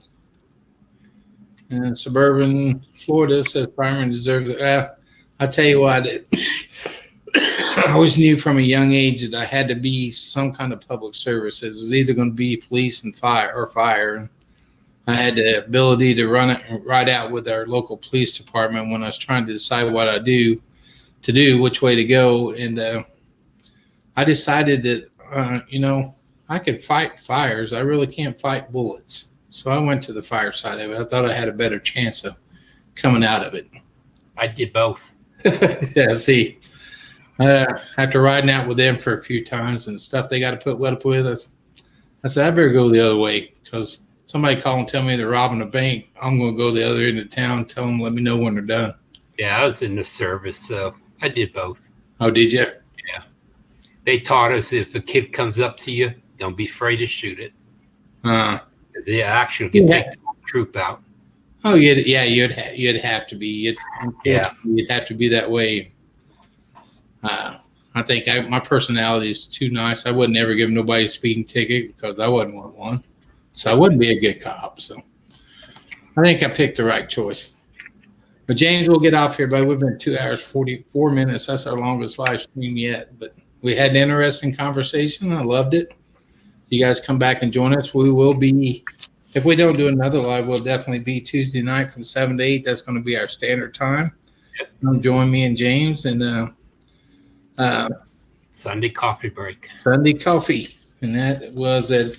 And Suburban Florida says fireman deserves it. I tell you what, I always knew from a young age that I had to be some kind of public service. It was either going to be police and fire. I had the ability to run it right out with our local police department when I was trying to decide what I do, which way to go. And I decided that, I could fight fires. I really can't fight bullets. So I went to the fire side of it. I thought I had a better chance of coming out of it. I did both. Yeah, see, after riding out with them for a few times and the stuff they got to put up with us, I said, I better go the other way because somebody call and tell me they're robbing a bank. I'm going to go the other end of town, tell them, let me know when they're done. Yeah, I was in the service, so I did both. Oh, did you? Yeah. They taught us if a kid comes up to you, don't be afraid to shoot it. The action can take the whole troop out. Oh, you'd have to be. You'd have to be that way. I think my personality is too nice. I wouldn't ever give nobody a speeding ticket because I wouldn't want one. So I wouldn't be a good cop. So I think I picked the right choice. But James, we'll get off here, buddy. We've been 2 hours, 44 minutes. That's our longest live stream yet. But we had an interesting conversation. I loved it. You guys come back and join us. We will be, if we don't do another live, we'll definitely be Tuesday night from 7 to 8. That's going to be our standard time. Yep. Come join me and James and Sunday coffee break. Sunday coffee. And that was at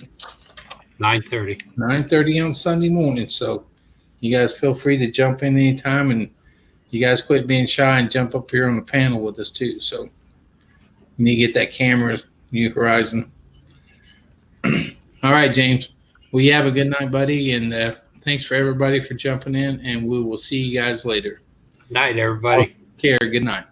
9:30. 9:30 on Sunday morning. So you guys feel free to jump in anytime, and you guys quit being shy and jump up here on the panel with us too. So you need to get that camera, New Horizon. All right, James. Well, you have a good night, buddy, and thanks for everybody for jumping in, and we will see you guys later. Night, everybody. Take care. Good night.